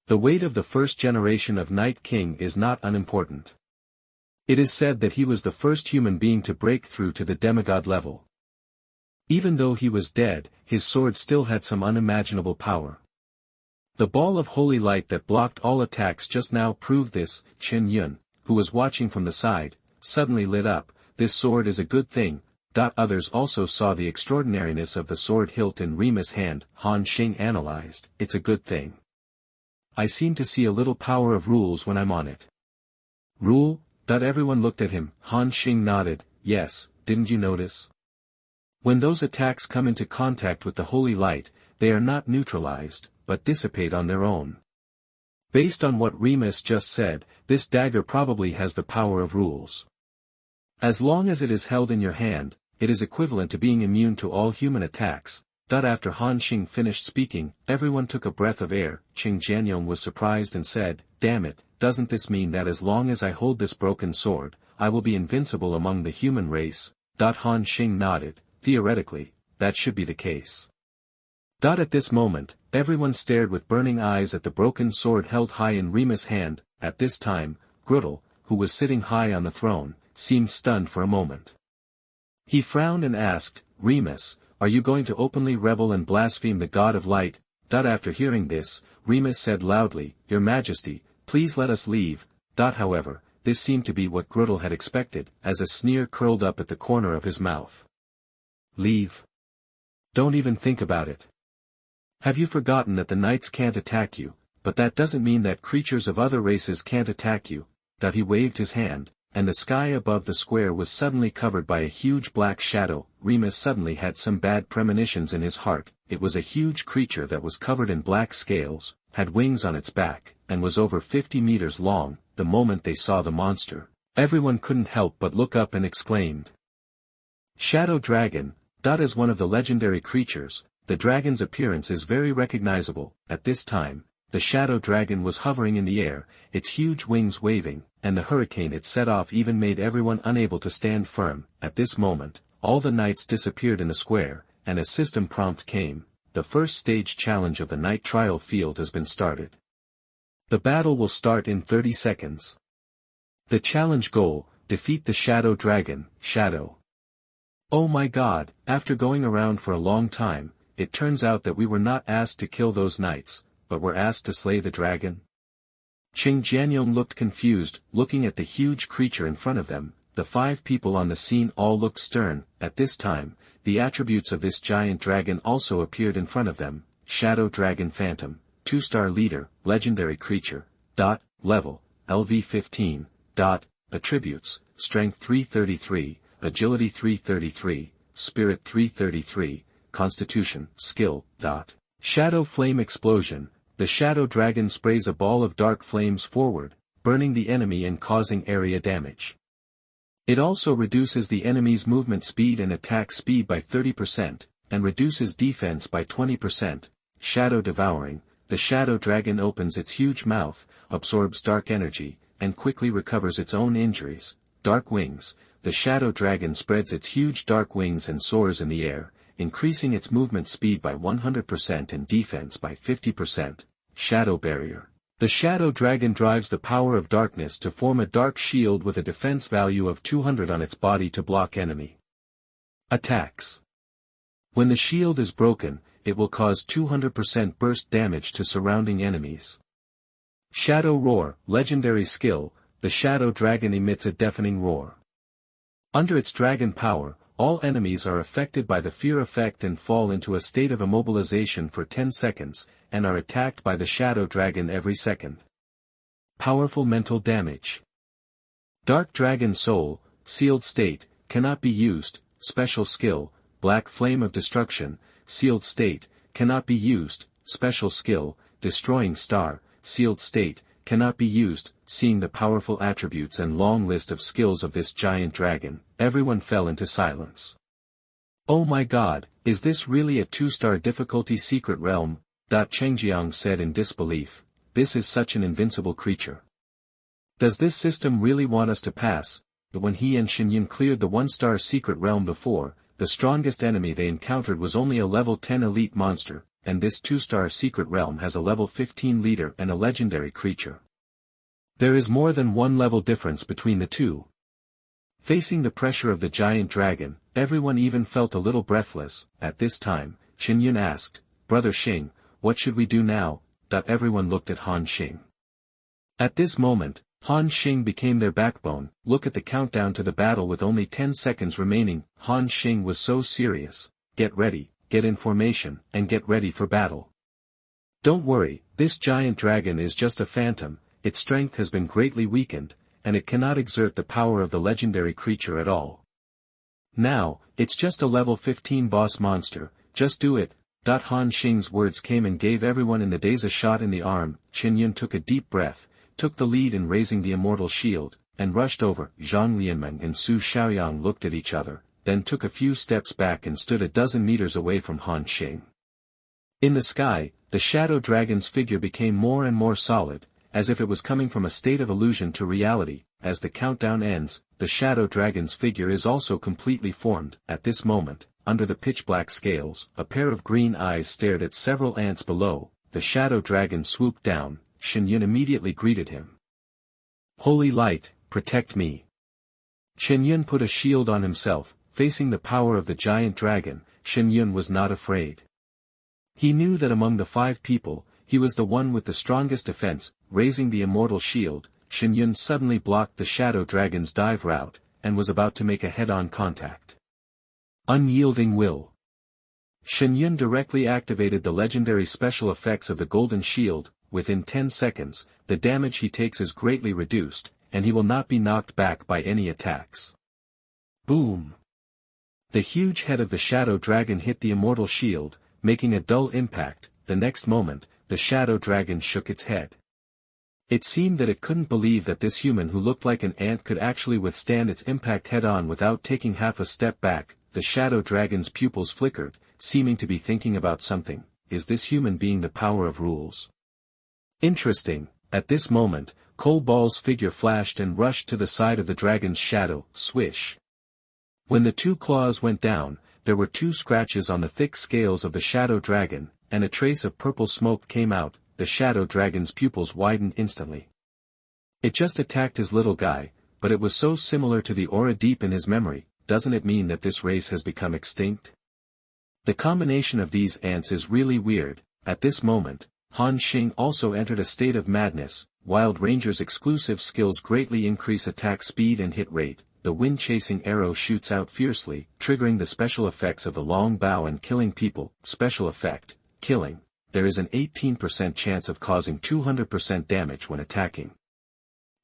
The weight of the first generation of Night King is not unimportant. It is said that he was the first human being to break through to the demigod level. Even though he was dead, his sword still had some unimaginable power. The ball of holy light that blocked all attacks just now proved this. Chen Yun, who was watching from the side, suddenly lit up. This sword is a good thing. Others also saw the extraordinariness of the sword hilt in Remus' hand. Han Xing analyzed, it's a good thing. I seem to see a little power of rules when I'm on it. Rule? Everyone looked at him. Han Xing nodded, yes, didn't you notice? When those attacks come into contact with the holy light, they are not neutralized, but dissipate on their own. Based on what Remus just said, this dagger probably has the power of rules. As long as it is held in your hand, it is equivalent to being immune to all human attacks. After Han Xing finished speaking, everyone took a breath of air. Qing Jianyong was surprised and said, damn it, doesn't this mean that as long as I hold this broken sword, I will be invincible among the human race? Han Xing nodded, theoretically, that should be the case. At this moment, everyone stared with burning eyes at the broken sword held high in Remus' hand. At this time, Gruttle, who was sitting high on the throne, seemed stunned for a moment. He frowned and asked, Remus, are you going to openly rebel and blaspheme the God of Light? After hearing this, Remus said loudly, Your Majesty, please let us leave. However, this seemed to be what Gruttle had expected, as a sneer curled up at the corner of his mouth. Leave? Don't even think about it. Have you forgotten that the knights can't attack you, but that doesn't mean that creatures of other races can't attack you? He waved his hand, and the sky above the square was suddenly covered by a huge black shadow. Remus suddenly had some bad premonitions in his heart. It was a huge creature that was covered in black scales, had wings on its back, and was over 50 meters long. The moment they saw the monster, everyone couldn't help but look up and exclaimed. Shadow Dragon. As one of the legendary creatures, the dragon's appearance is very recognizable. At this time, the shadow dragon was hovering in the air, its huge wings waving, and the hurricane it set off even made everyone unable to stand firm. At this moment, all the knights disappeared in the square, and a system prompt came. The first stage challenge of the night trial field has been started. The battle will start in 30 seconds. The challenge goal, defeat the shadow dragon. Shadow. Oh my god, after going around for a long time, it turns out that we were not asked to kill those knights, but were asked to slay the dragon? Qing Jianyong looked confused, looking at the huge creature in front of them. The 5 people on the scene all looked stern. At this time, the attributes of this giant dragon also appeared in front of them. Shadow Dragon Phantom, 2-star leader, legendary creature. Level, LV 15. Attributes, Strength 333, Agility 333, Spirit 333, Constitution, Skill. Shadow Flame Explosion. The shadow dragon sprays a ball of dark flames forward, burning the enemy and causing area damage. It also reduces the enemy's movement speed and attack speed by 30%, and reduces defense by 20%. Shadow Devouring. The shadow dragon opens its huge mouth, absorbs dark energy, and quickly recovers its own injuries. Dark Wings. The shadow dragon spreads its huge dark wings and soars in the air, increasing its movement speed by 100% and defense by 50%. Shadow Barrier. The shadow dragon drives the power of darkness to form a dark shield with a defense value of 200 on its body to block enemy attacks. When the shield is broken, it will cause 200% burst damage to surrounding enemies. Shadow Roar. Legendary skill. The shadow dragon emits a deafening roar. Under its dragon power, all enemies are affected by the fear effect and fall into a state of immobilization for 10 seconds, and are attacked by the shadow dragon every second. Powerful mental damage. Dark Dragon Soul, sealed state, cannot be used. Special skill, Black Flame of Destruction, sealed state, cannot be used. Special skill, Destroying Star, sealed state, cannot be used. Seeing the powerful attributes and long list of skills of this giant dragon, everyone fell into silence. Oh my god, is this really a 2-star difficulty secret realm? Chengjiang said in disbelief. This is such an invincible creature. Does this system really want us to pass? but when he and Xinyun cleared the one-star secret realm before, the strongest enemy they encountered was only a level 10 elite monster, and this 2-star secret realm has a level 15 leader and a legendary creature. There is more than one level difference between the two. Facing the pressure of the giant dragon, everyone even felt a little breathless. At this time, Xinyun asked, "Brother Xing, what should we do now?" Everyone looked at Han Xing. At this moment, Han Xing became their backbone. Look at the countdown to the battle with only 10 seconds remaining. Han Xing was so serious. Get ready, get in formation, and get ready for battle. Don't worry, this giant dragon is just a phantom, its strength has been greatly weakened, and it cannot exert the power of the legendary creature at all. Now, it's just a level 15 boss monster, just do it. Han Xing's words came and gave everyone in the daze a shot in the arm. Xinyun took a deep breath, took the lead in raising the immortal shield, and rushed over. Zhang Lianmeng and Su Xiaoyang looked at each other, then took a few steps back and stood a dozen meters away from Han Xing. In the sky, the shadow dragon's figure became more and more solid, as if it was coming from a state of illusion to reality. As the countdown ends, the shadow dragon's figure is also completely formed. At this moment, under the pitch-black scales, a pair of green eyes stared at several ants below. The shadow dragon swooped down. Xinyun immediately greeted him. "Holy light, protect me." Xinyun put a shield on himself. Facing the power of the giant dragon, Xinyun was not afraid. He knew that among the 5 people, he was the one with the strongest defense. Raising the immortal shield, Xinyun suddenly blocked the shadow dragon's dive route, and was about to make a head-on contact. Unyielding will. Xinyun directly activated the legendary special effects of the golden shield. Within 10 seconds, the damage he takes is greatly reduced, and he will not be knocked back by any attacks. Boom! The huge head of the shadow dragon hit the immortal shield, making a dull impact. The next moment, the shadow dragon shook its head. It seemed that it couldn't believe that this human who looked like an ant could actually withstand its impact head-on without taking half a step back. The shadow dragon's pupils flickered, seeming to be thinking about something. Is this human being the power of rules? Interesting. At this moment, Cole Ball's figure flashed and rushed to the side of the dragon's shadow. Swish. When the 2 claws went down, there were 2 scratches on the thick scales of the shadow dragon, and a trace of purple smoke came out. The shadow dragon's pupils widened instantly. It just attacked his little guy, but it was so similar to the aura deep in his memory. Doesn't it mean that this race has become extinct? The combination of these ants is really weird. At this moment, Han Xing also entered a state of madness. Wild Ranger's exclusive skills greatly increase attack speed and hit rate. The wind-chasing arrow shoots out fiercely, triggering the special effects of the long bow and killing people. Special effect, killing. There is an 18% chance of causing 200% damage when attacking.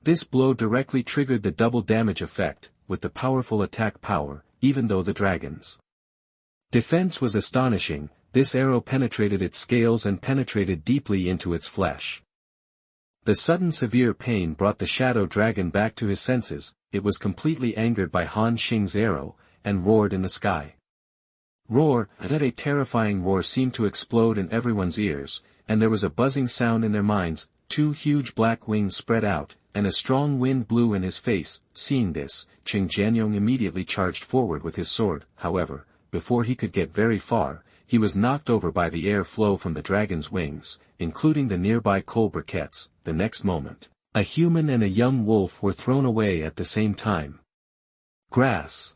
This blow directly triggered the double damage effect, with the powerful attack power, even though the dragon's defense was astonishing. This arrow penetrated its scales and penetrated deeply into its flesh. The sudden severe pain brought the shadow dragon back to his senses. It was completely angered by Han Xing's arrow, and roared in the sky. Roar! That a terrifying roar seemed to explode in everyone's ears, and there was a buzzing sound in their minds. 2 huge black wings spread out, and a strong wind blew in his face. Seeing this, Qing Jianyong immediately charged forward with his sword. However, before he could get very far, he was knocked over by the air flow from the dragon's wings, including the nearby coal briquettes. The next moment, a human and a young wolf were thrown away at the same time. Grass.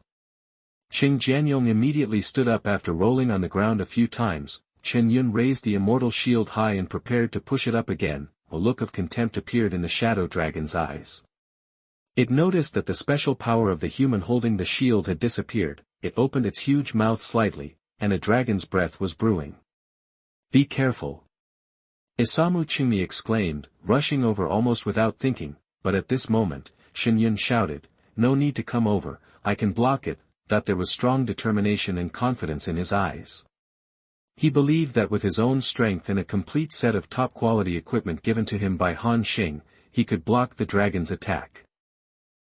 Qing Jianyong immediately stood up after rolling on the ground a few times. Chen Yun raised the immortal shield high and prepared to push it up again. A look of contempt appeared in the shadow dragon's eyes. It noticed that the special power of the human holding the shield had disappeared. It opened its huge mouth slightly, and a dragon's breath was brewing. Be careful. Isamu Qingmi exclaimed, rushing over almost without thinking, but at this moment, Shen Yun shouted, no need to come over, I can block it. That there was strong determination and confidence in his eyes. He believed that with his own strength and a complete set of top-quality equipment given to him by Han Xing, he could block the dragon's attack.